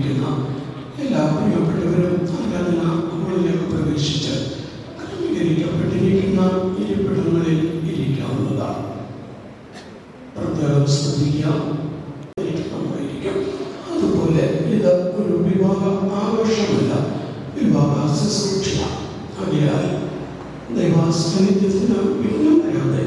ആയിരിക്കുന്ന എല്ലാ പ്രിയപ്പെട്ടവരും ആരാധന ഹോളിലേക്ക് പ്രവേശിച്ച് ക്രമീകരിക്കപ്പെട്ടിരിക്കുന്ന ഇരിപ്പിടങ്ങളിൽ ഇരിക്കാവുന്നതാണ്. പ്രത്യേകം ശ്രദ്ധിക്കാം. അതുപോലെ ഇത് ഒരു വിവാഹ ആഘോഷമല്ല, വിവാഹ ശുശ്രൂഷയാണ്. അതിനാൽ ദൈവാസ്തനിത്യത്തിന് വിഘ്നം വരാതെ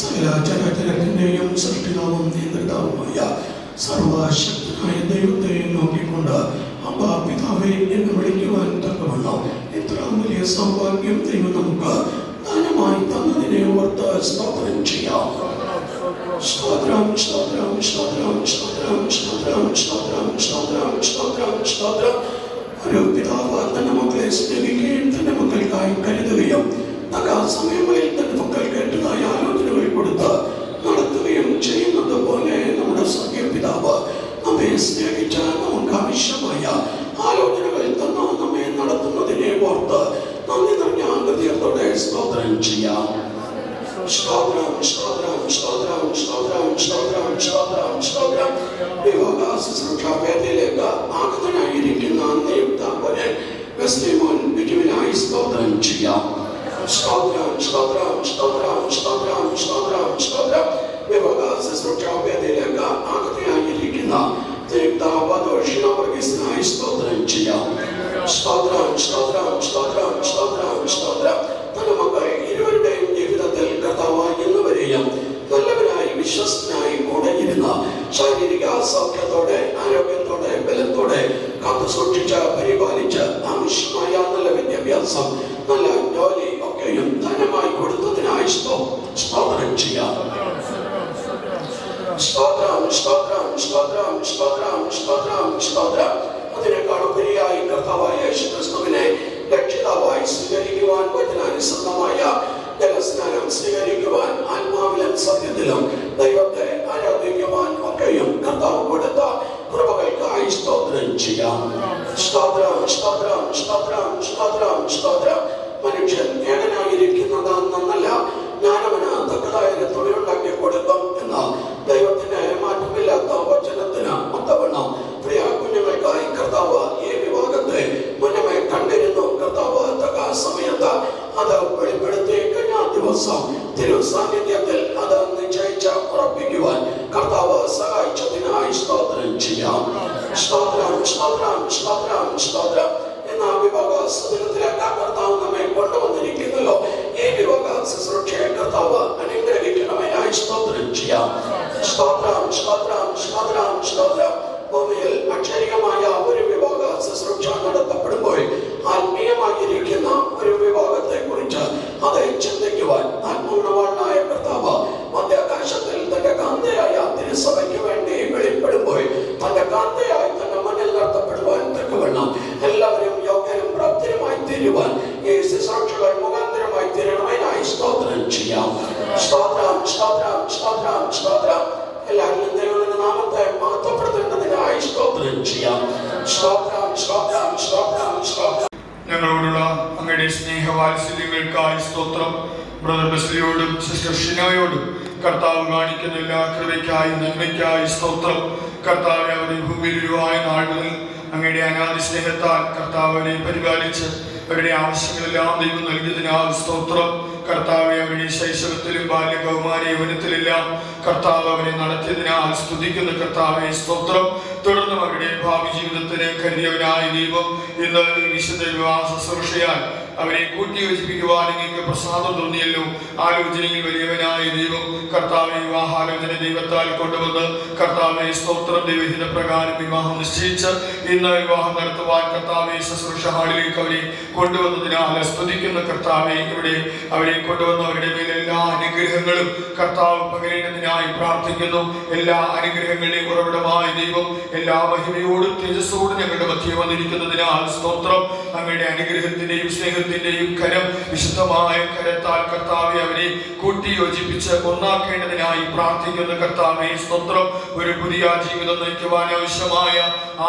സകലചരാചരത്തിന്റെയും സൃഷ്ടിതാവും നിയന്ത്രിതാവുമായ സർവശക്തനായ ദൈവത്തെ നോക്കിക്കൊണ്ട് അപ്പാ പിതാവേ എന്ന് വിളിക്കുവാൻ തക്കവണ്ണം എത്ര വലിയ സൗഭാഗ്യം ദൈവം നമുക്ക് ദാനമായി തന്നതിനെ ഓർത്ത് സ്തോത്രം ചെയ്യാം. സ്തോത്രം സ്തോത്രം സ്തോത്രം സ്തോത്രം സ്തോത്രം സ്തോത്രം സ്തോത്രം സ്തോത്രം സ്തോത്രം. ഒരു പിതാവ് തന്റെ മക്കളെ സ്നേഹിക്കുകയും തന്റെ മക്കൾക്കായി കരുതുകയും സമയങ്ങളിൽ തന്റെ മക്കൾ കേട്ടതായ ആലോചനകൾ കൊടുത്ത് നടത്തുകയും ചെയ്യുന്നത് പോലെ നമ്മുടെ സ്വർഗ്ഗപിതാവ് നമ്മെ സ്നേഹിച്ച നമുക്ക് ആവശ്യമായ ആലോചനകൾ തന്ന നമ്മെ നടത്തുന്നതിനെ ഓർത്ത് നന്ദി നിറഞ്ഞ ഹൃദയത്തോടെ സ്തോത്രം ചെയ്യാം. സ്തോത്രം സ്തോത്രം സ്തോത്രം സ്തോത്രം സ്തോത്രം സ്തോത്രം സ്തോത്രം. വിവാഹ ശുശ്രൂഷ വേദിയിലേക്ക് ആഗതനായിരിക്കുന്ന നിയുക്തവരെ ബിജുവിനായി സ്തോത്രം ചെയ്യാം. സ്തോത്രം സ്തോത്രം സ്തോത്രം സ്തോത്രം നൽകുന്നതിനായി സ്തോത്രം ചെയ്യാം. സ്തോത്രം, സ്തോത്രം, സ്തോത്രം, സ്തോത്രം, സ്തോത്രം. നമുക്ക് ഇരുവരുടെയും ജീവിതത്തിൽ കർത്താവായി ഇന്നുവരെയും നല്ലവനായി വിശ്വസ്തനായി കൂടെ ഇരുന്ന ശാരീരിക സൗഖ്യത്തോടെ ആരോഗ്യത്തോടെ ബലത്തോടെ കാത്തു സൂക്ഷിച്ച് പരിപാലിച്ച് ആവശ്യമായ നല്ല വിദ്യാഭ്യാസം നല്ല ജോലി ഒക്കെയും ധനമായി കൊടുത്തതിനായി സ്തോത്രം ചെയ്യാം. സ്തോത്രം, സ്തോത്രം, സ്തോത്രം, സ്തോത്രം, സ്തോത്രം, സ്തോത്രം. അതിനേക്കാൾ ഉപരിയായി കർത്താവായ യേശുക്രിസ്തുവിനെ രക്ഷിതാവായി സ്വീകരിക്കുവാൻ വചനാനുസൃതമായ ജലസ്നാനം സ്വീകരിക്കുവാൻ ആത്മാവിലും സത്യത്തിലും ദൈവത്തെ ആരാധിക്കുവാൻ ഒക്കെയും കർത്താവ് കൊടുത്ത കൃപകൾക്കായി സ്തോത്രം ചെയ്യാം. സ്തോത്രം, സ്തോത്രം, സ്തോത്രം, സ്തോത്രം, സ്തോത്രം. മനുഷ്യൻ ഏകനായിരിക്കുന്നത് നന്നല്ല, ഞാനവന് തക്കതായ തൊഴിലുണ്ടാക്കി കൊടുക്കും എന്ന ദൈവത്തിന് മാറ്റമില്ലാത്ത വചനത്തിന് ഒത്തവണ്ണം പ്രിയ കുഞ്ഞുങ്ങൾക്കായി കർത്താവ് ഈ വിഭാഗത്തെ മുന്നമേ കണ്ടിരുന്നു. കർത്താവ് തക്ക സമയത്ത് അത് വെളിപ്പെടുത്തി കഴിഞ്ഞ ദിവസം തിരു സാന്നിധ്യത്തിൽ അത് നിശ്ചയിച്ച് ഉറപ്പിക്കുവാൻ കർത്താവ് സഹായിച്ചതിനായി സ്തോത്രം ചെയ്യാം. സ്തോത്രം, സ്തോത്രം, സ്തോത്രം, സ്തോത്രം. എന്ന വിഭാഗ സദനത്തിലേക്ക് കർത്താവ് നമ്മെ കൊണ്ടുവന്നിരിക്കുന്നല്ലോ. ഈ വിഭാഗ ശുശ്രൂഷയെ കർത്താവ് അനുഗ്രഹിക്കണമേയായി സ്തോത്രം ചെയ്യാം. സ്തോത്രം, സ്തോത്രം, സ്തോത്രം, സ്തോത്രം. ഭൂമിയിൽ അക്ഷരികമായ ഒരു വിഭാഗ ശുശ്രൂഷ നടത്തപ്പെടുമ്പോൾ ആത്മീയമായിരിക്കുന്ന ഒരു വിഭാഗത്തെ കുറിച്ച് அதை ചിന്തിക്കുവാൻ ആത്മഗുണവാനായ കർത്താവ് മധ്യാകാശത്തിൽ തന്റെ കാന്തയായ തിരുസഭയ്ക്ക് വേണ്ടി വെളിപ്പെടുമ്പോൾ തന്റെ കാന്തയായി തന്റെ മണ്ണിൽ നടത്തപ്പെടുവാൻ തക്കവണ്ണം എല്ലാവരും യോഗ്യരും പ്രാപ്തരുമായി തീരുവാൻ ഈ ശുശ്രൂഷകൾ മുഖാന്തരമായി തീരണമേനായി സ്തോത്രം ചെയ്യാം. സ്തോത്രം, സ്തോത്രം, സ്തോത്രം, സ്തോത്രം. എല്ലാവരും ദൈവത്തിന്റെ നാമത്തെ മഹത്വപ്പെടുത്തേണ്ടതിനായി സ്തോത്രം ചെയ്യാം. സ്തോത്രം, സ്തോത്രം, സ്തോത്രം, സ്തോത്രം. ഞങ്ങളോടുള്ള അങ്ങയുടെ സ്നേഹവാത്സല്യങ്ങൾക്കായി സ്തോത്രം. ബ്രദർ ബസ്ലിയോടും സിസ്റ്റർ ഷിനോയോടും കർത്താവ് കാണിക്കുന്ന എല്ലാ കൃപയ്ക്കായി നന്മയ്ക്കായി സ്തോത്രം. കർത്താവ് അവരുടെ ഭൂമിയിലുമായ നാൾ മുതൽ അങ്ങയുടെ അനാദി സ്നേഹത്താൽ കർത്താവ് അവരെ പരിപാലിച്ച് അവരുടെ ആവശ്യങ്ങളെല്ലാം ദൈവം നൽകിയതിനാൽ സ്തോത്രം. കർത്താവെ അവരുടെ ശൈശവത്തിലും ബാല്യ കൗമാര യൗവനത്തിലെല്ലാം കർത്താവ് അവരെ നടത്തിയതിനാൽ സ്തുതിക്കുന്ന കർത്താവെ സ്തോത്രം. തുടർന്നും അവരുടെ ഭാവി ജീവിതത്തിന് കരുതിയവനായ ദൈവം ഇന്ന് ഈ വിശുദ്ധ വിവാഹ ശുശ്രൂഷയാൽ അവരെ കൂട്ടിയോജിപ്പിക്കുവാൻ നിങ്ങൾക്ക് പ്രസാദം തോന്നിയല്ലോ. ആലോചനയിൽ വലിയവനായ ദൈവം കർത്താവെ വിവാഹാലോചന ദൈവത്താൽ കൊണ്ടുവന്ന് കർത്താവെ സ്തോത്രം ദൈവഹിത പ്രകാരം വിവാഹം നിശ്ചയിച്ച് ഇന്ന് വിവാഹം നടത്തുവാൻ കർത്താവെ ശുശ്രൂഷ ഹാളിലേക്ക് അവരെ കൊണ്ടുവന്നതിനാൽ സ്തുതിക്കുന്ന കർത്താവെ ഇവിടെ അവരെ കൊണ്ടുവന്നവരുടെ മേലെ എല്ലാ അനുഗ്രഹങ്ങളും കർത്താവ് പകരേണ്ടതിനായി പ്രാർത്ഥിക്കുന്നു. എല്ലാ അനുഗ്രഹങ്ങളുടെയും ഉറവിടമായ ദൈവം എല്ലാ മഹിമയോടും തേജസ്സോടും ഞങ്ങളുടെ മധ്യം വന്നിരിക്കുന്നതിനാൽ സ്തോത്രം. അങ്ങയുടെ അനുഗ്രഹത്തിന്റെയും സ്നേഹത്തിന്റെയും കരം വിശുദ്ധമായ കരത്താൽ കർത്താവെ അവരെ കൂട്ടിയോജിപ്പിച്ച് ഒന്നാക്കേണ്ടതിനായി പ്രാർത്ഥിക്കുന്ന കർത്താവെ സ്തോത്രം. ഒരു പുതിയ ജീവിതം നയിക്കുവാൻ ആവശ്യമായ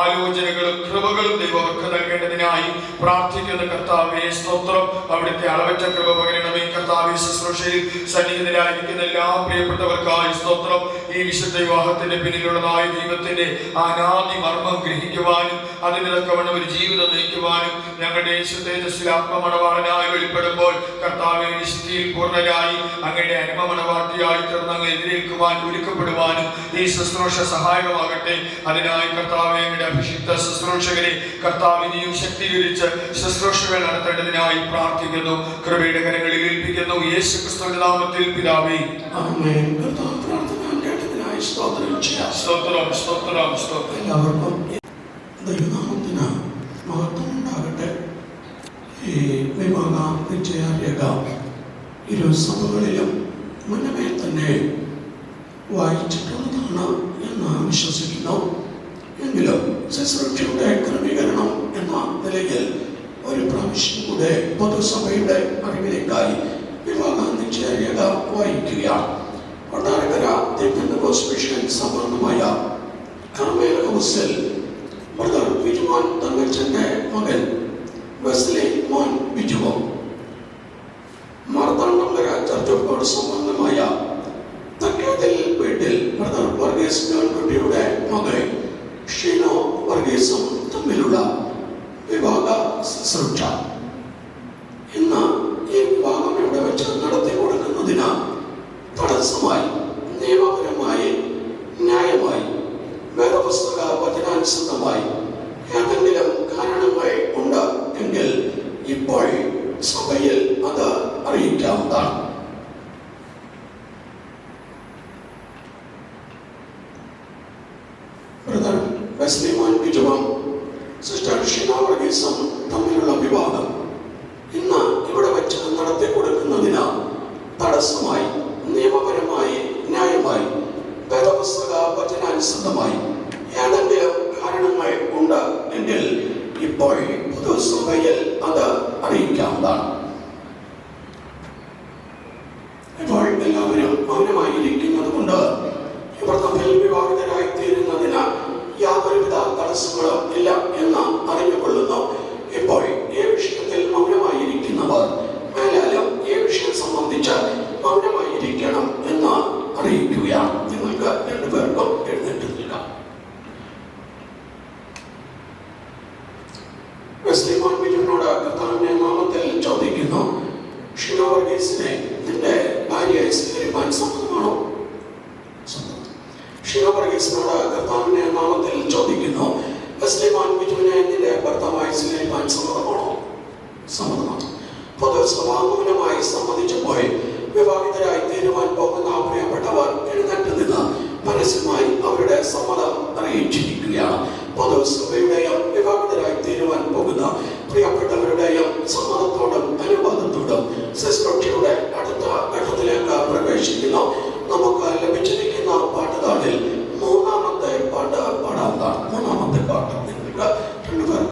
ആലോചനകളും കൃപകളും ദൈവം അവർക്ക് നൽകേണ്ടതിനായി പ്രാർത്ഥിക്കുന്ന കർത്താവെ സ്തോത്രം. അവിടുത്തെ അളവറ്റ കൃപ പകരണമേ കർത്താവെ. ശുശ്രൂഷയിൽ സന്നിഹിതരായിരിക്കുന്ന എല്ലാ പ്രിയപ്പെട്ടവർക്കായി സ്തോത്രം. ഈ വിശുദ്ധ വിവാഹത്തിന്റെ പിന്നിലുള്ളതായ ദൈവത്തിന്റെ അനാദി മർമ്മം ഗ്രഹിക്കുവാനും അതിന് തക്കവണ്ണം ഒരു ജീവിതം നയിക്കുവാനും ഞങ്ങളുടെ ആത്മമണവാളനായി വെളിപ്പെടുമ്പോൾ കർത്താവെ വിശുദ്ധിയിൽ പൂർണ്ണരായി അങ്ങയുടെ അനുമമണവാട്ടിയായി തീർന്ന് അങ്ങ് എതിരേൽക്കുവാൻ ഒരുക്കപ്പെടുവാനും ഈ ശുശ്രൂഷ സഹായകമാകട്ടെ. അതിനായി കർത്താവെ അങ്ങയുടെ അഭിഷിക്ത ശുശ്രൂഷകരെ കർത്താവിനെയും ശക്തീകരിച്ച് ശുശ്രൂഷകൾ നടത്തേണ്ടതിനായി പ്രാർത്ഥിക്കുന്നു. കൃപയുടെ കരങ്ങളിൽ ഏൽപ്പിക്കുന്നു. യേശു ക്രിസ്തുവിന്റെ നാമത്തിൽ പിതാവേ, ആമേൻ. കർത്താവ് പ്രാർത്ഥന കേട്ടതിനായി സ്തോത്രം ചെയ്യാം. സ്തോത്രം, സ്തോത്രം, സ്തോത്രം. എല്ലാവർക്കും ദൈവനാമത്തിന് മഹത്വം ഉണ്ടാകട്ടെ. ഈ വിവാഹ നിശ്ചയരേഖ ഇരു സഭകളിലും മുന്നമേ തന്നെ വായിച്ചിട്ടുള്ളതാണ് എന്ന് വിശ്വസിക്കുന്നു. എങ്കിലും ശുശ്രൂഷയുടെ ക്രമീകരണം എന്ന നിലയിൽ ഒരു പ്രാവശ്യം കൂടെ പൊതുസഭയുടെ അറിവിലേക്കായി വിവാഹ നിശ്ചയരേഖ വായിക്കുകയാണ്. കൊട്ടാരക്കര മിഷൻ സംബന്ധമായ കർമ്മേൽ ഹൗസിൽ ബ്രദർ ബിജുമോൻ തങ്കച്ചന്റെ മകൻ വെസ്ലി മോൻ ബിജുവോ, മാർത്താണ്ഡങ്കര ചർച്ച് ഓഫ് ഗോഡ് സംബന്ധമായ തക്കേതിൽ വീട്ടിൽ ബ്രദർ വർഗീസ് ജോൺകുട്ടിയുടെ മകൻ ഷീനോ വർഗീസും തമ്മിലുള്ള വിവാഹ ശുശ്രൂഷ. ഇന്ന് ഈ വിവാഹം ഇവിടെ വെച്ച് നടത്തി കൊടുക്കുന്നതിന് തടസ്സമായി നിയമപരമായി ന്യായമായി വേദപുസ്തക വചനാനുസൃതമായി ഏതെങ്കിലും വെസ്ലിമാൻ ബിജുവും സിസ്റ്റർ ഷിന വർഗീസും തമ്മിലുള്ള വിവാദം ഇന്ന് ഇവിടെ വെച്ച് നടത്തി കൊടുക്കുന്നതിന് തടസ്സമായി നിയമപരമായി ന്യായമായി വേദപുസ്തക വചനാനുസൃതമായി ഏതെങ്കിലും കാരണങ്ങൾ ഉണ്ട് എങ്കിൽ ഇപ്പോൾ പൊതുസഭയിൽ അത് അറിയിക്കാവുന്നതാണ്. ഇപ്പോൾ എല്ലാവരും മൗനമായിരിക്കുന്നത് കൊണ്ട് ഇവർ തമ്മിൽ വിവാഹിതരായി തീരുന്നതിന് യാതൊരുവിധ തടസ്സങ്ങളും ഇല്ല എന്ന് അറിഞ്ഞുകൊള്ളുന്നു. ഇപ്പോൾ ഈ വിഷയത്തിൽ മൗനമായിരിക്കുന്നവർ മേലാലും ഈ വിഷയം സംബന്ധിച്ച് മൗനമായിരിക്കണം എന്ന് അറിയിക്കുകയാണ്. നിങ്ങൾക്ക് രണ്ടുപേർക്കും എഴുന്നേറ്റ് നിൽക്കാം. വെസ്ലിമാൻ ബിജുവിനോട് കർത്താവിന്റെ നാമത്തിൽ ചോദിക്കുന്നു, ഷിന വർഗീസിനെ നിന്റെ ഭാര്യയായി സ്വീകരിക്കാൻ സമ്മതമാണോ? ഷിന വർഗീസിനോട് കർത്താവിന്റെ നാമത്തിൽ ചോദിക്കുന്നു, വെസ്ലിമാൻ ബിജുവിനെ നിന്റെ ഭർത്താവായി സ്വീകരിക്കാൻ സമ്മതമാണോ? സമ്മതമാണ്. പൊതുസഭാ മൗനമായി സമ്മതിച്ചപ്പോൾ വിവാഹിതരായി തീരുവാൻ പോകുന്ന പ്രിയപ്പെട്ടവർ എഴുന്നേറ്റ് നിന്ന് പരസ്യമായി അവരുടെ സമ്മതം അറിയിച്ചിരിക്കുകയാണ്. പൊതുസഭയുടെയും വിവാഹിതരായി തീരുവാൻ പോകുന്ന പ്രിയപ്പെട്ടവരുടെയും സമ്മതത്തോടും അനുവാദത്തോടും ശുശ്രൂഷയുടെ അടുത്ത ഘട്ടത്തിലേക്ക് പ്രവേശിക്കുന്നു. നമുക്ക് ലഭിച്ചിരിക്കുന്ന പാട്ടുകാരിൽ മൂന്നാമത്തെ പാട്ട് പാടാവുന്നതാണ്. മൂന്നാമത്തെ പാട്ട് നിങ്ങൾക്ക് രണ്ടുപേർ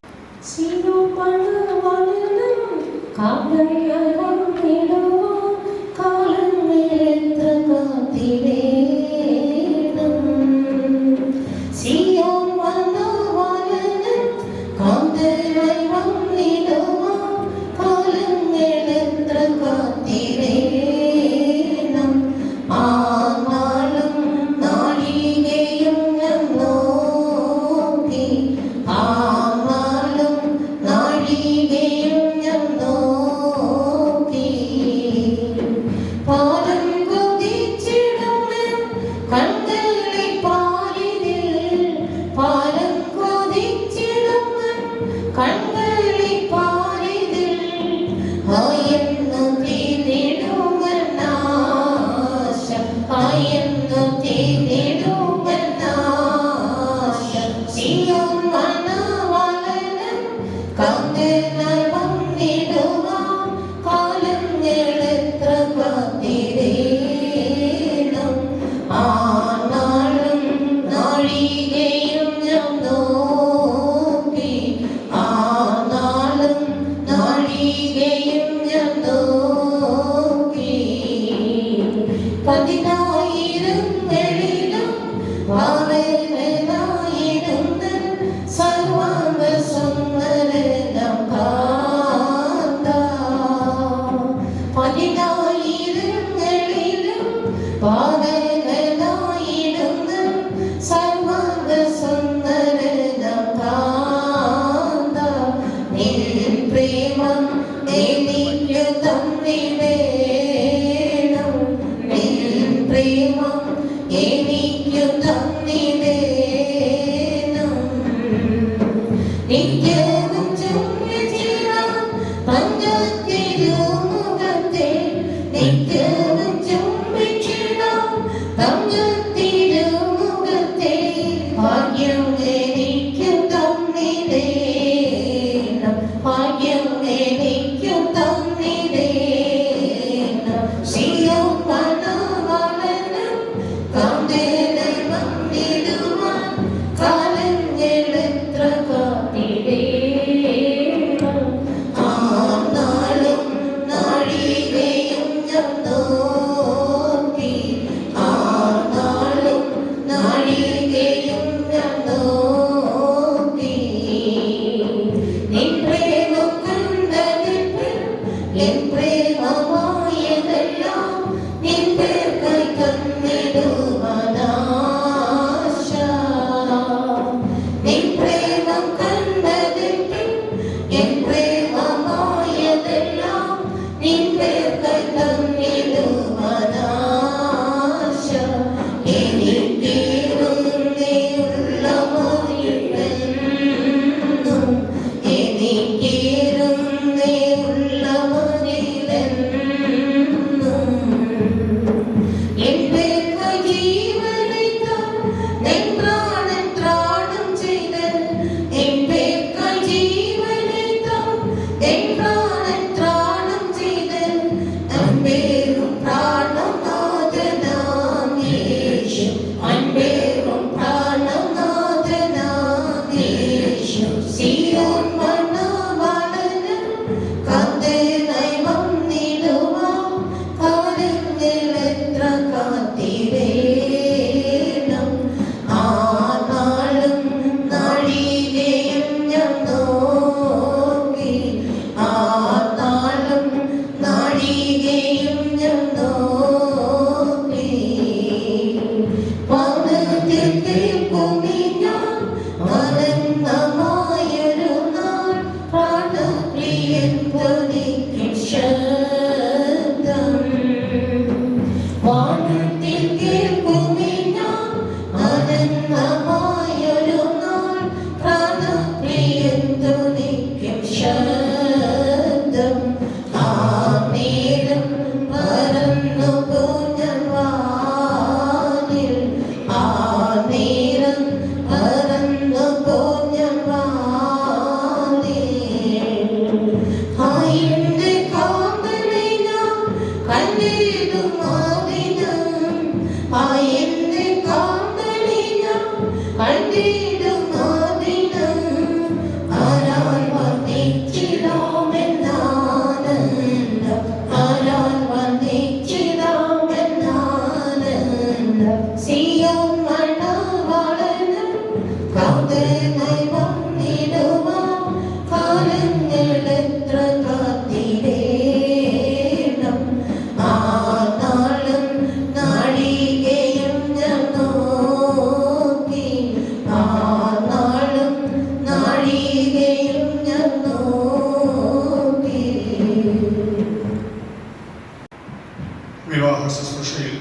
വിവാഹ ശുശ്രൂഷയിൽ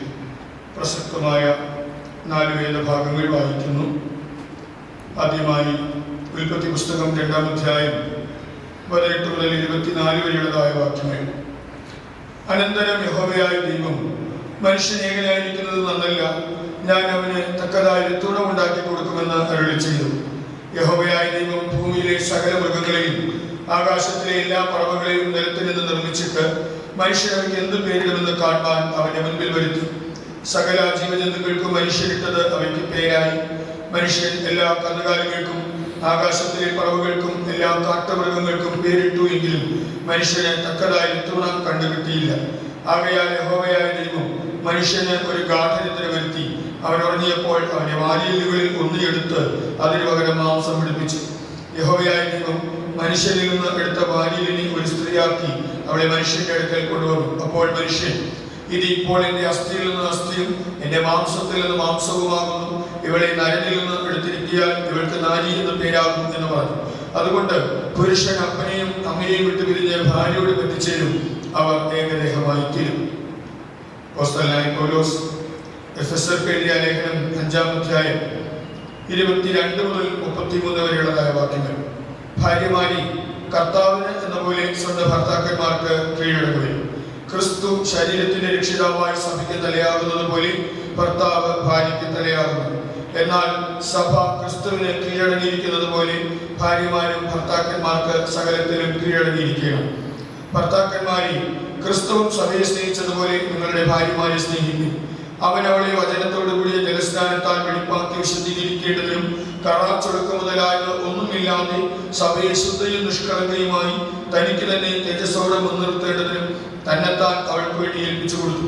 പ്രസക്തമായ 4 വേദഭാഗങ്ങൾ വായിക്കുന്നു. ആദ്യമായി ഉൽപ്പത്തി പുസ്തകം 2-ാം അധ്യായം 18 മുതൽ 24 വരെയുള്ളതായ വാക്യങ്ങൾ. അനന്തരം യഹോവയായ ദൈവം മനുഷ്യൻ ഏകനായിരിക്കുന്നത് നന്നല്ല, ഞാൻ അവന് തക്കതായ രത്തൂണം ഉണ്ടാക്കി കൊടുക്കുമെന്ന് അരുളി ചെയ്തു. യഹോവയായ ദൈവം ഭൂമിയിലെ സകല മൃഗങ്ങളെയും ആകാശത്തിലെ എല്ലാ പറവകളെയും നിലത്തിൽ നിന്ന് നിർമ്മിച്ചിട്ട് മനുഷ്യൻ അവയ്ക്ക് എന്ത് പേരിടുമെന്ന് കാണുവാൻ അവന്റെ മുൻപിൽ വരുത്തി. സകല ജീവജന്തുക്കൾക്കും മനുഷ്യരിട്ടത് അവയ്ക്ക് പേരായി. മനുഷ്യൻ എല്ലാ കന്നുകാലികൾക്കും ആകാശത്തിലെ പറവുകൾക്കും എല്ലാ കാട്ടുമൃഗങ്ങൾക്കും പേരിട്ടു. എങ്കിലും മനുഷ്യന് തക്കതായ രത്തൂണം കണ്ടുകിട്ടിയില്ല. ആകയാൽ യഹോവയായ ദൈവം മനുഷ്യന് ഒരു ഗാഠനിദ്ര വരുത്തി. അവൻ ഉറങ്ങിയപ്പോൾ അവന്റെ വാരിയെല്ലുകളിൽ ഒന്നിയെടുത്ത് അതിന് പകരം മാംസം പിടിപ്പിച്ചു. യഹോവയായ ദൈവം മനുഷ്യനിൽ നിന്ന് എടുത്ത വാരിയെല്ലിനെ ഒരു സ്ത്രീയാക്കി അവളെ മനുഷ്യന്റെ അടുക്കൽ കൊണ്ടുവന്നു. അപ്പോൾ മനുഷ്യൻ, ഇത് ഇപ്പോൾ എന്റെ അസ്ഥിയിൽ നിന്ന് അസ്ഥിയും എന്റെ മാംസത്തിൽ നിന്ന് മാംസവുമാകുന്നു. ഇവളെ നരനിൽ നിന്ന് എടുത്തിരിക്കിയാൽ ഇവൾക്ക് നാരി എന്ന് പേരാകും എന്ന് പറഞ്ഞു. അതുകൊണ്ട് പുരുഷൻ അപ്പനെയും അമ്മയെയും വിട്ടു പിരിഞ്ഞ് ഭാര്യയോട് പറ്റിച്ചേരും, അവർ ഏകദേഹമായി തീരും. അപ്പോസ്തലനായ പൗലോസ് എഫെസർക്ക് എഴുതിയ ലേഖനം 5-ാം അധ്യായം 22 മുതൽ 33 വരെയുള്ളതായ വാക്യങ്ങൾ. ഭാര്യമാരി കർത്താവിന് എന്ന പോലെ സ്വന്തം ഭർത്താക്കന്മാർക്ക് കീഴടങ്ങുകയും ക്രിസ്തു ശരീരത്തിന്റെ രക്ഷിതാവായി സഭയ്ക്ക് തലയാകുന്നത് പോലെ ഭർത്താവ് ഭാര്യയ്ക്ക് തലയാകുന്നു. എന്നാൽ സഭ ക്രിസ്തുവിന് കീഴടങ്ങിയിരിക്കുന്നത് പോലെ ഭാര്യമാരും ഭർത്താക്കന്മാർക്ക് സകലത്തിലും കീഴടങ്ങിയിരിക്കണം. ഭർത്താക്കന്മാരെ ക്രിസ്തുവും സഭയെ സ്നേഹിച്ചതുപോലെ നിങ്ങളുടെ ഭാര്യമാരെ സ്നേഹിക്കും. അവൻ അവളെ വചനത്തോടു കൂടിയ ജലസ്നാനത്താൽ വെളിപ്പാക്കി വിശദീകരിക്കേണ്ടതിനും കറാച്ചൊടുക്കം മുതലായത് ഒന്നുമില്ലാതെ സഭയെ ശുദ്ധയും നിഷ്കളങ്കയുമായി തനിക്ക് തന്നെ തേജസ്സോടെ മുൻനിർത്തേണ്ടതിനും തന്നെത്താൻ അവൾക്ക് വേണ്ടി ഏൽപ്പിച്ചു കൊടുത്തു.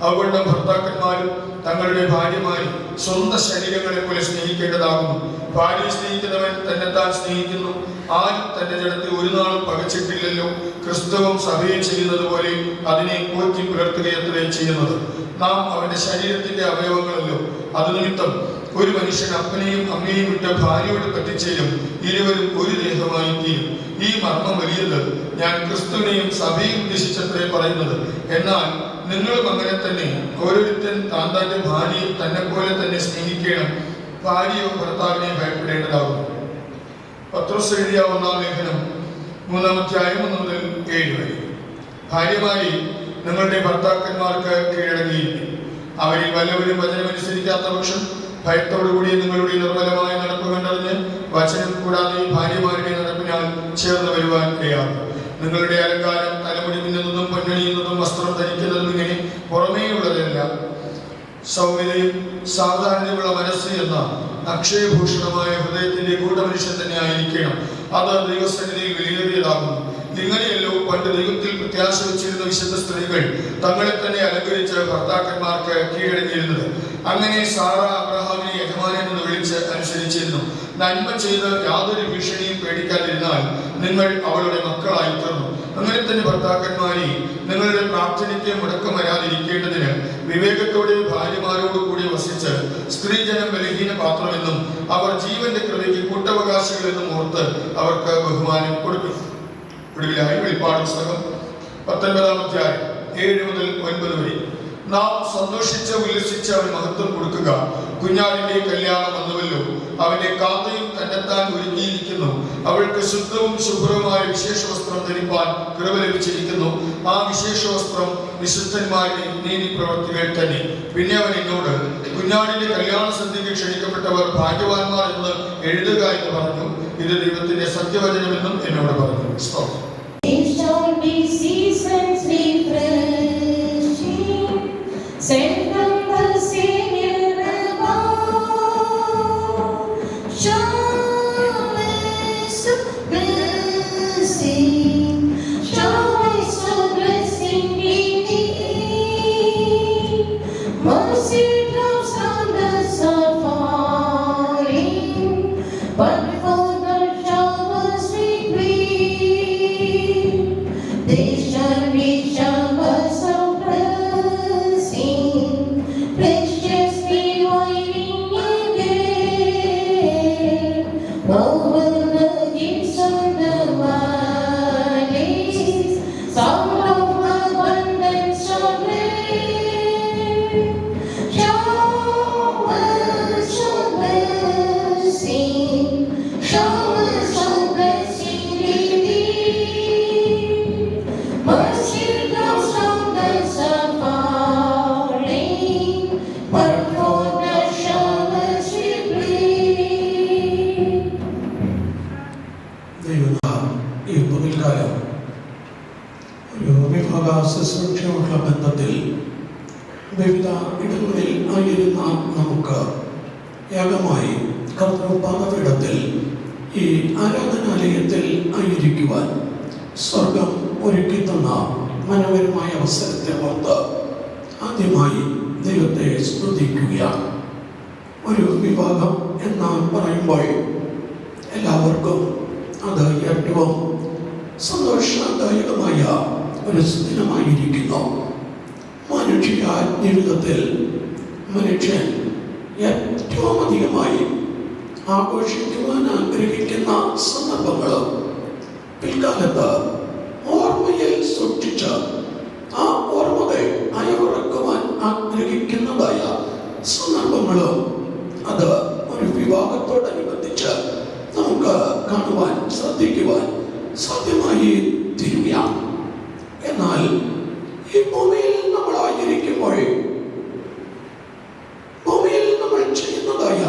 അതുകൊണ്ട് ഭർത്താക്കന്മാരും തങ്ങളുടെ ഭാര്യമാരെ സ്വന്തം ശരീരങ്ങളെ പോലെ സ്നേഹിക്കേണ്ടതാകുന്നു. ഭാര്യയെ സ്നേഹിക്കുന്നവൻ തന്നെത്താൻ സ്നേഹിക്കുന്നു. ആരും തന്റെ ജഡത്തെ ഒരു നാളും പകച്ചിട്ടില്ലല്ലോ. ക്രിസ്തുവും സഭയെ ചെയ്യുന്നത് പോലെ അതിനെ പോറ്റി പുലർത്തുകയത്രേ ചെയ്യുന്നത്. നാം അവന്റെ ശരീരത്തിന്റെ അവയവങ്ങളല്ലോ. അത് നിമിത്തം ഒരു മനുഷ്യൻ അപ്പനെയും അമ്മയെയും വിട്ട് ഭാര്യയോട് പറ്റിച്ചേരും, ഇരുവരും ഒരു ദേഹമായി തീരും. ഈ മർമ്മം വലിയത്. ഞാൻ ക്രിസ്തുവിനെയും സഭയും ഉദ്ദേശിച്ചത്രേ പറയുന്നത്. എന്നാൽ നിങ്ങളും അങ്ങനെ തന്നെ. ഓരോരുത്തൻ താൻ തന്റെ ഭാര്യയെ തന്നെ പോലെ തന്നെ സ്നേഹിക്കണം. ഭാര്യയോ ഭർത്താവിനെ ഭയപ്പെടേണ്ടതാകുന്നു. പത്രോസ് എഴുതിയ 1-ാം ലേഖനം 3-ാം അധ്യായം 1 മുതൽ 7 വരെ. ഭാര്യമാരെ നിങ്ങളുടെ ഭർത്താക്കന്മാർക്ക് കീഴടങ്ങിയിരിക്കും. അവരിൽ വല്ലവരും വചനമനുസരിക്കാത്ത പക്ഷം ഭയത്തോടുകൂടി നിങ്ങളുടെ നിർമ്മലമായ നടപ്പ് കണ്ടറിഞ്ഞ് വചനം കൂടാതെ ഭാര്യമാരുടെ നടപ്പിനാൽ ചേർന്ന് വരുവാൻ ഇടയാകും. നിങ്ങളുടെ അലങ്കാരം തലമുടി മിന്നുന്നതും പൊന്നണിയുന്നതും വസ്ത്രം ധരിക്കുന്നതും ഇങ്ങനെ പുറമേയുള്ളതല്ല, സൗമ്യതയും സാധാരണയുള്ള മനസ്സ് എന്ന അക്ഷയഭൂഷണമായ ഹൃദയത്തിന്റെ ഗൂഢമനുഷ്യൻ തന്നെ ആയിരിക്കണം. അത് ദൈവസന്നിധിയിൽ വിലയേറിയതാകുന്നു. ഇങ്ങനെയല്ലോ പണ്ട് ദൈവത്തിൽ പ്രത്യാശ വെച്ചിരുന്ന വിശുദ്ധ സ്ത്രീകൾ തങ്ങളെ തന്നെ അലങ്കരിച്ച് ഭർത്താക്കന്മാർക്ക് കീഴടങ്ങിയിരുന്നത്. അങ്ങനെ സാറ അബ്രഹാമിനെ യജമാനൻ എന്ന് വിളിച്ച് അനുസരിച്ചിരുന്നു. നന്മ ചെയ്ത് യാതൊരു ഭീഷണിയും പേടിക്കാതിരുന്നാൽ നിങ്ങൾ അവളുടെ മക്കളായി തീർന്നു. അങ്ങനെ തന്നെ ഭർത്താക്കന്മാരെ നിങ്ങളുടെ പ്രാർത്ഥനയ്ക്ക് മുടക്കം വരാതിരിക്കേണ്ടതിന് വിവേകത്തോടെ ഭാര്യമാരോട് കൂടി വസിച്ച് സ്ത്രീജനം ബലഹീന പാത്രമെന്നും അവർ ജീവന്റെ കൃപയ്ക്ക് കൂട്ടവകാശികളെന്നും ഓർത്ത് അവർക്ക് ബഹുമാനം കൊടുക്കും. ഒടുവിലായി വെളിപ്പാട് പുസ്തകം 19-ാം അധ്യായം 7 മുതൽ 9 വരെ. നാം സന്തോഷിച്ച് ഉല്ലസിച്ച് അവന് മഹത്വം കൊടുക്കുക. കുഞ്ഞാടിന്റെ കല്യാണം വന്നുവല്ലോ, അവന്റെ കാന്തയും തന്നെത്താൻ ഒരുക്കിയിരിക്കുന്നു. അവൾക്ക് ശുദ്ധവും ശുഭ്രവുമായ വിശേഷ വസ്ത്രം ധരിപ്പാൻ കൃപ ലഭിച്ചിരിക്കുന്നു. ആ വിശേഷ വസ്ത്രം വിശുദ്ധന്മാരുടെ നീതി പ്രവർത്തികൾ തന്നെ. പിന്നെ അവൻ എന്നോട്, കുഞ്ഞാടിന്റെ കല്യാണ സന്ധ്യയ്ക്ക് ക്ഷണിക്കപ്പെട്ടവർ ഭാഗ്യവാന്മാർ എന്ന് എഴുതുക എന്ന് പറഞ്ഞു. ഇത് ദൈവത്തിന്റെ സത്യവചനമെന്നും എന്നോട് പറഞ്ഞു. Sent from the Savior above, showers of blessing, showers of blessing indeed. Mercy drops on us are falling, but before the showers we plead, they shall be showers of over the hills and the valleys, sound of abundance of rain, showers of blessing, showers of blessing indeed. Mercy drops on us are falling, but for the showers we plead. ഈ പകൽക്കാലം ഒരു വിഭാഗ ശുശ്രൂഷയുള്ള ബന്ധത്തിൽ വിവിധ ഇടങ്ങളിൽ ആയിരുന്ന നമുക്ക് ഏകമായി കർത്തൃപാദപീഠത്തിൽ ഈ ആരാധനാലയത്തിൽ ആയിരിക്കുവാൻ സ്വർഗം ഒരുക്കി തന്ന മനോഹരമായ അവസരത്തെ ഓർത്ത് ആദ്യമായി ദൈവത്തെ സ്തുതിക്കുകയാണ്. ഒരു വിഭാഗം എന്ന് പറയുമ്പോൾ എല്ലാവർക്കും അത് ഏറ്റവും സന്തോഷദായകമായ ഒരു ദിനമായിരിക്കുന്നു. മനുഷ്യ ജീവിതത്തിൽ മനുഷ്യൻ ഏറ്റവും അധികമായി ആഘോഷിക്കുവാൻ ആഗ്രഹിക്കുന്ന സന്ദർഭങ്ങളും പിൽക്കാലത്ത് ഓർമ്മയിൽ സൂക്ഷിച്ച് ആ ഓർമ്മകൾ അയവിറക്കുവാൻ ആഗ്രഹിക്കുന്നതായ സന്ദർഭങ്ങളും അത് ഒരു വിവാഹത്തോടനുബന്ധിച്ച് നമുക്ക് കാണുവാൻ ശ്രദ്ധിക്കുവാൻ സാധ്യമായി തീരുകയാണ്. എന്നാൽ ഈ ഭൂമിയിൽ നമ്മളായിരിക്കുമ്പോൾ ഭൂമിയിൽ നമ്മൾ ചെയ്യുന്നതായ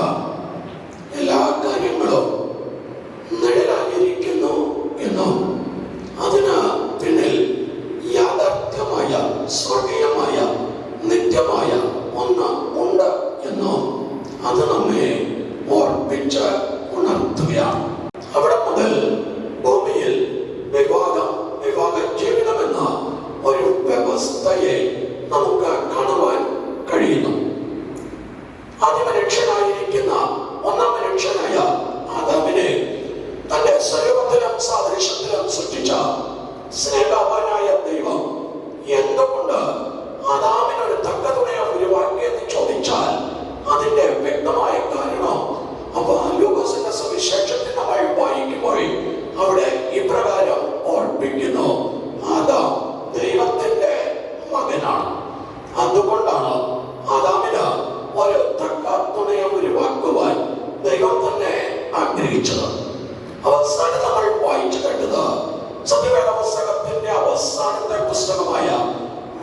എല്ലാ കാര്യങ്ങളും നിഴലായിരിക്കുന്നു എന്നും അതിന് പിന്നിൽ യാഥാർത്ഥ്യമായ സ്വർഗീയമായ നിത്യമായ ഒന്ന് ഉണ്ട് എന്നും അത് നമ്മെ ഓർപ്പിച്ച് ഉണർത്തുകയാണ്. അവിടെ മുതൽ ഭൂമിയിൽ വിവാഹ ജീവിതമെന്ന ഒരു വ്യവസ്ഥയെ നമുക്ക് കാണുവാൻ കഴിയുന്നു. ആദിമനുഷ്യനായിരിക്കുന്ന ഒന്നാം മനുഷ്യനായ ആദാമിനെ തന്റെ സ്വരൂപത്തിലും സാദൃശ്യത്തിലും സൃഷ്ടിച്ച സ്നേഹവാനായ ദൈവം എന്തുകൊണ്ട് ആദാമിനൊരു തക്ക തുണയെ ഉരുവാക്കിയെന്ന് ചോദിച്ചാൽ അതിന്റെ വ്യക്തമായ കാരണം അപ്പൊ ലൂക്കോസിന്റെ സുവിശേഷത്തിൽ നമ്മൾ വായിക്കുമ്പോൾ അവിടെ ഇപ്രകാരം ഓർപ്പിക്കുന്നു, ആദാം ദൈവത്തിന്റെ മകനാണ്. അതുകൊണ്ടാണ് ആദാമിന് ഒരു തക്ക തുണയെ ഉരുവാക്കുവാൻ ദൈവം തന്നെ ആഗ്രഹിച്ചത്. അവസാനം നമ്മൾ വായിച്ചു കേട്ടത് സത്യവേദ പുസ്തകത്തിന്റെ അവസാനത്തെ പുസ്തകമായ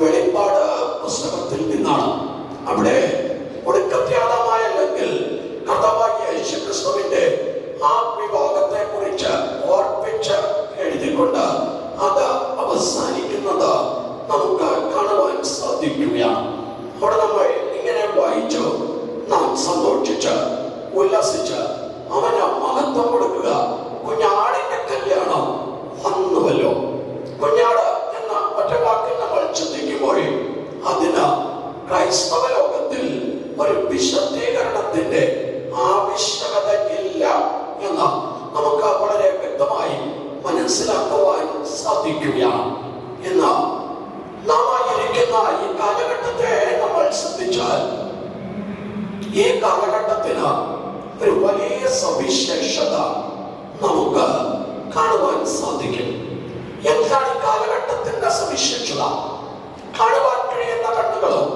വെളിപ്പാട് പുസ്തകത്തിൽ നിന്നാണ്. അവിടെ ഒടുക്കത്തെ ആദാമായ അല്ലെങ്കിൽ കർത്താവായ യേശുക്രിസ്തുവിന്റെ ആ വിഭാഗത്തെ കുറിച്ച് ഓർപ്പിച്ച് എഴുതിക്കൊണ്ട് അത് അവസാനിക്കുന്നത് നമുക്ക് കാണുവാൻ സാധിക്കുകയാണ്. അവിടെ നമ്മൾ ഇങ്ങനെ വായിച്ചു, നാം സന്തോഷിച്ച് ഉല്ലസിച്ച് അവന് മഹത്വം കൊടുക്കുക. കുഞ്ഞാടിന്റെ കല്യാണം വന്നുവല്ലോ. കുഞ്ഞാട് എന്ന ഒറ്റ വാക്കിൽ നമ്മൾ ചിന്തിക്കുമ്പോൾ അതിന് ക്രൈസ്തവ ലോകത്തിൽ ഒരു വിശദീകരണത്തിന്റെ ആവശ്യകത ഇല്ല എന്ന് നമുക്ക് വളരെ വ്യക്തമായി മനസ്സിലാക്കുവാൻ സാധിക്കുകയാണ്. എന്ന് നാം ആയിരിക്കുന്ന ഈ കാലഘട്ടത്തെ നമ്മൾ ശ്രദ്ധിച്ചാൽ ഈ കാലഘട്ടത്തിന് ഒരു വലിയ സവിശേഷത നമുക്ക് കാണുവാൻ സാധിക്കും. എന്താണ് ഈ കാലഘട്ടത്തിന്റെ സവിശേഷത? കാണുവാൻ കഴിയുന്ന കണ്ണുകളും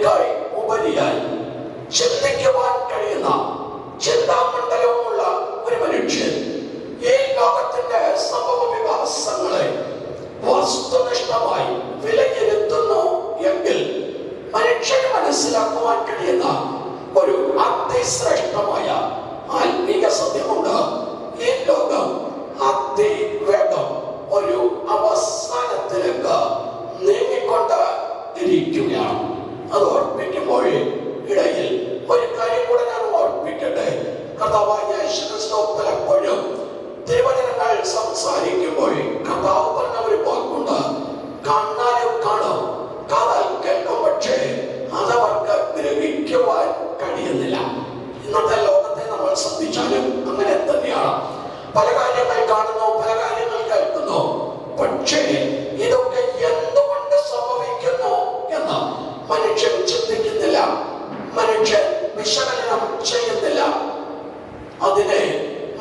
അതിനേക്കാൾ ഉപരിയായി ചിന്തിക്കുവാൻ കഴിയുന്ന ചിന്താമണ്ഡലവുമുള്ള ഒരു മനുഷ്യൻ ഈ ലോകത്തിന്റെ സംഭവ വികാസങ്ങളെ വസ്തുനിഷ്ഠമായി വിലയിരുത്തുന്നു എങ്കിൽ മനുഷ്യന് മനസ്സിലാക്കുവാൻ കഴിയുന്ന ഒരു അതിശ്രേഷ്ഠമായ ആത്മീക സത്യമുണ്ട്. ഈ ലോകം അതിവേഗം ഒരു അവസാനത്തിലേക്ക് നീങ്ങിക്കൊണ്ട് ഇരിക്കുകയാണ്. അത് ഓർപ്പിക്കുമ്പോൾ ഇടയിൽ ഒരു കാര്യം കൂടെ ഞാൻ ഓർപ്പിക്കട്ടെ. കർത്താവായ യേശു ക്രിസ്തു പലപ്പോഴും തിരുവചനങ്ങൾ സംസാരിക്കുമ്പോൾ കർത്താവ് പറഞ്ഞ ഒരു വാക്കുണ്ട്, കാണാനും കാണും, കാതാൽ കേൾക്കും, പക്ഷേ അതവർക്ക് ഗ്രഹിക്കുവാൻ കഴിയുന്നില്ല. ഇന്നത്തെ ലോകത്തെ നമ്മൾ ശ്രദ്ധിച്ചാലും അങ്ങനെ തന്നെയാണ്. പല കാര്യങ്ങൾ കാണുന്നു, പല കാര്യങ്ങൾ കേൾക്കുന്നു, പക്ഷേ ഇതൊക്കെ എന്തുകൊണ്ട് സംഭവിക്കുന്നു എന്ന് മനുഷ്യൻ ചിന്തിക്കുന്നില്ല, മനുഷ്യൻ വിശകലനം ചെയ്യുന്നില്ല, അതിനെ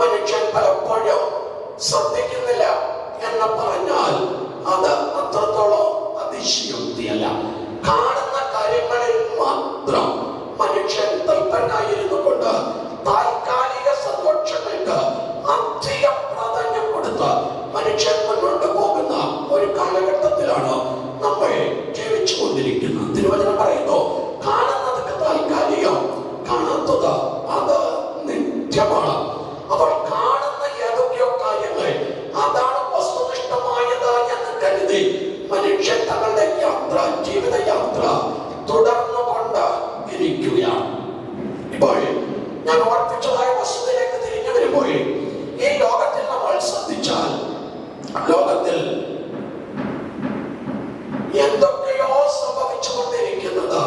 മനുഷ്യൻ പലപ്പോഴും ശ്രദ്ധിക്കുന്നില്ല എന്ന് പറഞ്ഞാൽ അത് അത്രത്തോളം അതിശയോക്തിയല്ല. കാണുന്ന കാര്യങ്ങളിൽ മാത്രം മനുഷ്യൻ തൽപരനായിരുന്നു കൊണ്ട് താൽക്കാലിക സന്തോഷങ്ങൾക്ക് അധികം പ്രാധാന്യം കൊടുത്ത് മനുഷ്യൻ മുന്നോട്ട് പോകുന്ന ഒരു കാലഘട്ടത്തിലാണ് നമ്മൾ ജീവിച്ചു കൊണ്ടിരിക്കുന്നത്. തിരുവചനം പറയുന്നു, കാണുന്നതൊക്കെ താൽക്കാലികം, കാണാത്തത് അത് നിത്യമാണ്. അപ്പോൾ കാണുന്ന ഏതൊക്കെയോ കാര്യങ്ങൾ അതാണ് വസ്തുനിഷ്ഠമായത് എന്ന് കരുതി മനുഷ്യൻ തങ്ങളുടെ യാത്ര, ജീവിതയാത്ര തുടർന്നുകൊണ്ട് ഇരിക്കുകയാണ്. ഇപ്പോൾ ഞാൻ ഓർപ്പിച്ചതായ വസ്തുതയിലേക്ക് തിരിഞ്ഞു വരുമ്പോൾ ഈ ലോകത്തിൽ നമ്മൾ ശ്രദ്ധിച്ചാൽ ലോകത്തിൽ എന്തൊക്കെയോ സംഭവിച്ചുകൊണ്ടിരിക്കുന്നത്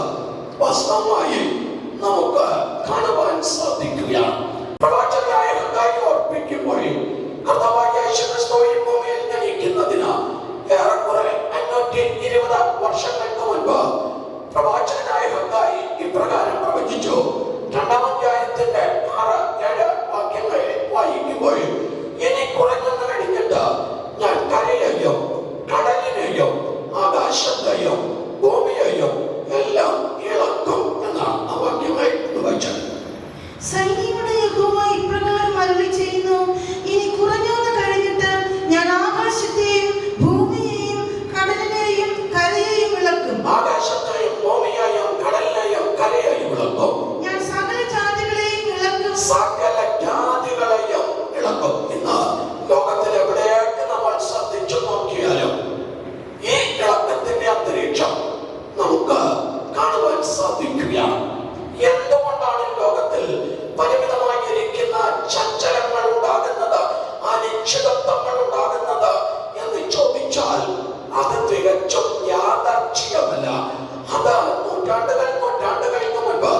വാസ്തവമായി നമുക്ക് കാണുവാൻ സാധിക്കുകയാണ്. പ്രവാചകനായ ഹഗ്ഗായി ഓർപ്പിക്കുമ്പോൾ കർത്താവായ യേശു ക്രിസ്തു ഈ ഭൂമിയിൽ ജനിക്കുന്നതിന് ഏറെക്കുറെ 520 വർഷങ്ങൾക്ക് മുൻപ് പ്രവാചകനായ ഹഗ്ഗായി ഇപ്രകാരം പ്രവചിച്ചു. 2-ാം അധ്യായത്തിന്റെ 6-7 വാക്യങ്ങൾ വായിക്കുമ്പോൾ, ഇനി കുറഞ്ഞൊന്ന് കഴിഞ്ഞിട്ട് ഞാൻ കരയെയും കടലിനെയും ആകാശത്തെയും ഭൂമിയെയും എല്ലാം ഇളക്കും എന്നാണ് ആ വാക്യങ്ങൾ വായിച്ചത്. സൈന്യങ്ങളുടെ യഹോവ ഇപ്രകാരം അരുളിച്ചെയ്യുന്നു, ഇനി കുറഞ്ഞൊന്ന് കഴിഞ്ഞിട്ട് ഞാൻ ആകാശത്തെയും ഭൂമിയെയും കടലിനെയും കരയെയും ഇളക്കും. ആകാശത്തെയും ഭൂമിയെയും കടലിനെയും കരയെയും ഇളക്കും. ഞാൻ സകല ജാതികളെയും ഇളക്കും. സകല ജാതികളെയും ഇളക്കും. ഇന്ന് ലോകത്തിൽ എവിടെയൊക്കെ നമ്മൾ ശ്രദ്ധിച്ചു നോക്കിയാലും ഈ ഇളക്കത്തിന്റെ അന്തരീക്ഷം നമുക്ക് കാണുവാൻ സാധിക്കുകയാണ്. എന്തുകൊണ്ടാണ് ലോകത്തിൽ പരിമിതമായിരിക്കുന്ന ചഞ്ചലങ്ങൾ ഉണ്ടാകുന്നത്, അനിശ്ചിതത്വങ്ങൾ ഉണ്ടാകുന്നത് എന്ന് ചോദിച്ചാൽ അത് തികച്ചും യാദർച്ഛികമല്ല. അത് നൂറ്റാണ്ടുകൾക്ക് മുൻപ്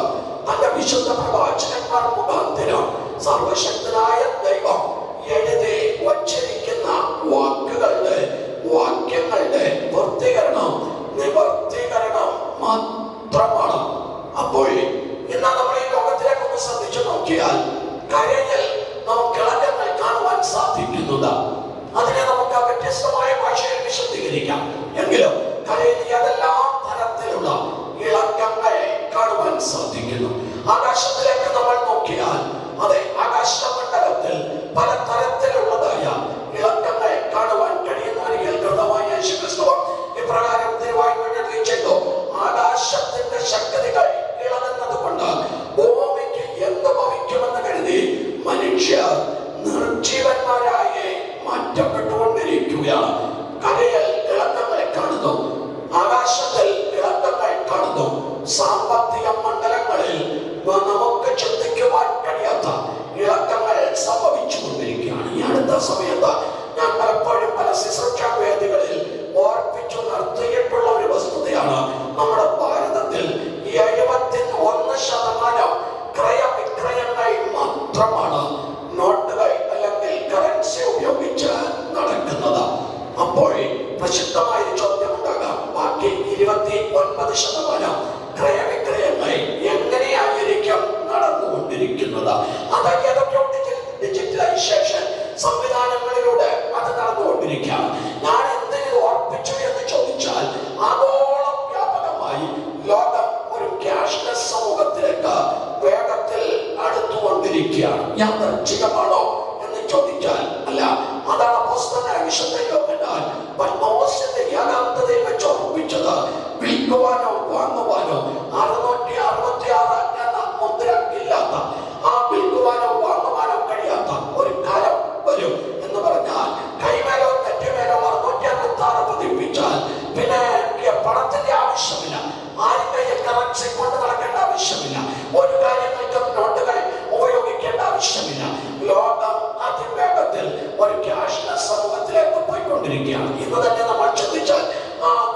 തന്റെ വിശുദ്ധ പ്രവാചകന്മാർ മുഖാന്തരം സർവശക്തനായ ദൈവം എഴുതി വച്ചിരിക്കുന്ന വാക്യങ്ങളുടെ നിവർത്തീകരണം മാത്രമാണ്. അപ്പോൾ ഇന്ന് നമ്മൾ ഈ ലോകത്തിലേക്ക് ഒന്ന് ശ്രദ്ധിച്ചു നോക്കിയാൽ കരയിൽ നമുക്ക് ഇളക്കങ്ങൾ കാണുവാൻ സാധിക്കുന്നത്. അതിനെ നമുക്ക് വ്യത്യസ്തമായ ഭാഷയിൽ വിശദീകരിക്കാം. എങ്കിലും കരയിൽ ഏതെല്ലാം തരത്തിലുള്ള ഇളക്കങ്ങൾ കാണുവാൻ സാധിക്കുന്നു. ആകാശത്തിലേക്ക് നമ്മൾ നോക്കിയാൽ അതെ, ആകാശമണ്ഡലത്തിൽ പല തരത്തിലുള്ളതായ ഇളക്കങ്ങൾ കാണുവാൻ കഴിയുന്നവരിൽ കർത്താവായ യേശു ക്രിസ്തു ഇപ്രകാരം തിരുവായ്മ ചെയ്തു, ആകാശത്തിന്റെ ശക്തികൾ ഇളകുന്നത് കൊണ്ട് ഭൂമിക്ക് എന്ത് ഭവിക്കുമെന്ന് കരുതി മനുഷ്യർ നിർജീവന്മാരായി മാറ്റപ്പെട്ടുകൊണ്ടിരിക്കുകയാണ്. കരയിൽ ഇളക്കങ്ങളെ കാണുന്നു, ആകാശത്തിൽ ഇളക്കങ്ങൾ കാണുന്നു, സാമ്പത്തിക മണ്ഡലങ്ങളിൽ നമുക്ക് ചിന്തിക്കുവാൻ കഴിയാത്ത ഇളക്കങ്ങൾ സംഭവിച്ചുകൊണ്ടിരിക്കുകയാണ്. ഈ അടുത്ത സമയത്ത് ഞാൻ പലപ്പോഴും പല ശുശ്രൂഷാ വേദികളിൽ ഓർപ്പിച്ചു നിർത്തിയിട്ടുള്ള ഒരു വസ്തുതയാണ്, നമ്മുടെ ഭാരതത്തിൽ 71% ക്രയവിക്രയങ്ങൾ മാത്രമാണ് നോട്ടുകൾ അല്ലെങ്കിൽ കറൻസി ഉപയോഗിച്ച് നടക്കുന്നത്. അപ്പോൾ പ്രസിദ്ധമായ ചോദ്യം ഉണ്ടാകാം, ബാക്കി 29% ക്രയവിക്രയങ്ങൾ എങ്ങനെയായിരിക്കും നടന്നുകൊണ്ടിരിക്കുന്നത്? അത് ഏതൊക്കെ ഡിജിറ്റലൈസേഷൻ സംവിധാനങ്ങളിലൂടെ അത് നടന്നുകൊണ്ടിരിക്കുകയാണ്. ഞാൻ എന്തിനു ഓർപ്പിച്ചു എന്ന് ചോദിച്ചാൽ, ആഗോള വ്യാപകമായി ലോകം ഒരു യാദൃച്ഛികമാണോ എന്ന് ചോദിച്ചാൽ അല്ല. അതാണ് അപ്പോസ്തലനായ വിശുദ്ധ യോഹന്നാൻ പത്മോസിന്റെ യാഥാർത്ഥ്യതയിൽ വെച്ച് ഓർമ്മിച്ചത്. വിൽക്കുവാനോ വാങ്ങുവാനോ 666 എന്ന മുദ്ര ഇല്ലാത്ത, ആ വിൽക്കുവാനോ വാങ്ങുവാനോ കഴിയാത്ത ഒരു കാലം വരും എന്ന് പറഞ്ഞാൽ കൈമേലോ നെറ്റിമേലോ 666 പതിപ്പിച്ചാൽ പിന്നെ പണത്തിന്റെ ആവശ്യമില്ല, ആരും കയ്യിൽ കറൻസി കൊണ്ട് നടക്കേണ്ട ആവശ്യമില്ല, ഒരു കാര്യങ്ങൾക്കും നോട്ടുകൾ ഉപയോഗിക്കേണ്ട ആവശ്യമില്ല. ലോകം അതിവേഗത്തിൽ ഒരു ക്യാഷ്ലെസ് സമൂഹത്തിലേക്ക് പോയിക്കൊണ്ടിരിക്കുകയാണ്. ഇന്ന് തന്നെ നമ്മൾ ചിന്തിച്ചാൽ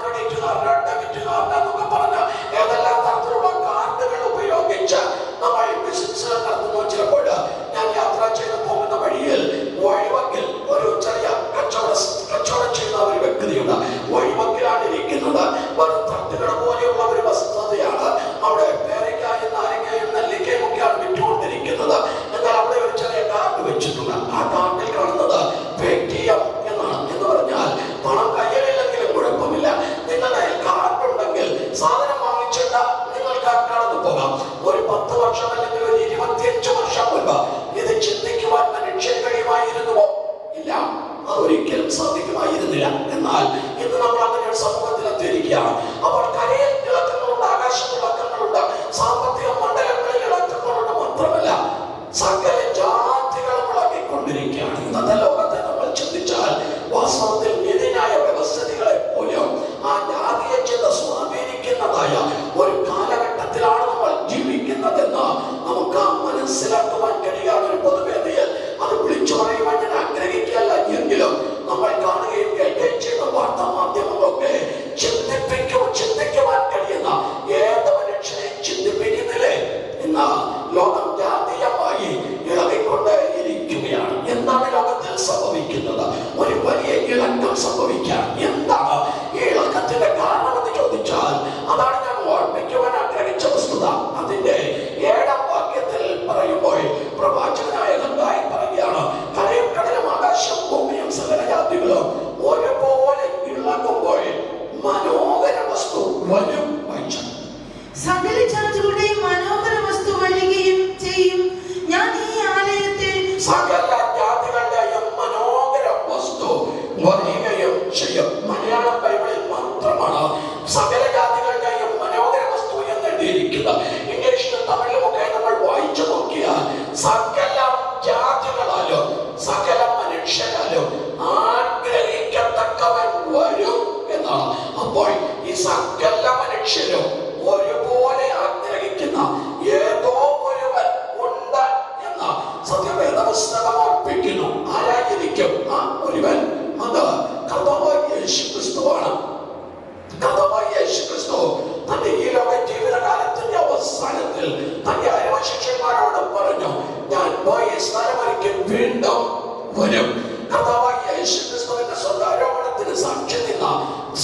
ക്രെഡിറ്റ് കാർഡ്, ഡെബിറ്റ് കാർഡ് എന്നൊക്കെ പറഞ്ഞ ഏതെല്ലാം തരത്തിലുള്ള കാർഡുകൾ ഉപയോഗിച്ച് നമ്മൾ ബിസിനസ് നടത്തുന്നു. ചിലപ്പോൾ ഞാൻ യാത്ര ചെയ്ത് പോകുന്ന വഴിയിൽ വഴിവക്കിൽ ഒരു ചെറിയ കച്ചവടം ചെയ്യുന്ന ഒരു വ്യക്തിയുണ്ട്. വഴിവക്കിലാണ് ഇരിക്കുന്നത്. വെറും തട്ടുകൾ പോലെയുള്ള ഒരു വസ്തുതയാണ്. അവിടെ പേരയ്ക്കായും നാരങ്ങയും നെല്ലിക്കയും ഒക്കെയാണ് വിറ്റുകൊണ്ടിരിക്കുന്നത്. എന്നാൽ അവിടെ ഒരു ചെറിയ കാർഡ് വെച്ചിട്ടുണ്ട്. ആ കാർഡിൽ കാണുന്നത് പേടിഎം എന്നാണ്. എന്ന് പറഞ്ഞാൽ പണം കയ്യിലില്ലെങ്കിലും കുഴപ്പമില്ല, നിങ്ങളുടെ കാർഡ് ഉണ്ടെങ്കിൽ സാധനം വാങ്ങിച്ചിട്ട് നിങ്ങൾക്ക് കടന്നു പോകാം. ഒരു 10 വർഷം അല്ലെങ്കിൽ ഒരു 25 വർഷം മുൻപ് ഇത് ചിന്തിക്കുവാൻ മനുഷ്യന് കഴിയുമായിരുന്നുവോ? ഇല്ല, അതൊരിക്കലും സാധിക്കുമായിരുന്നില്ല. എന്നാൽ ഇന്ന് നമ്മൾ അങ്ങനെ ഒരു സമൂഹത്തിലെത്തിയിരിക്കുകയാണ്. അപ്പോൾ കരയിൽ ഇളക്കങ്ങളുണ്ട്, ആകാശത്ത് ഇളക്കങ്ങളുണ്ട്, സാമ്പത്തിക മണ്ഡലങ്ങളിൽ ഇളക്കങ്ങളുണ്ട്. മാത്രമല്ല സകല ജാതികളും ഇളകിക്കൊണ്ടിരിക്കുകയാണ്. ഇന്നത്തെ ലോകത്തെ നമ്മൾ ചിന്തിച്ചാൽ വാസ്തവത്തിൽ നീതിന്യായ വ്യവസ്ഥിതികളെ പോലും ആ ജാതീയ ചിന്ത സ്വാധീനിക്കുന്നതായ ഒരു കാലഘട്ടത്തിലാണ് നമ്മൾ ജീവിക്കുന്നതെന്ന് നമുക്ക് മനസ്സിലാക്കുവാൻ കഴിയാത്ത ഒരു പൊതുവേദിയിൽ അത് വിളിച്ചു പറയുവാൻ ഞാൻ ആഗ്രഹിക്കുകയല്ല. എങ്കിലും നമ്മൾ കാണുകയും കേൾക്കുകയും ചെയ്യുന്ന വാർത്താ മാധ്യമങ്ങളൊക്കെ ചിന്തിക്കുവാൻ കഴിയുന്ന ഏത് മനുഷ്യനെ ചിന്തിപ്പിക്കുന്നില്ലേ? ഇന്ന് ലോകം ജാതീയമായി ഇളകിക്കൊണ്ട് ഇരിക്കുകയാണ്. എന്താണ് ലോകത്തിൽ സംഭവിക്കുന്നത്? ഒരു വലിയ ഇളക്കം സംഭവിക്കാൻ എന്താണ് ഈ ഇളക്കത്തിന്റെ കാരണമെന്ന് ചോദിച്ചാൽ അതാണ് ഞാൻ ഓർമ്മിക്കുവാൻ ആഗ്രഹിച്ച വസ്തുത. അതിന്റെ 7ാം വാക്യത്തിൽ പറയുമ്പോൾ പ്രവാചകനായ ഹഗായി പറയുകയാണ്, കരയും കടലും ആകാശം ഭൂമിയും സകല ജാതികളും ഒരുപോലെ ഇളകുമ്പോൾ മനോഹര വസ്തു വരും. സകല ജാതികളുടെയും മനോഹര വസ്തു വരികയും ചെയ്യും. ഞാൻ ഈ ആലയത്തെ സകല ജാതികളുടെയും മനോഹര വസ്തു വരികയും ചെയ്യും. മലയാളം ബൈബിളിൽ മാത്രമാണ് സകല ജാതികളുടെയും മനോഹര വസ്തു എന്ന് എഴുതിയിരിക്കുന്നത്. ഇംഗ്ലീഷിലും തമിഴിലുമൊക്കെ നമ്മൾ വായിച്ചു നോക്കിയാൽ സകല ജാതികളാലും സകല മനുഷ്യരാലും ആഗ്രഹിക്കത്തക്കവൻ വരും എന്നാണ്. അപ്പോൾ ഈ സകല മനുഷ്യരും ഒരുപോലെ ആഗ്രഹിക്കുന്ന ഏതോ ഒരുവൻ ഉണ്ട് എന്ന സത്യവേദ പുസ്തകം ഓർപ്പിക്കുന്നു. ആരായിരിക്കും ആ ഒരുവൻ? അത് കർത്താവായ യേശു ക്രിസ്തുവാണ്. കർത്താവായ യേശു ക്രിസ്തു തന്റെ ഈ ലോക ജീവിതകാലത്തിന്റെ അവസാനത്തിൽ തന്റെ അയൽശിഷ്യന്മാരോട് പറഞ്ഞു, ഞാൻ പോയി സ്ഥലമൊരുക്കി വീണ്ടും വരും. കർത്താവായ യേശു ക്രിസ്തുവിന്റെ സ്വർഗ്ഗാരോഹണത്തിന് സാക്ഷി നിന്ന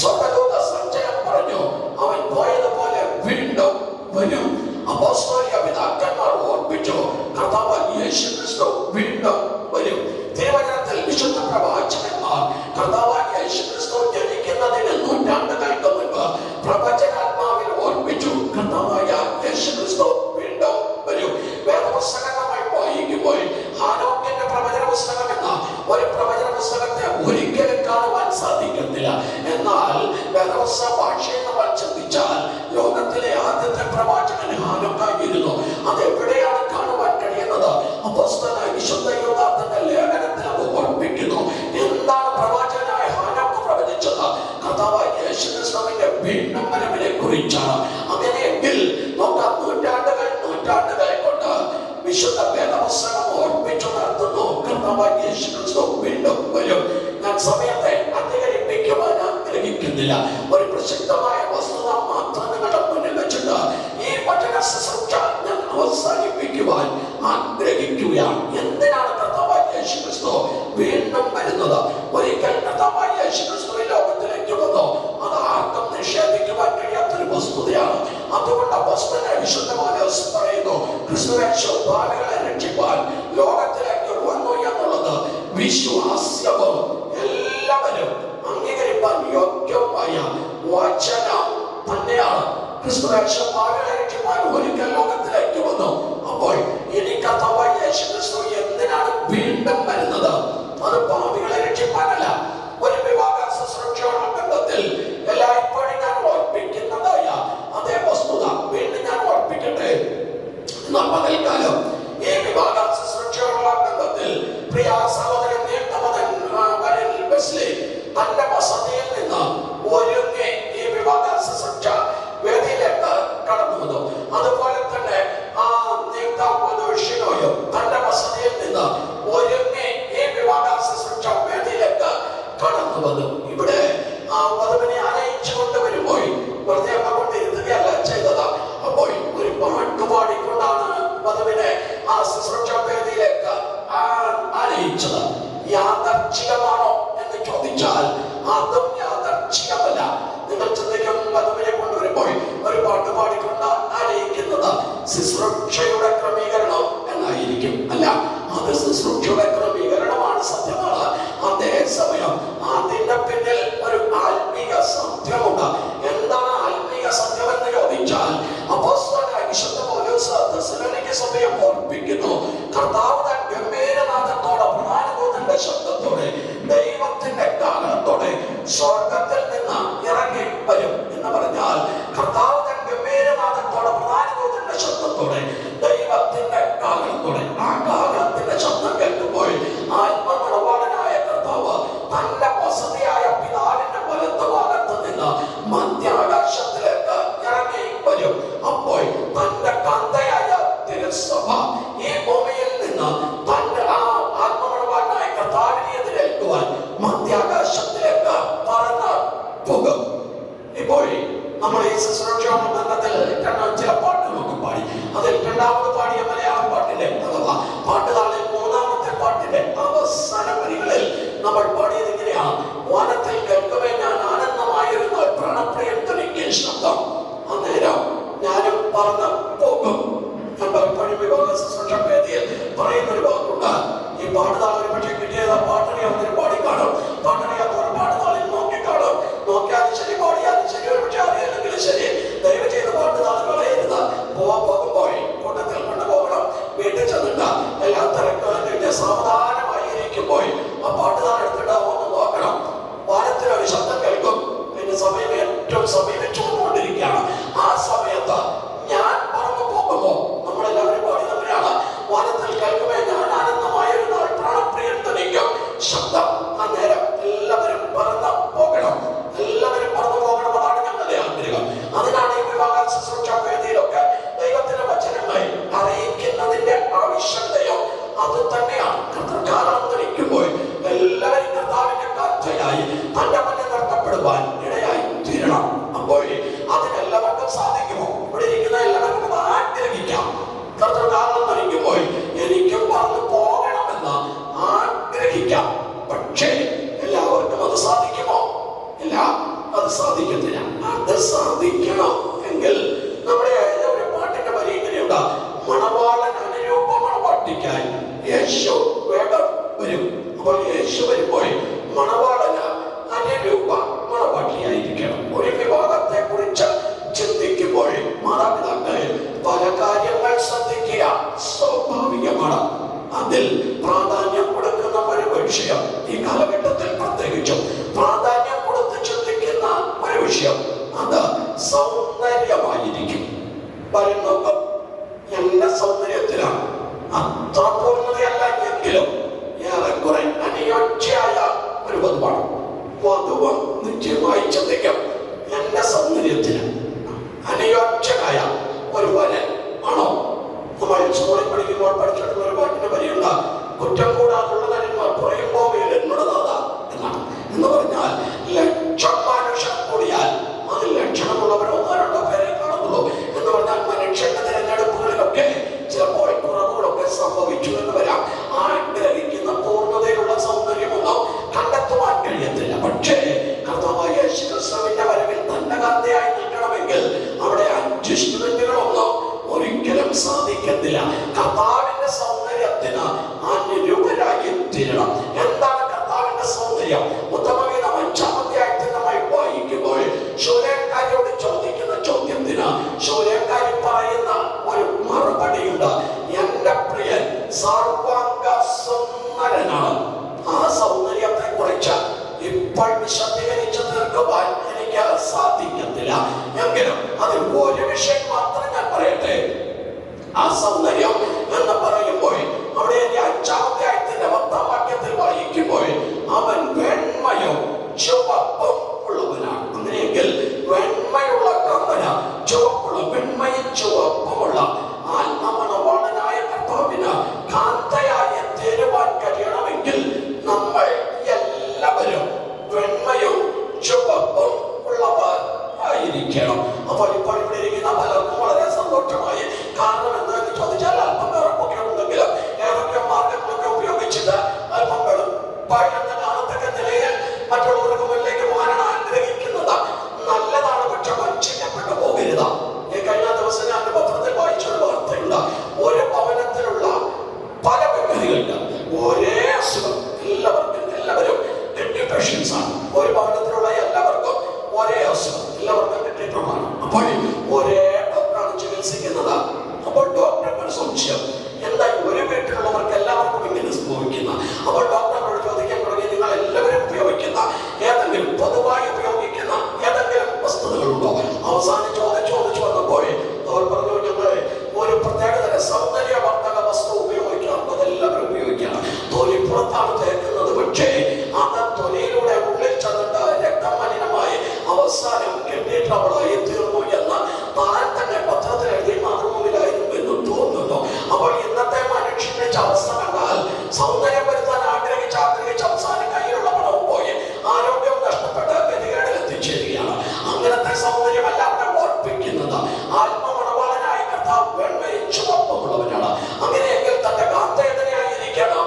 സ്വർഗ്ഗദൂത സഞ്ചയം പറഞ്ഞു, അവൻ പോയതുപോലെ വീണ്ടും വരും. അപ്പോസ്തലിക പിതാക്കന്മാർ ഓർപ്പിച്ചു, കർത്താവായ യേശു ക്രിസ്തു വീണ്ടും വരും. തിരുവചനത്തിൽ വിശുദ്ധ പ്രവാചകന്മാർ കർത്താവായ യേശു ക്രിസ്തു ജനിക്കുന്നതിന് നൂറ്റാണ്ടുകൾക്ക് മുൻപ് പ്രവചനാത്മാവിൽ ഓർപ്പിച്ചു, കർത്താവായ യേശു ക്രിസ്തു വീണ്ടും വരും. വേദപുസ്തകം നമ്മൾ വായിക്കുമ്പോൾ ഹാനോക്കിന്റെ പ്രവചന പുസ്തകം എന്ന ഒരു പ്രവചന പുസ്തകത്തെ ഒരിക്കലും കാണുവാൻ സാധിക്കത്തില്ല. എന്നാൽ വേദപുസ്തക ഭാഷയിൽ നമ്മൾ ചിന്തിച്ചാൽ ലോകത്തിലെ ആദ്യത്തെ പ്രവാചകൻ ഹാനോക്കായിരുന്നു. അതെവിടെയാണ് കാണുവാൻ കഴിയുന്നത്? അപ്പോസ്തലനായ വിശുദ്ധ യൂദാ തന്റെ ലേഖനത്തിൽ അത് ഓർപ്പിക്കുന്നു. എന്താണ് പ്രവാചകനായ ഹാനോക്ക് പ്രവചിച്ചത്? കർത്താവായ യേശു ക്രിസ്തുവിന്റെ വീണ്ടും വരവിനെ കുറിച്ചാണ്. അങ്ങനെയെങ്കിൽ നോക്കാം, നൂറ്റാണ്ടുകളെ കൊണ്ട് വിശുദ്ധ വേദപുസ്തകം ഓർപ്പിച്ചു നടത്തുന്നു, കർത്താവായ യേശു ക്രിസ്തു വീണ്ടും വരും. ഞാൻ സമയത്തെ അധികരിപ്പിക്കുവാൻ ആഗ്രഹിക്കുന്നില്ല. ഒരു പ്രസിദ്ധമായ വസ്തുത മാത്രം നിങ്ങളുടെ മുന്നിൽ വെച്ചിട്ട് ഈ വചന ശുശ്രൂഷ ഞാൻ അവസാനിപ്പിക്കുവാൻ ആഗ്രഹിക്കുകയാണ്. എന്തിനാണ് കർത്താവായ യേശു ക്രിസ്തു വീണ്ടും വരുന്നത്? ഒരിക്കൽ കർത്താവായ യേശു ക്രിസ്തു ലോകത്തിലേക്ക് വന്നു. അത് ആർക്കും നിഷേധിക്കുവാൻ കഴിയാത്തൊരു വസ്തുതയാണ്. അതുകൊണ്ട് അപ്പോസ്തലനായ വിശുദ്ധ പൗലോസ് പറയുന്നു, ക്രിസ്തുവിനെ ഭാവികളെ രക്ഷിപ്പാൻ ലോകത്തിലേക്ക് വന്നു എന്നുള്ളത് വിശ്വാസ്യവും എല്ലാവരും അംഗീകരിപ്പാൻ യോഗ്യമായ വചനം തന്നെയാണ്. ക്രിസ്തുവിനെ ഭാവികളെ രക്ഷിപ്പാൻ ഒരിക്കൽ ലോകത്തിലേക്ക് വന്നു. അപ്പോൾ ഇനി കർത്താവായ യേശുക്രിസ്തു എന്തിനാണ് വീണ്ടും വരുന്നത്? അത് പാപികളെ രക്ഷിക്കാനല്ല. ഒരു വിവാഹ ശുശ്രൂഷയുള്ള ബന്ധത്തിൽ എല്ലായ്പ്പോഴും ഞാൻ ഓർപ്പിക്കുന്നതായ അതേ വസ്തുത വീണ്ടും ഞാൻ ഓർപ്പിക്കട്ടെ. എന്നാൽ പകൽക്കാലം ഈ വിവാഹ ശുശ്രൂഷയുള്ള ബന്ധത്തിൽ പ്രിയ സഹോദരൻ വെസ്ലി തന്റെ വസതിയിൽ നിന്ന് ഒരുങ്ങി ഈ വിവാഹ ശുശ്രൂഷ വേദിയിലേക്ക് കടന്നു വന്നു. അതുപോലെ തന്നെ തന്റെ വസതിയിൽ നിന്ന് ഒരുങ്ങി ഈ വിവാഹ ശുശ്രൂഷ വേദിയിലേക്ക് കടന്നു വന്നു. ഇവിടെ ആ വധുവിനെ ആനയിച്ചു കൊണ്ടുവരുമ്പോൾ വെറുതെ കൊണ്ടിരുത്തുകയല്ല ചെയ്തത്. അപ്പോൾ ഒരു പാട്ട് പാടിക്കൊണ്ടാണ് വധുവിനെ ആ ശുശ്രൂഷ വേദിയിലേക്ക് ആനയിച്ചത്. യാദർച്ഛികമാണോ എന്ന് ചോദിച്ചാൽ അതും യാദർച്ഛികമല്ല. നിങ്ങൾ ചിന്തിക്കും വധുവിനെ കൊണ്ടുവരുമ്പോൾ ഒരു പാട്ട് പാടിക്കൊണ്ട് ആനയിക്കുന്നത് ശുശ്രൂഷയുടെ ക്രമീകരണം എന്നായിരിക്കും. അല്ല, അത് ശുശ്രൂഷയുടെ ക്രമീകരണമാണ്, സത്യമാണ്. അതേസമയം അതിന്റെ പിന്നിൽ ഒരു ആത്മീയ സത്യമുണ്ട്. എന്താണ് ആത്മീയ സത്യം എന്ന് ചോദിച്ചാൽ അപ്പോസ്തലനായ വിശുദ്ധ പൗലോസ് തെസ്സലോനിക്ക സഭയെ ഓർപ്പിക്കുന്നു. കർത്താവ് താൻ ഗംഭീരനാഥത്തോടെ പ്രധാനദൂതന്റെ ശബ്ദത്തോടെ ദൈവത്തിന്റെ കാലത്തോടെ സ്വർഗത്തിൽ നിന്ന് ഇറങ്ങി വരും എന്ന് പറഞ്ഞാൽ കർത്താവ് താൻ ഗംഭീരനാഥത്തോടെ പ്രധാനദൂതന്റെ ശബ്ദത്തോടെ ദൈവത്തിന്റെ കാലത്തോടെ ആ കാലത്തിന്റെ ശബ്ദം കേൾക്കുമ്പോൾ ആത്മമണവാളനായ കർത്താവ് തന്റെ വസതിയായ പിതാവിന്റെ വലത്ത് ഭാഗത്ത് നിന്ന് മധ്യാകാശത്തിലേക്ക് ഇറങ്ങി വരും. അപ്പോൾ തന്റെ കാന്തയായ തിരുസഭ ഈ ഭൂമിയിൽ നിന്ന് തന്റെ ആ ആത്മമണവാളനായ കർത്താവിനെ എതിരേൽക്കുവാൻ മധ്യാകാശത്തിലേക്ക് പറന്ന് പോകും. ഇപ്പോൾ നമ്മൾ ഈ ശുശ്രൂഷയുടെ ബന്ധത്തിൽ ചില പാട്ടുകളൊക്കെ പാടി. അതിൽ രണ്ടാമത് പാടിയ മലയാളം പാട്ടിന്റെ അഥവാ പാട്ടുകാരിൽ മൂന്നാമത്തെ പാട്ടിന്റെ അവസാന വരികളിൽ നമ്മൾ പാടിയത് ഇങ്ങനെയാണ്: വാനത്തിൽ കേൾക്കവേ ഞാൻ ആനന്ദമായിരുന്ന പ്രാണപ്രിയം തുണിക്കിയ ശബ്ദം, അന്നേരം ഞാനും പറന്ന് പോകും. ഞാൻ പലപ്പോഴും വിവാഹ ശുശ്രൂഷ വേദിയിൽ പറയുന്നൊരു വാക്കുണ്ട്. ഈ പാട്ടുതാളിനെ പക്ഷേ കിട്ടിയത് പാട്ടറിയാവുന്നൊരു പാടിക്കാണും, പാട്ടറിയാത്തവർ പാട്ടുതാളിൽ നോക്കിക്കാണും. നോക്കിയാലും ശരി, പാടിയാലും ശരി, ഒരു പക്ഷേ അറിയില്ലെങ്കിലും ശരി, ദയവ് ചെയ്ത് പാട്ടുതാൾ കളയരുത്. പോകുമ്പോൾ കൂട്ടത്തിൽ കൊണ്ടുപോകണം. വീട്ടിൽ ചെന്നിട്ട് എല്ലാ തിരക്കുകളും കഴിഞ്ഞ് സാവധാനമായിരിക്കുമ്പോൾ ആ പാട്ടുതാൾ എടുത്തിട്ട് ഒന്ന് നോക്കണം. വാനത്തിലൊരു ശബ്ദം കേൾക്കും. അതിന്റെ സമയം ഏറ്റവും സമീപിച്ചുകൊണ്ടിരിക്കുകയാണ്. ആ സമയത്ത് ഞാൻ പറന്നു പോകുമ്പോൾ നമ്മളെല്ലാവരും പാടി തന്നെയാണ്: വാനത്തിൽ കേൾക്കുമേ ഞാൻ ആനന്ദമായിരുന്ന പ്രാണപ്രിയം തുണിക്കും ശബ്ദം. അന്നേരം എല്ലാവരും പറന്ന് പോകണം. എല്ലാവരും പറന്നു പോകണം. അതാണ് ഞങ്ങളുടെ ആഗ്രഹം. അതിനാണ് ഈ വിവാഹ ശുശ്രൂഷ വേദിയിലൊക്കെ ദൈവത്തിന്റെ വചനങ്ങളെ അറിയിക്കുന്നതിന്റെ ആവശ്യകതയോ അത് തന്നെയാണ്. കർത്തൃകാലം തുണിക്കുമ്പോൾ എല്ലാവരും കർത്താവിന്റെ കർത്തയായി തന്റെ മുന്നിൽ നിർത്തപ്പെടുവാൻ ഇടയായി തീരണം. അപ്പോൾ അതിനെല്ലാവർക്കും സാധിക്കുമോ? ഇവിടെ ഇരിക്കുന്ന എല്ലാവർക്കും ആഗ്രഹിക്കാം. കർത്തൃകാലം തുണിക്കുമ്പോൾ എനിക്കും പറന്ന് പോകണമെന്ന് ആഗ്രഹിക്കാം. പക്ഷേ എല്ലാവർക്കും അത് സാധിക്കുമോ? ഇല്ല, അത് സാധിക്കത്തില്ല. അത് സാധിക്കണം എങ്കിൽ നമ്മുടെ ഒരു പാട്ടിന്റെ വരി ഇങ്ങനെയുണ്ട്: മണവാളൻ അനുരൂപ മണവാട്ടിക്കായി യേശു വേഗം വരും. അപ്പോൾ യേശു വരുമ്പോൾ മണവാളന് അനുരൂപ മണവാട്ടിയായിരിക്കണം. ഒരു വിവാഹത്തെ കുറിച്ച് ചിന്തിക്കുമ്പോൾ മാതാപിതാക്കൾ പല കാര്യങ്ങൾ ശ്രദ്ധിക്കുക സ്വാഭാവികമാണ്. അതിൽ പ്രാധാന്യം കൊടുക്കുന്ന ഒരു വിഷയം, ഈ കാലഘട്ടത്തിൽ പ്രത്യേകിച്ചും പ്രാധാന്യം കൊടുത്ത് ചിന്തിക്കുന്ന ഒരു വിഷയം, അത് സൗന്ദര്യമായിരിക്കും. വരുന്നത് എന്റെ സൗന്ദര്യത്തിലാണ്. അത്ര പൂർണ്ണതയല്ല എങ്കിലും ഏറെക്കുറെ അനുയോജ്യമായ ഒരു വധുവാണ്. വധുവ് നിശ്ചയമായി ചിന്തിക്കും എന്റെ സൗന്ദര്യത്തിന് അനുയോജ്യനായ ഒരു വരൻ ആണോ? നമ്മൾ സ്കൂളിൽ പഠിക്കുമ്പോൾ പഠിച്ചിട്ടുള്ള ഒരു പാട്ടിന്റെ വരിയുണ്ട്: കുറ്റം കൂടാതുള്ള നന്മ പറയുമ്പോൾ എന്നോടതാ എന്നാണ്. എന്ന് പറഞ്ഞാൽ ലക്ഷം മനുഷ്യർ കൂടിയാൽ അതിൽ ലക്ഷണമുള്ളവർ ഒന്നോ രണ്ടോ പേരെ കാണുന്നുള്ളൂ. എന്ന് പറഞ്ഞാൽ മനുഷ്യന്റെ തിരഞ്ഞെടുപ്പുകളിലൊക്കെ ചിലപ്പോൾ കുറവുകളൊക്കെ സംഭവിച്ചു എന്ന് വരാം. ആഗ്രഹിക്കുന്ന പൂർണ്ണതയുള്ള സൗന്ദര്യമൊന്നും കണ്ടെത്തുവാൻ കഴിയത്തില്ല. പക്ഷേ കർത്താവായ യേശുക്രിസ്തുവിന്റെ വരവിൽ തന്റെ കാന്തയായി നിൽക്കണമെങ്കിൽ അവിടെ അഡ്ജസ്റ്റ്മെന്റുകളൊന്നും ഒരിക്കലും സാധിക്കത്തില്ല. കർത്താവിന്റെ സൗന്ദര്യത്തിന് അനുരൂപരായി തീരണം. എന്താണ് കർത്താവിന്റെ സൗന്ദര്യം? ഉത്തമഗീതം 5-ാം അധ്യായത്തിൽ നമ്മൾ വായിക്കുമ്പോൾ ശൂലേക്കാരിയോട് ചോദിക്കുന്ന ചോദ്യത്തിന് ശൂലേക്കാരി പറയുന്ന ഒരു മറുപടിയുണ്ട്: എന്റെ പ്രിയൻ സർവ എന്നെങ്കിലും അതിൽ ഒരു വിഷയം മാത്രം ഞാൻ പറയട്ടെ. ആ സൗന്ദര്യം എന്ന് പറയുമ്പോൾ അവിടെ 5-ാമത്തെ ആയത്തിന്റെ 10-ാം വാക്യത്തിൽ വായിക്കുമ്പോൾ അവൻ വെണ്മയും ചുവപ്പും ഉള്ളവനാണ്. അങ്ങനെയെങ്കിൽ വെണ്മയുള്ള കാന്തന, ചുവപ്പുള്ള വെണ്മയും ചുവപ്പുമുള്ള ആത്മമണവാളനായ കർത്താവിന് കാന്തയായി തീരുവാൻ കഴിയണമെങ്കിൽ നമ്മൾ എല്ലാവരും വെണ്മയും ചുവപ്പും ഉള്ളവർ ആയിരിക്കണം. അപ്പോൾ ഇപ്പോൾ ഇവിടെ ഇരിക്കുന്ന പലർക്കും വളരെ സന്തോഷമായി. കാരണം എന്താണെന്ന് ചോദിച്ചാൽ അല്പം വേറൊക്കെ ഉണ്ടെങ്കിലും ഏതൊക്കെ മാർഗങ്ങളൊക്കെ ഉപയോഗിച്ചിട്ട് അല്പം വെളുപ്പായിട്ട് കാണത്തക്ക നിലയിൽ മറ്റുള്ളവർക്ക് മുന്നിലേക്ക് പോകാനാണ് ആഗ്രഹിക്കുന്നത്. നല്ലതാണ്, പക്ഷെ വഞ്ചിക്കപ്പെട്ടു പോകരുത്. കഴിഞ്ഞ ദിവസം ഞാൻ പത്രത്തിൽ വായിച്ചൊരു വാർത്തയുണ്ട്. ഒരു ഭവനത്തിലുള്ള പല വ്യക്തികൾക്ക് ഒരേ അസുഖം, എല്ലാവരും കിഡ്നി പേഷ്യൻസ് ആണ്. ഒരു ഭവനത്തിലുള്ള എല്ലാവർക്കും ഒരേ അസുഖം, എല്ലാവർക്കും കിട്ടിയിട്ടുള്ളതാണ്. അപ്പോൾ ഒരേ ഡോക്ടറാണ് ചികിത്സിക്കുന്നത്. അപ്പോൾ ഡോക്ടർമാർ സംശയം, എന്താ ഒരു വീട്ടിലുള്ളവർക്ക് എല്ലാവർക്കും ഇങ്ങനെ സംഭവിക്കുന്ന? അപ്പോൾ ഡോക്ടറോട് ചോദിക്കാൻ തുടങ്ങി, നിങ്ങൾ എല്ലാവരും ഉപയോഗിക്കുന്ന ഏതെങ്കിലും പൊതുവായി ഉപയോഗിക്കുന്ന ഏതെങ്കിലും വസ്തുതകളുണ്ടോ? അവസാനം ചോദിച്ചു വന്നപ്പോൾ അവർ പറഞ്ഞു, ഞങ്ങൾ ഒരു പ്രത്യേകതര സൗന്ദര്യവർദ്ധക വസ്തു ഉപയോഗിക്കണം, അതെല്ലാവരും ഉപയോഗിക്കണം. തൊലി പുറത്താണ് തേക്കുന്നത്, പക്ഷേ അത് തൊലിയിലൂടെ ഉള്ളിൽ ചെന്നിട്ട് രക്തമലിനമായി അവസാനം കിഡ്നി ട്രബിളായി തീർന്നു എന്ന് താൻ തന്നെ പത്രത്തിൽ എഴുതി മാതൃഭൂമിയിലായിരുന്നു എന്ന് തോന്നുന്നു. അപ്പോൾ ഇന്നത്തെ മനുഷ്യന്റെ അവസ്ഥ കണ്ടാൽ സൗന്ദര്യം വരുത്താൻ ആഗ്രഹിച്ച് അവസാനം കയ്യിലുള്ള പണവും പോയി ആരോഗ്യം നഷ്ടപ്പെട്ട് ഗതികേടിൽ എത്തിച്ചേരുകയാണ്. അങ്ങനത്തെ സൗന്ദര്യമല്ല അവിടെ ഓർപ്പിക്കുന്നത്. ആത്മമണവാളനായ കർത്താവ് വെണ്മയും ചുവപ്പുമുള്ളവനാണ്. അങ്ങനെയെങ്കിൽ തന്റെ കാന്ത എങ്ങനെയായിരിക്കണം?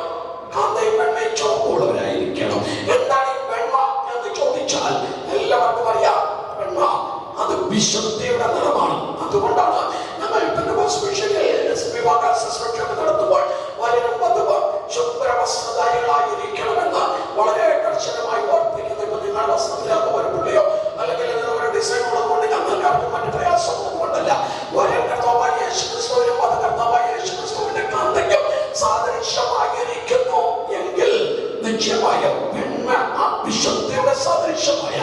കാന്തയും വെണ്മയും ചുവപ്പുള്ളവരായിരിക്കണം. എന്താണ് ഈ വെണ്മ എന്ന് ചോദിച്ചാൽ എല്ലാവർക്കും അറിയാം, വെണ്മ അത് വിശുദ്ധിയുടെ നിറമാണ്. അതുകൊണ്ടാണ് ഞങ്ങൾ നടത്തുമ്പോൾ വരനും വധുവും ശുഭ്രവസ്ത്രധാരികളായിരിക്കണമെന്ന് വളരെ കർശനമായി ഓർപ്പിക്കുന്നു. ഇപ്പൊ നിങ്ങളുടെ വസ്ത്രത്തിലാകുന്ന ഒരു പുള്ളിയോ അല്ലെങ്കിൽ ഒരു ഡിസൈൻ ഉള്ളതുകൊണ്ട് ഞങ്ങൾക്ക് മറ്റു പ്രയാസമൊന്നും കൊണ്ടല്ല. വരൻ കർത്താവായ യേശുക്രിസ്തുവിനും വധു കർത്താവായ യേശുക്രിസ്തുവിന്റെ കാന്തയ്ക്കും സാദൃശ്യമായിരിക്കുന്നു എങ്കിൽ നിശ്ചയമായും വെണ്മ, ആ വിശുദ്ധിയുടെ സാദൃശ്യമായ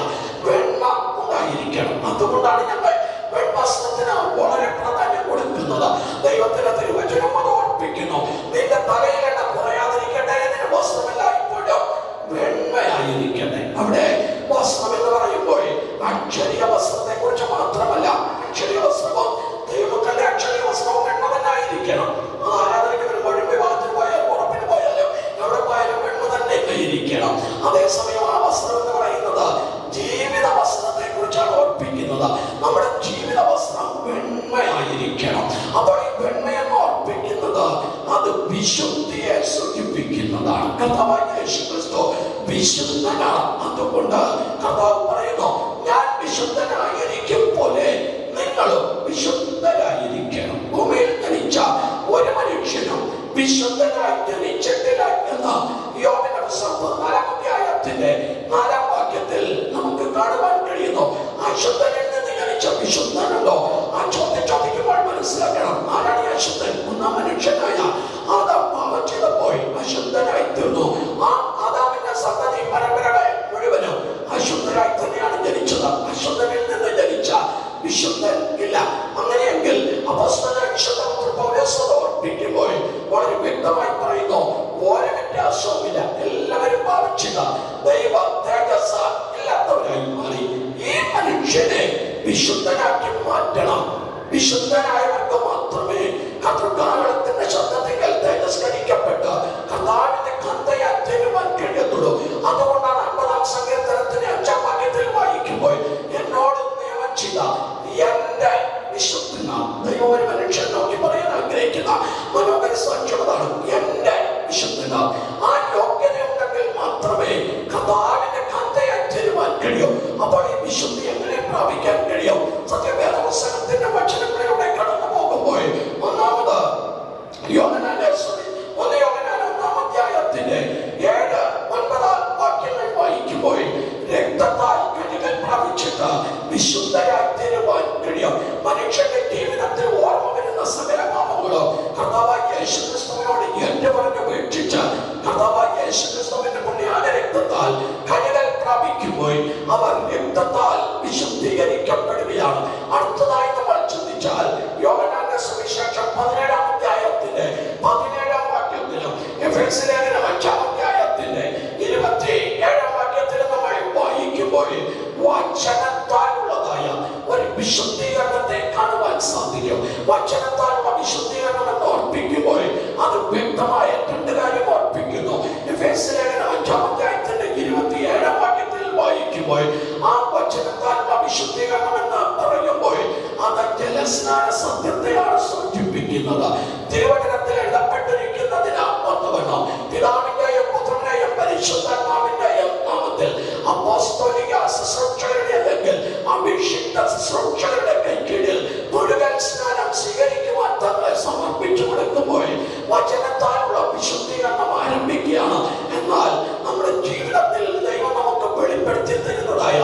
വെണ്മ ഉണ്ടായിരിക്കണം. അതുകൊണ്ടാണ് ഞങ്ങൾ വെണ്മസ്ത്രത്തിന് വളരെ പ്രാധാന്യം കൊടുക്കുന്നത്. ദൈവത്തിന്റെ തിരുവചനം അത് ഓർപ്പിക്കുന്നു. നിന്റെ തലയിൽ എണ്ണ കുറയാതിരിക്കട്ടെ, നിന്റെ വസ്ത്രമെല്ലായ്പ്പോഴും വെണ്മയായിരിക്കട്ടെ. അവിടെ വസ്ത്രം എന്ന് പറയുമ്പോൾ അക്ഷരീയ വസ്ത്രത്തെ കുറിച്ച് മാത്രമല്ല, അക്ഷരീയ വസ്ത്രവും ദൈവത്തിന്റെ അക്ഷരീയ വസ്ത്രവും വെണ്മ തന്നെ ആയിരിക്കണം. അത് ആരാധനയ്ക്ക് വരുമ്പോഴും വിവാഹത്തിന് പോയാലും ഉറപ്പിന് പോയാലും എവിടെ പോയാലും വെണ്മ തന്നെ ഇരിക്കണം. അതേസമയം ആ വസ്ത്രം എന്ന് പറയുന്നത് ജീവിത വസ്ത്രത്തെ കുറിച്ചാണ് ഓർപ്പിക്കുന്നത്. നമ്മുടെ ജീവിത വസ്ത്രം വെണ്മയായിരിക്കണം. അപ്പോൾ ഈ വെണ്മയെന്ന് ഓർപ്പിക്കുന്നത് അത് വിശുദ്ധിയെ സൂചിപ്പിക്കുന്നതാണ്. കർത്താവായ യേശുക്രിസ്തു വിശുദ്ധനാണ്. അതുകൊണ്ട് കർത്താവ് പറയുന്നു, ഞാൻ വിശുദ്ധനായിരിക്കും പോലെ നിങ്ങളും വിശുദ്ധരായിരിക്കണം. ഭൂമിയിൽ ജനിച്ച ഒരു മനുഷ്യനും വിശുദ്ധനായി ജനിച്ചിട്ടില്ല എന്ന് യോബിന്റെ പുസ്തകം 4-ാം അധ്യായത്തിന്റെ 4-ാം വാക്യത്തിൽ നമുക്ക് കാണുവാൻ കഴിയുന്നു. അശുദ്ധനിൽ നിന്ന് ജനിച്ച വിശുദ്ധനുണ്ടോ? ആ ചോദ്യം ചോദിക്കുമ്പോൾ മനസ്സിലാക്കണം, ആരാണ് അശുദ്ധൻ? ഒന്നാം മനുഷ്യനായ ആദാം പാപം ചെയ്തപ്പോൾ അശുദ്ധനായി തീർന്നു. ആ ആദാമിന്റെ സന്തതി പരമ്പരകൾ മുഴുവനും അശുദ്ധരായി തന്നെയാണ് ജനിച്ചത്. അശുദ്ധനിൽ നിന്ന് ജനിച്ച വിശുദ്ധൻ ഇല്ല. അങ്ങനെയെങ്കിൽ അപ്പോസ്തലനായ വിശുദ്ധ പൗലോസ് ഓർപ്പിക്കുമ്പോൾ വളരെ വ്യക്തമായി പറയുന്നു, ഒരു വ്യത്യാസവുമില്ല, എല്ലാവരും പാപിച്ചില്ല, ദൈവ തേജസ്സ് ഇല്ലാത്തവരായി മാറി. ഈ മനുഷ്യനെ വിശുദ്ധനാക്കി മാറ്റണം. വിശുദ്ധനായവർക്ക് മാത്രമേ കർത്തൃകാലത്തിന്റെ ശബ്ദത്തിൽ തേജസ്കരിക്കപ്പെട്ട് കർത്താവിന്റെ കാന്തയായി തീരുവാൻ കഴിയത്തുള്ളൂ. അതുകൊണ്ടാണ് 50-ാം സങ്കീർത്തനത്തിന്റെ 5-ാം വാക്യത്തിൽ വായിക്കുമ്പോൾ എന്നോട് നിയമം ചെയ്ത എന്റെ വിശുദ്ധന, ദൈവം ഒരു മനുഷ്യൻ നോക്കി പറയാൻ ആഗ്രഹിക്കുന്ന മനോഹര സാക്ഷ്യമാണ് എന്റെ വിശുദ്ധന. ആ യോഗ്യതയുണ്ടെങ്കിൽ മാത്രമേ കർത്താവിന്റെ കാന്തയായി തീരുവാൻ കഴിയൂ. അപ്പോൾ ഈ വിശുദ്ധി എങ്ങനെ പ്രാപിക്കാൻ കഴിയും? സത്യവേദപുസ്തകത്തിന്റെ വചനങ്ങളിലൂടെ കടന്നു പോകുമ്പോൾ ഒന്നാമത് യോഹന്നാന്റെ 1-ാം അധ്യായത്തിന്റെ 7-9 വാക്യങ്ങൾ വായിക്കുമ്പോൾ രക്തത്താൽ കഴുകൽ പ്രാപിച്ചിട്ട് വിശുദ്ധരായി തീരുവാൻ കഴിയും. മനുഷ്യന്റെ ജീവിതത്തിൽ ഓർമ്മ വരുന്ന സകല പാപങ്ങളോ കർത്താവായ യേശുക്രിസ്തുവിനോട് ഏറ്റുപറഞ്ഞ് ഉപേക്ഷിച്ച് സാധിക്കും. വചനത്താലുള്ള വിശുദ്ധീകരണം എന്ന് ഓർപ്പിക്കുമ്പോൾ അത് വ്യക്തമായ രണ്ട് കാര്യം ഓർപ്പിക്കുന്നു. എഫേസ്യ ലേഖനം 5-ാം വാക്യത്തിൽ വായിക്കുമ്പോൾ ആ വചനത്താലുള്ള വിശുദ്ധീകരണം എന്ന് പറയുമ്പോൾ അത് ജലസ്നാന സത്യത്തെയാണ് സൂചിപ്പിക്കുന്നത്. തിരുവചനത്തിൽ എഴുതപ്പെട്ടിരിക്കുന്നതിന് ഒന്നുവണ്ണം പിതാവിന്റെയും പുത്രന്റെയും പരിശുദ്ധാത്മാവിന്റെയും നാമത്തിൽ അപ്പോസ്തോലിക ശുശ്രൂഷകരുടെ അല്ലെങ്കിൽ അഭിഷിക്ത ശുശ്രൂഷകരുടെ കൈക്കീഴിൽ മുഴുവൻ സ്നാനം സ്വീകരിക്കുവാൻ തങ്ങളെ സമർപ്പിച്ചു കൊടുക്കുമ്പോൾ വചനത്താലുള്ള വിശുദ്ധീകരണം ആരംഭിക്കുകയാണ്. എന്നാൽ നമ്മുടെ ജീവിതത്തിൽ ദൈവം നമുക്ക് വെളിപ്പെടുത്തി തരുന്നതായ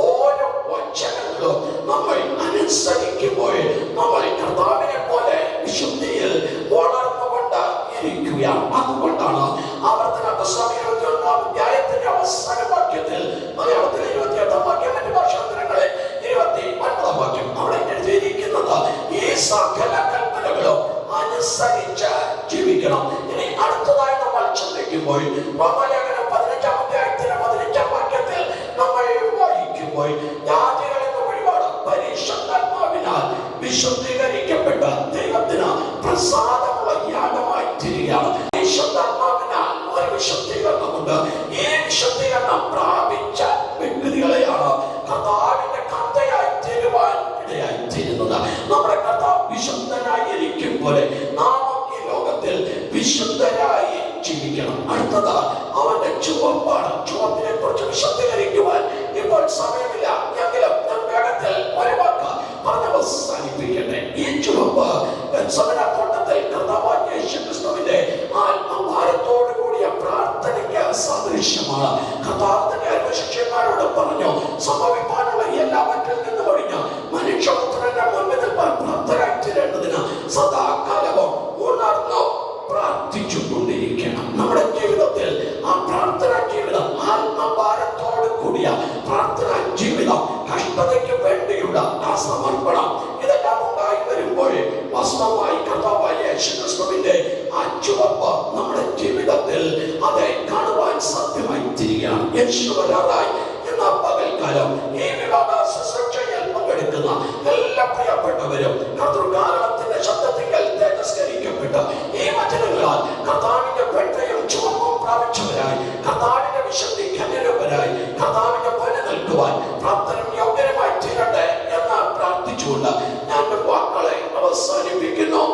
ഓരോ വചനങ്ങളും നമ്മൾ അനുസരിക്കുമ്പോൾ നമ്മൾ കർത്താവിനെ പോലെ വിശുദ്ധിയിൽ വളർന്നുകൊണ്ട് ഇരിക്കുകയാണ്. അതുകൊണ്ടാണ് ആവർത്തന പുസ്തകം 21-ാം അധ്യായത്തിന്റെ അവസാന വാക്യത്തിൽ മലയാളത്തിൽ 28-ാം വാക്യം, മറ്റു ഭാഷാന്തരങ്ങളിൽ 29-ാം വാക്യം അവിടെ എഴുതിയിരിക്കുന്നത് ഈ സകല കൽപ്പനകളും അനുസരിച്ച് ജീവിക്കണം. ഇനി അടുത്തതായി നമ്മൾ ചിന്തിക്കുമ്പോൾ റോമാലേഖനം 15-ാം അധ്യായത്തിന്റെ 15-ാം വാക്യത്തിൽ നമ്മൾ വായിക്കുമ്പോൾ ജാതികളിൽ നിന്ന് ഒരുപാട് പരിശുദ്ധാത്മാവിനാൽ വിശുദ്ധീകരിക്കപ്പെട്ട ദൈവത്തിന് പ്രസാദമുള്ള യാഗമായി തീരുകയാണ്. വിശുദ്ധാത്മാവിനാൽ ഒരു വിശുദ്ധീകരണമുണ്ട്. ഈ വിശുദ്ധീകരണം പ്രാപിച്ച വ്യക്തികളെയാണ് കർത്താവിന്റെ കാന്തയായി തീരുവാൻ ഇടയായി തീരുന്നത്. നമ്മുടെ കർത്താവ് വിശുദ്ധനായിരിക്കും പോലെ നാം ഈ ലോകത്തിൽ വിശുദ്ധരായി ജീവിക്കണം. അടുത്തത് അവന്റെ ചുവപ്പാണ്. ചുവപ്പിനെ കുറിച്ച് വിശദീകരിക്കുവാൻ ഇപ്പോൾ സമയമില്ല. എങ്കിലും ഞാൻ വേഗത്തിൽ ഒരു വാക്ക് പറഞ്ഞ് അവസാനിപ്പിക്കട്ടെ. ഈ ചുവപ്പ് ഗെത്സമനത്തോട്ടത്തിൽ കർത്താവായ യേശുക്രിസ്തുവിന്റെ ആത്മഭാരത്തോടു കൂടിയ പ്രാർത്ഥനയ്ക്ക് സദൃശ്യമാണ്. കർത്താവ് തന്റെ ശിഷ്യന്മാരോട് പറഞ്ഞു, സംഭവിക്കാനുള്ള എല്ലാവற்றிൽ നിന്നും ഒഴിഞ്ഞ് മനുഷ്യപുത്രന്റെ മുൻപിൽ പ്രാപ്തരായി തീരേണ്ടതിന് സദാകാലവും ഉണർന്നു പ്രാർത്ഥിച്ചു കൊണ്ടിരിക്കണം. നമ്മുടെ ജീവിതത്തിൽ ആ പ്രാർത്ഥനാ ജീവിതം, ആത്മഭാരത്തോട് കൂടിയ പ്രാർത്ഥനാ ജീവിതം, കഷ്ടതയ്ക്ക് വേണ്ടിയുള്ള ആ സമർപ്പണം, ഇതെല്ലാം ഉണ്ടായി വരുമ്പോൾ വാസ്തവമായി കർത്താവായ യേശുക്രിസ്തുവിന്റെ ആ ചുവപ്പ് നമ്മുടെ ജീവിതത്തിൽ അതെ കാണുവാൻ സാധ്യമായി തീരുകയാണ്. യേശു വരാറായി എന്ന പകൽക്കാലം ഈ വിവാഹ ശുശ്രൂഷയിൽ പങ്കെടുക്കുന്ന എല്ലാ പ്രിയപ്പെട്ടവരും കർത്തൃകാരണത്തിന്റെ ശബ്ദത്തിങ്കൽ തേജസ്കരിക്കപ്പെട്ട് ഈ വചനങ്ങളാൽ കർത്താവിന്റെ വെട്ടയും ചുവപ്പും പ്രാപിച്ചവരായി, കർത്താവിന്റെ വിശുദ്ധി ഖനിരവരായി, കർത്താവിന്റെ പോലെ നിൽക്കുവാൻ പ്രാപ്തനും യോഗ്യരുമായി തീരട്ടെ എന്ന് പ്രാർത്ഥിച്ചുകൊണ്ട് ഞാൻ വാക്കുകളെ അവസാനിപ്പിക്കുന്നു.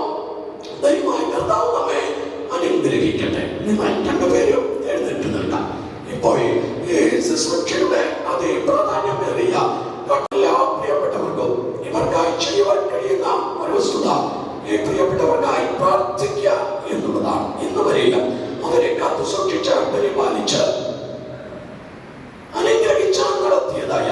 ദൈവമായ കർത്താവ് നമ്മെ അനുഗ്രഹിക്കട്ടെ. നിങ്ങൾ രണ്ടുപേരും എഴുന്നേറ്റ് നിൽക്കാം. ഇപ്പോൾ ഈ ശുശ്രൂഷയുടെ അതേ പ്രാധാന്യമേറിയ എല്ലാ പ്രിയപ്പെട്ടവർക്കും ഇവർക്കായി ചെയ്യുവാൻ കഴിയുന്ന ഒരു വസ്തുത ഈ പ്രിയപ്പെട്ടവർക്കായി പ്രാർത്ഥിക്കുക എന്നുള്ളതാണ്. ഇന്ന് വരെയും അവരെ കാത്തു സൂക്ഷിച്ച് പരിപാലിച്ച് അനുഗ്രഹിച്ച് നടത്തിയതായ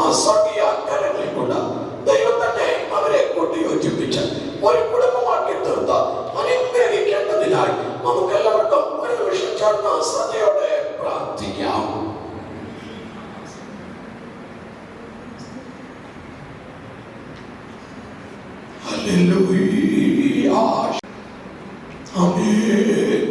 ആ സ്വർഗീയ കരങ്ങളെ കൊണ്ട് ദൈവം തന്നെ അവരെ കൊണ്ട് യോജിപ്പിച്ച് ഒരു കുടുംബമാക്കി തീർത്ത് അനുഗ്രഹിക്കേണ്ടതിനായി നമുക്ക് എല്ലാവർക്കും ഒരു നിമിഷം ചേർന്ന് ശ്രദ്ധയോടെ പ്രാർത്ഥിക്കാം. ഹല്ലേലൂയ. ആമേൻ.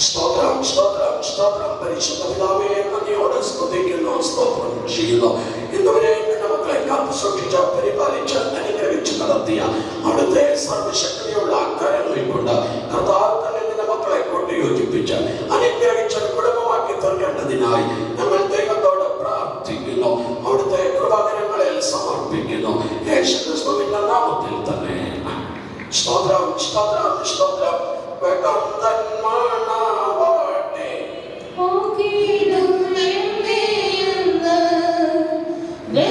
സ്തോത്രം, സ്തോത്രം, സ്തോത്രം. പരിശുദ്ധ പിതാവേ, നന്ദിയോടെ സ്തുതിക്കുന്നു, സ്തോത്രം ചെയ്യുന്നു. ഇന്നുവരെ എന്റെ മക്കളെ കാത്തു സൂക്ഷിച്ച് പരിപാലിച്ച് അനുഗ്രഹിച്ച് നടത്തിയ അവിടുത്തെ സർവശക്തിയുള്ള കരങ്ങളിൽ കൊണ്ട് കർത്താവ് തന്നെ നിന്റെ മക്കളെ കൊണ്ട് യോജിപ്പിച്ച് അനുഗ്രഹിച്ച് കുടുംബമാക്കി തീർക്കേണ്ടതിനായി ഞങ്ങൾ ദൈവത്തോട് പ്രാർത്ഥിക്കുന്നു. അവിടുത്തെ കൃപാകരങ്ങളിൽ സമർപ്പിക്കുന്നു. യേശുക്രിസ്തുവിന്റെ നാമത്തിൽ തന്നെ. സ്തോത്രം, സ്തോത്രം, സ്തോത്രം. നീ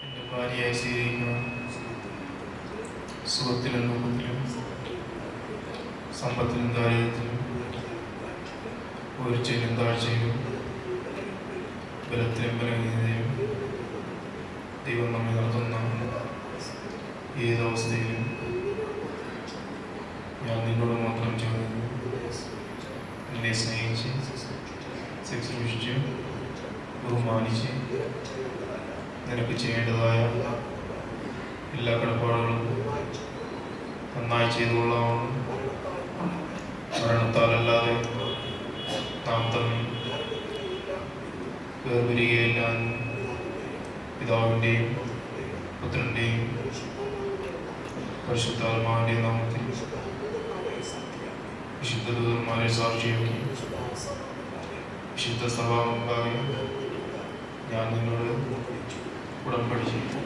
എൻ്റെ ഭാര്യയായി സ്വീകരിക്കണം. സുഖത്തിലും ദുഃഖത്തിലും സമ്പത്തിലും ദാരിദ്ര്യത്തിലും ഉയർച്ചയിലും താഴ്ചയിലും ബലത്തിലും ബലഹീനതയിലും ദൈവം നമ്മെ നടത്തുന്ന ഏതവസ്ഥയിലും ഞാൻ നിന്നോട് മാത്രം ചോദിക്കുന്നു, എന്നെ സ്നേഹിച്ച് ശുശ്രൂഷിച്ച് ബഹുമാനിച്ച് നിനക്ക് ചെയ്യേണ്ടതായ എല്ലാ കടപ്പാടുകളും നന്നായി ചെയ്തുകൊള്ളാമെന്നും മരണത്താലല്ലാതെ നാം തമ്മിൽ വേർപിരികയില്ല എന്നും പിതാവിൻ്റെയും പുത്രൻ്റെയും പരിശുദ്ധാത്മാവിൻ്റെയും നാമത്തിൽ വിശുദ്ധ ദൂതന്മാരെ സാക്ഷിയാക്കി വിശുദ്ധ സഭാ മുമ്പാകെ ഞാൻ നിന്നോട് ഉടമ്പടി ചെയ്യും.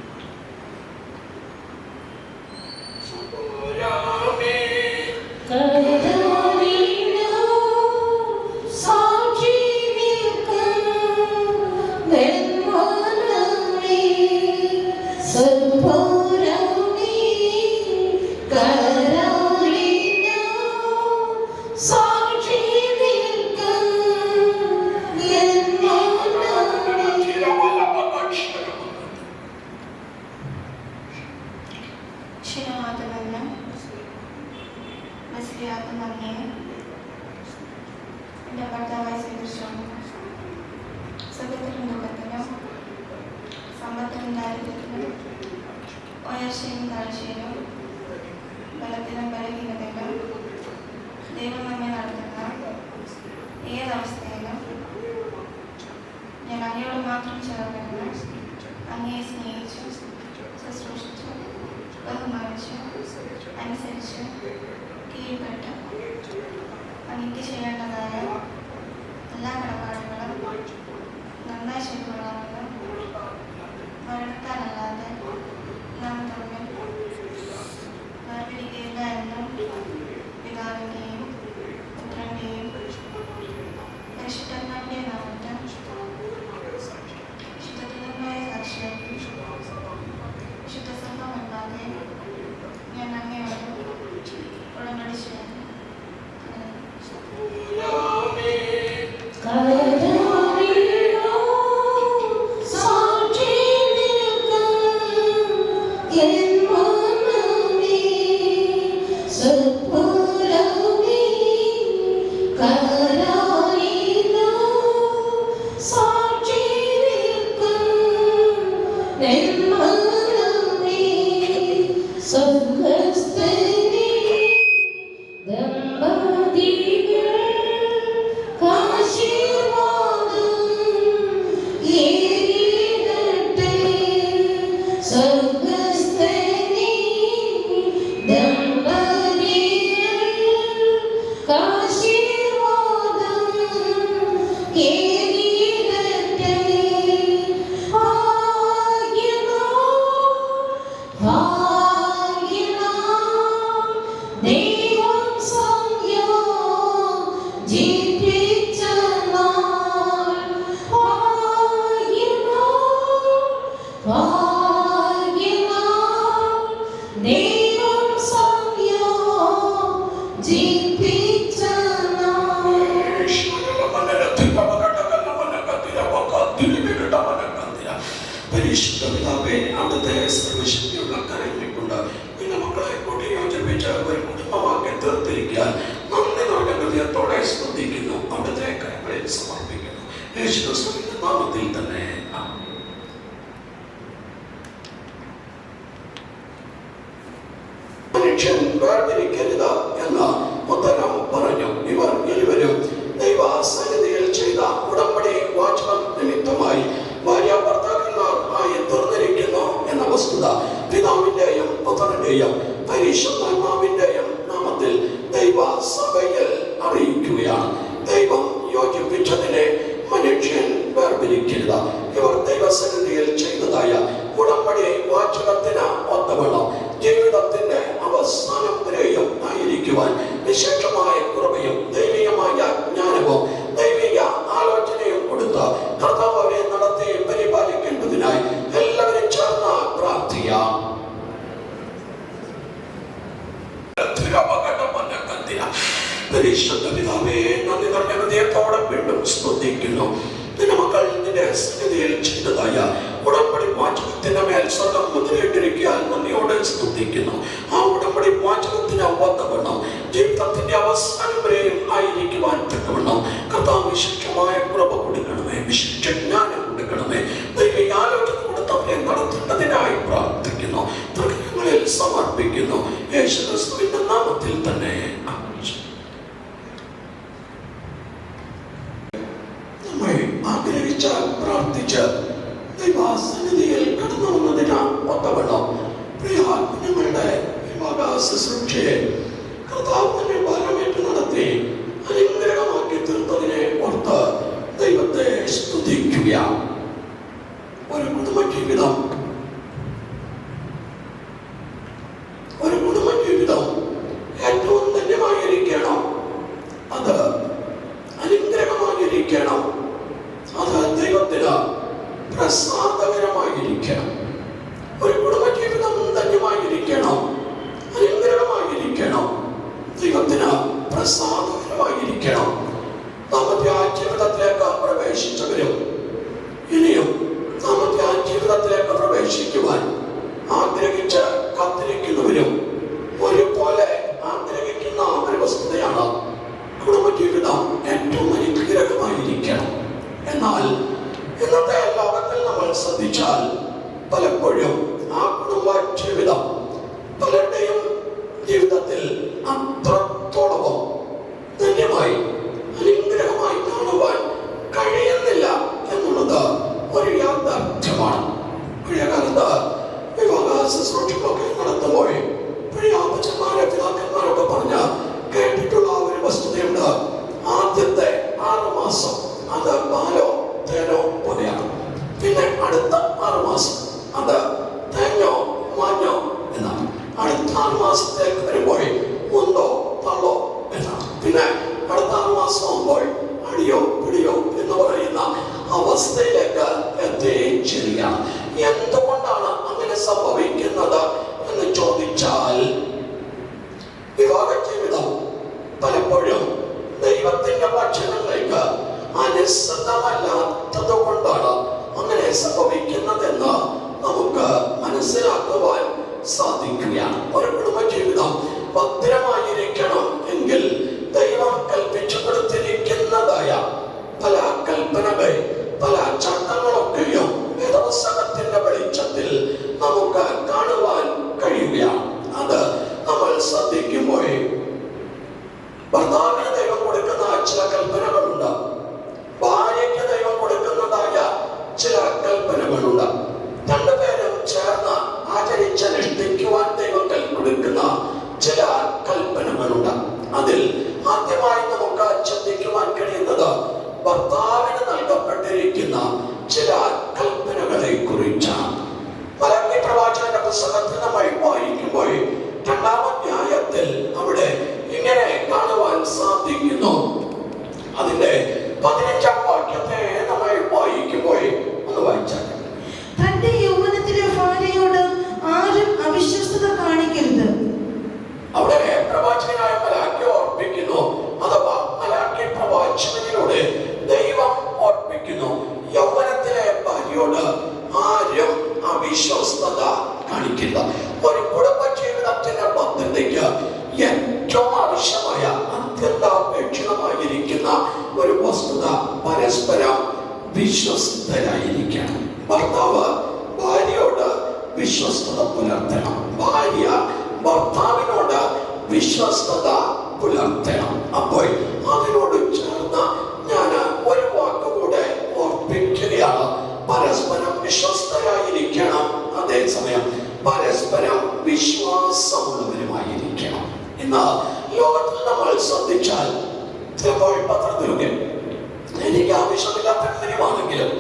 എൻ്റെ ഭർത്താവായി സ്വീകരിച്ചു. സുഖത്തിലും ദുഃഖത്തിലും സമ്പത്തിലും ദാരിദ്ര്യത്തിലും ഉയർച്ചയിലും താഴ്ചയിലും ബലത്തിലും ബലഹീനതയിലും ദൈവം നമ്മെ നടത്തുന്ന ഏതവസ്ഥയിലും ഞാൻ അങ്ങയോട് മാത്രം ചേർന്നിരുന്നു. അങ്ങയെ സ്നേഹിച്ചു, ശുശ്രൂഷിച്ചു, ബഹുമാനിച്ചു, അനുസരിച്ച് കീഴ്പ്പെട്ട് അങ്ങേക്ക് ചെയ്യേണ്ടതായ എല്ലാ കടപ്പാടുകളും നന്നായി ചെയ്തുകൊള്ളാമെന്നും മരണത്താലല്ലാതെ നാം തമ്മിൽ വേർപിരികയില്ല എന്നും പിതാവിൻ്റെയും പുത്രൻ്റെയും പരിശുദ്ധാത്മാവിൻ്റെയും നാമത്തിൽ ശുദ്ധമായ സാക്ഷിയാക്കി വിശുദ്ധ സഭ മുൻപാകെ ഞാൻ അങ്ങയോട് ഉടമ്പടി ചെയ്യുന്നു. പരിശുദ്ധപിതാവേ, അവിടുത്തെ സർവശക്തിയുള്ള കരങ്ങളിൽ കൊണ്ട് നിന്റെ മക്കളെ കൂട്ടി യോജിപ്പിച്ച് ഒരു കുടുംബമാക്കി തീർത്തിരിക്കാൻ നന്ദി നിറഞ്ഞ ഹൃദയത്തോടെ സ്തുതിക്കുന്നു. അവിടുത്തെ കരങ്ങളിൽ സമർപ്പിക്കുന്നു. യേശുക്രിസ്തുവിന്റെ നാമത്തിൽ തന്നെ മനുഷ്യൻ വേർതിരിക്കരുത് എന്ന ഉത്തരം പറഞ്ഞു. ഇവർ ഇരുവരും ദൈവസന്നിധിയിൽ ചെയ്ത ഉടമ്പടി വാചകം നിമിത്തമായി ഭാര്യ ഭർത്താക്കന്മാർ ആയി തീർന്നിരിക്കുന്നു എന്ന വസ്തുത പിതാവിന്റെയും പുത്രന്റെയും പരിശുദ്ധാത്മാവിന്റെയും നാമത്തിൽ ദൈവസഭയിൽ അറിയിക്കുകയാണ്. ദൈവം യോജിപ്പിച്ചതിനെ മനുഷ്യൻ വേർതിരിക്കരുത്. ഇവർ ദൈവസന്നിധിയിൽ ചെയ്തതായ ഉടമ്പടി വാചകത്തിന് ഒത്തവണ്ണം ജീവിതത്തിന്റെ അവസാനം വരെയും ആയിരിക്കുവാൻ വിശേഷമായ കൃപയും ദൈവികമായ നന്ദി നിറഞ്ഞ ഹൃദയത്തോടെ വീണ്ടും സ്തുതിക്കുന്നു. നിന്റെ മക്കൾ നിന്റെ സന്നിധിയിൽ ചെയ്തതായ ഉടമ്പടി വാചകത്തിന്റെ മേൽ സ്വർഗം മുദ്രയിട്ടിരിക്കാൻ നന്ദിയോടെ സ്തുതിക്കുന്നു. ആ ഉടമ്പടി വാചകത്തിന് വന്നവണ്ണം ജീവിതത്തിന്റെ അവസാനം വരെയും ആയിരിക്കുവാൻ തക്കവണ്ണം കർത്താവ് വിശിഷ്ടമായ കൃപ കൊടുക്കണമേ, വിശിഷ്ട ജ്ഞാനം കൊടുക്കണമേ. ദൈവ ആലോചന കൊടുത്തവരെ നടത്തേണ്ടതിനായി പ്രാർത്ഥിക്കുന്നു, തൃക്കരങ്ങളിൽ സമർപ്പിക്കുന്നു. യേശുക്രിസ്തുവിന്റെ നാമത്തിൽ തന്നെ ആഗ്രഹിച്ച പ്രാർത്ഥിച്ച് ദൈവസന്നിധിയിൽ കടന്നു വന്നതിന് ഒത്തവണ്ണം പ്രിയ കുഞ്ഞുങ്ങളുടെ വിവാഹ ശുശ്രൂഷയെ കർത്താവ് തന്നെ ഭാരമേറ്റ് നടത്തി അനുഗ്രഹമാക്കി തീർത്തതിനെ ഓർത്ത് ദൈവത്തെ സ്തുതിക്കുക. ഒരു കുടുംബ ജീവിതം ഏറ്റവും ധന്യമായിരിക്കണം, അത് അനുഗ്രഹമായിരിക്കണം, അത് ദൈവത്തിന് പ്രസാദകരമായിരിക്കണം. ഒരു കുടുംബജീവിതം ധന്യമായിരിക്കണം, അനുഗ്രഹമായിരിക്കണം, ദൈവത്തിന് പ്രസാദകരമായിരിക്കണം. ദാമ്പത്യ ജീവിതത്തിലേക്ക് പ്രവേശിച്ചവരും ഇനിയും ദാമ്പത്യ ജീവിതത്തിലേക്ക് പ്രവേശിക്കുവാൻ ആഗ്രഹിച്ച് കാത്തിരിക്കുന്നവരും ഒരുപോലെ ആഗ്രഹിക്കുന്ന ഒരു വസ്തുതയാണ് കുടുംബജീവിതം ഏറ്റവും അനുഗ്രഹമായിരിക്കണം. എന്നാൽ ഇന്നത്തെ ലോകത്തിൽ നമ്മൾ ശ്രദ്ധിച്ചാൽ പലപ്പോഴും ആ കുടുംബ ജീവിതം പലരുടെയും ജീവിതത്തിൽ അത്രത്തോളവും ധന്യമായി അനുഗ്രഹമായി കാണുവാൻ കഴിയുന്നില്ല എന്നുള്ളത് ഒരു യാഥാർത്ഥ്യമാണ്. പഴയകാലത്ത് വിവാഹ ശുശ്രൂഷകളൊക്കെ നടത്തുമ്പോൾ പഴയ അപ്പച്ചന്മാരെ പിതാക്കന്മാരൊക്കെ പറഞ്ഞ് കേട്ടിട്ടുള്ള ഒരു വസ്തുതയുണ്ട്. ആദ്യത്തെ 6 മാസം അത് പാലോ തേനോ പോലെയാണ്, പിന്നെ അടുത്ത 6 മാസം അത് തേങ്ങോ മാഞ്ഞോ എന്നാണ്, അടുത്ത 6 മാസത്തേക്ക് വരുമ്പോൾ മുന്തോ തള്ളോ എന്നാണ്, പിന്നെ അടുത്ത 6 മാസം ആകുമ്പോൾ അടിയോ പിടിയോ എന്ന് പറയുന്ന അവസ്ഥയിലേക്ക് എത്തിച്ചേരുകയാണ്. എന്തുകൊണ്ടാണ് അങ്ങനെ സംഭവിക്കുന്നത് എന്ന് ചോദിച്ചാൽ വിവാഹ ജീവിതം പലപ്പോഴും ദൈവത്തിന്റെ വചനങ്ങൾക്ക് അനുസൃതമല്ലാത്തത് കൊണ്ടാണ് അങ്ങനെ സംഭവിക്കുന്നതെന്ന് നമുക്ക് മനസ്സിലാക്കുവാൻ സാധിക്കുകയാണ്. ഒരു കുടുംബ ജീവിതം ഭദ്രമായിരിക്കണം എങ്കിൽ ദൈവം കൽപ്പിച്ചു കൊടുത്തിരിക്കുന്നതായ പല കൽപ്പനകൾ, പല ചട്ടങ്ങളൊക്കെയും വേദപുസ്തകത്തിന്റെ വെളിച്ചത്തിൽ നമുക്ക് കാണുവാൻ കഴിയുകയാണ്. അത് നമ്മൾ ശ്രദ്ധിക്കുമ്പോൾ ഭർത്താവിന് ദൈവം കൊടുക്കുന്ന ചില കൽപ്പനകളുണ്ട്, ഭാര്യയ്ക്ക് ദൈവം കൊടുക്കുന്നതായ ചില കൽപ്പനകളുണ്ട്, രണ്ടുപേരും ചേർന്ന് ആചരിച്ചനുഷ്ഠിക്കുവാൻ ദൈവം കൊടുക്കുന്ന ചില കൽപ്പനകളുണ്ട്. അതിൽ ആദ്യമായി നമുക്ക് ചിന്തിക്കുവാൻ കഴിയുന്നത് ഭർത്താവിന് നൽകപ്പെട്ടിരിക്കുന്ന ചില കൽപ്പനകളെ കുറിച്ചാണ്. മലാക്കി പ്രവാചകന്റെ പുസ്തകത്തിൽ നമ്മൾ വായിക്കുമ്പോൾ 2-ാം അധ്യായത്തിൽ അവിടെ ഇങ്ങനെ കാണുവാൻ സാധിക്കുന്നു. അതിന്റെ 15-ാം വാക്യത്തെ നമ്മൾ വായിക്കുമ്പോൾ ഒന്ന് വായിച്ചാൽ, തന്റെ യൗവനത്തിലെ ഭാര്യയോട് ആരും അവിശ്വസ്തത കാണിക്കരുത്. അവിടെ പ്രവാചകനായ മലാക്കി ഓർപ്പിക്കുന്നു, അഥവാ മലാക്കി പ്രവാചകനിലൂടെ ദൈവം ഓർപ്പിക്കുന്നു, യൗവനത്തിലെ ഭാര്യയോട് ആരും അവിശ്വസ്തത കാണിക്കരുത്. ഒരു കുടുംബ ജീവിതത്തിന്റെ ഭദ്രതയ്ക്ക് ഏറ്റവും ആവശ്യമായ അത്യന്താപേക്ഷിതമായിരിക്കുന്ന ഒരു വസ്തുത പരസ്പരം വിശ്വസ്തരായിരിക്കണം. ഭർത്താവ് ഭാര്യയോട് വിശ്വസ്തത പുലർത്തണം, ഭാര്യ ഭർത്താവിനോട് വിശ്വസ്തത പുലർത്തണം. അപ്പോൾ അതിനോട് ചേർന്ന് ഞാൻ ഒരു വാക്കുകൂടെ ഓർപ്പിക്കുകയാണ്, പരസ്പരം വിശ്വസ്തരായിരിക്കണം, അതേസമയം പരസ്പരം വിശ്വാസമുള്ളവരുമായിരിക്കണം. ഇന്ന് ലോകത്തിൽ നമ്മൾ ശ്രദ്ധിച്ചാൽ ചിലപ്പോൾ പത്രത്തിലൊക്കെ എനിക്ക് ആവശ്യമില്ലാത്ത കാര്യമാണെങ്കിലും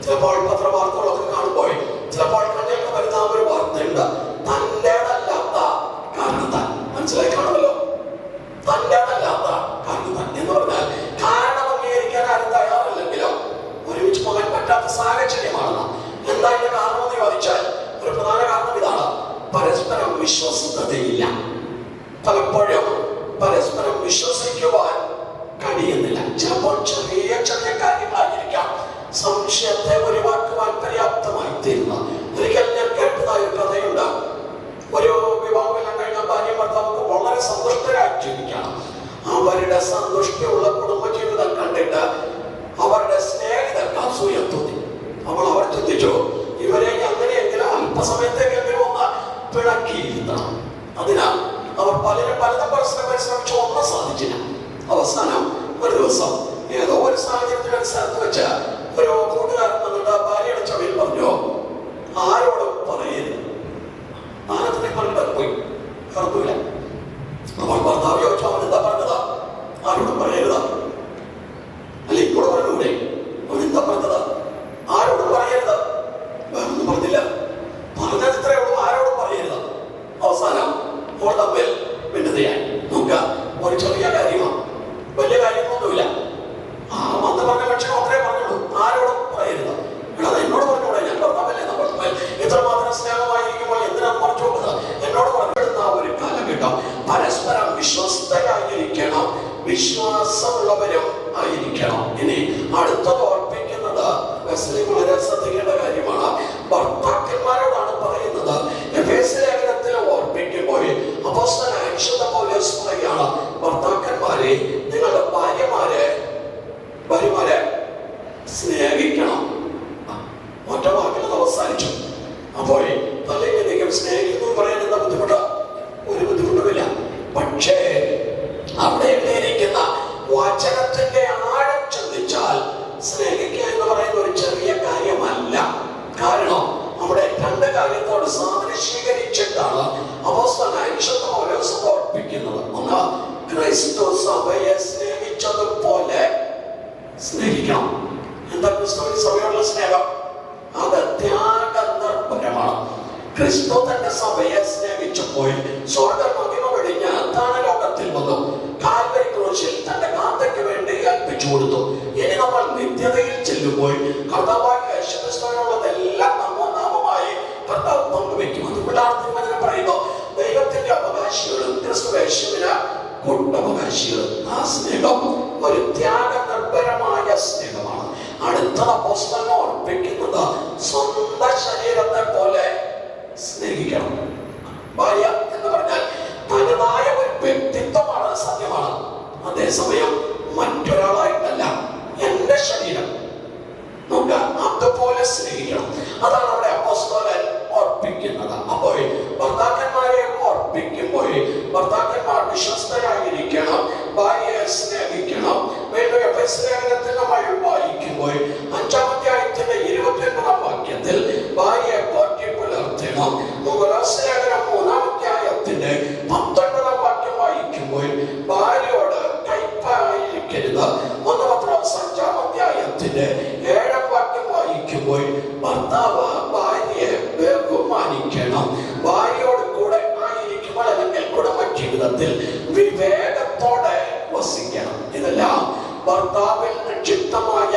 ചിലപ്പോൾ പത്രവാർത്തകളൊക്കെ കാണുമ്പോൾ ചിലപ്പോൾ കണ്ണിലേക്ക് വരുന്ന ഒരു വാർത്തയുണ്ട്, തന്റേതല്ലാത്ത കാരണത്താൽ. മനസ്സിലായി കാണുമല്ലോ, തന്റേതല്ലാത്ത കാരണത്താൽ എന്ന് പറഞ്ഞാൽ കാരണം അംഗീകരിക്കാൻ ആരും തയ്യാറല്ലെങ്കിലും ഒരുമിച്ച് പോകാൻ പറ്റാത്ത സാഹചര്യമാണ്. എന്താ ഇതിന്റെ കാരണം എന്ന് ചോദിച്ചാൽ ഒരു പ്രധാന കാരണം ഇതാണ്, പരസ്പരം വിശ്വസ്തതയില്ല. പലപ്പോഴും പരസ്പരം വിശ്വസിക്കുവാൻ കഴിയുന്നില്ല. അസൂയ തോന്നി. അപ്പോൾ അവർ ചിന്തിച്ചു, ഇവരെ അങ്ങനെയെങ്കിലും അല്പസമയത്തേക്കെങ്കിലും ഒന്ന് പിണക്കിയിരുത്തണം. അതിനാൽ അവർ പലതും പരിശ്രമിച്ചു, ഒന്നും സാധിച്ചില്ല. അവസാനം ഒരു ദിവസം ഏതോ ഒരു സാഹചര്യത്തിൽ ഒരു സ്ഥലത്ത് വെച്ച് ഒരു കൂട്ടുകാരൻ വന്നിട്ട് ഭാര്യയുടെ ചവിയിൽ പറഞ്ഞു, ആരോടും പറയരുത്. ആനത്തിനെ പറഞ്ഞിട്ട് പോയി കറന്നില്ല. അവൾ ഭർത്താവ് ചോദിച്ചു, അവൻ എന്താ പറഞ്ഞതാ? ആരോടും പറയരുതാ. അല്ലെ ഇങ്ങോട്ട് പറഞ്ഞൂടെ? അവൻ എന്താ പറഞ്ഞതാ? ആരോടും പറയരുത്. വേറൊന്നും പറഞ്ഞില്ല. പറഞ്ഞത് ഇത്രയേ ഉള്ളൂ, ആരോടും പറയരുത്. അവസാനം അവൾ തമ്മിൽ ഭിന്നതയായി. നോക്കുക, ഒരു ചെറിയ കാര്യമാണ്, വലിയ കാര്യങ്ങളൊന്നുമില്ല. ആ വന്ന് പറഞ്ഞ പക്ഷേ മാത്രമേ പറഞ്ഞുള്ളൂ, ആരോടും പറയരുത്. എടാ എന്നോട് പറഞ്ഞൂടെ? ഞാൻ ഭർത്താവല്ലേ, നമ്മൾ തമ്മിൽ ഇത്രമാത്രം സ്നേഹമായിരിക്കുമ്പോൾ എന്തിനാണ് പറഞ്ഞു കൊടുക്കുന്നത്? എന്നോട് പറഞ്ഞിടുന്ന ഒരു കാലഘട്ടം പരസ്പരം വിശ്വസ്തരായിരിക്കണം, വിശ്വാസമുള്ളവരും ആയിരിക്കണം. ഇനി അടുത്തത് ഓർപ്പിക്കുന്നത് വെസ്ലി വളരെ ശ്രദ്ധിക്കേണ്ട കാര്യമാണ്. ഭർത്താക്കന്മാരോടാണ് പറയുന്നത്. എഫേസ്യ ലേഖനത്തിൽ ഓർപ്പിക്കുമ്പോൾ അപ്പോസ്തലനായ വിശുദ്ധ പൗലോസ് പറയുകയാണ്, ഭർത്താക്കന്മാരെ നിങ്ങളുടെ ഭാര്യമാരെ സ്നേഹിക്കണം. ഒറ്റ വാക്കിൽ അവസാനിച്ചു. അപ്പോൾ അല്ലെങ്കിൽ സ്നേഹിക്കുന്നു പറയാൻ എന്താ ബുദ്ധിമുട്ട്? ഒരു ബുദ്ധിമുട്ടുമില്ല. പക്ഷേ അവിടെ എഴുതിയിരിക്കുന്ന വചനത്തിന്റെ ആഴം ചിന്തിച്ചാൽ സ്നേഹിക്കുക എന്ന് പറയുന്ന ഒരു ചെറിയ കാര്യമല്ല. കാരണം അവിടെ രണ്ട് കാര്യത്തോട് സാദൃശ്യീകരിച്ചിട്ടാണ് അപ്പോസ്തലനായ വിശുദ്ധ പൗലോസ് ഓർപ്പിക്കുന്നത്. ഒന്ന്, ക്രിസ്തു സഭയെ സ്നേഹിച്ചതുപോലെ സ്നേഹിക്കണം. എന്താ ക്രിസ്തുവിന്റെ സഭയോടുള്ള സ്നേഹം? അത് ത്യാഗനിർഭരമാണ്. ക്രിസ്തു തന്റെ സഭയെ സ്നേഹിച്ചപ്പോൾ സ്വർഗ്ഗ മഹിമ വെടിഞ്ഞ് താൻ ലോകത്തിൽ വന്നു. കാൽവരി ക്രൂശിൽ തന്റെ കാന്തയ്ക്ക് വേണ്ടി അർപ്പിച്ചു കൊടുത്തു. ഇനി നമ്മൾ നിത്യതയിൽ ചെല്ലുമ്പോൾ കർത്താവായ യേശുക്രിസ്തുവിനുള്ളതെല്ലാം നാമമായി കർത്താവ് പങ്കുവെക്കും. അതുകൊണ്ട് പറയുന്നു, ദൈവത്തിന്റെ അവകാശികളും ക്രിസ്തു യേശുവിന് കൂട്ടവകാശികളും. ആ സ്നേഹം ഒരു ത്യാഗനിർഭരമായ സ്നേഹമാണ്. അടുത്ത അപ്പോസ്തലൻ ഓർപ്പിക്കുന്നത് സ്വന്തം ശരീരത്തെ പോലെ സ്നേഹിക്കണം. ഭാര്യ എന്ന് പറഞ്ഞാൽ തനതായ ഒരു വ്യക്തിത്വമാണ്, സത്യമാണ്. അതേസമയം മറ്റൊരാളായിട്ടല്ല. എന്റെ ശരീരം നമുക്ക് അതുപോലെ സ്നേഹിക്കണം. അതാണ് അവിടെ അപ്പോസ്തലൻ ഓർപ്പിക്കുന്നത്. അപ്പോൾ ഭർത്താക്കന്മാരെ ഓർപ്പിക്കുമ്പോൾ ഭർത്താക്കന്മാർ വിശ്വസ്തരായിരിക്കണം, ഭാര്യയെ സ്നേഹിക്കണം. വീണ്ടും എഫേസ്യ ലേഖനത്തിൽ നമ്മൾ വായിക്കുമ്പോൾ 5-ാം അധ്യായത്തിന്റെ 29-ാം വാക്യത്തിൽ ഭാര്യയെ പോറ്റി പുലർത്തണം. കൊലോസ്യ ലേഖനം 3-ാം അധ്യായത്തിന്റെ 19-ാം വാക്യം വായിക്കുമ്പോൾ ഭാര്യയോട് കയ്പായിരിക്കരുത്. 1 പത്രോസ് 5-ാം അധ്യായത്തിന്റെ 7-ാം വാക്യം വായിക്കുമ്പോൾ ഭർത്താവ് ഭാര്യയെ ബഹുമാനിക്കണം. ഭാര്യയോട് കൂടെ ആയിരിക്കുമ്പോൾ അല്ലെങ്കിൽ കുടുംബ ജീവിതത്തിൽ വിവേകത്തോടെ വസിക്കണം. ഇതെല്ലാം ഭർത്താവിൽ നിക്ഷിപ്തമായ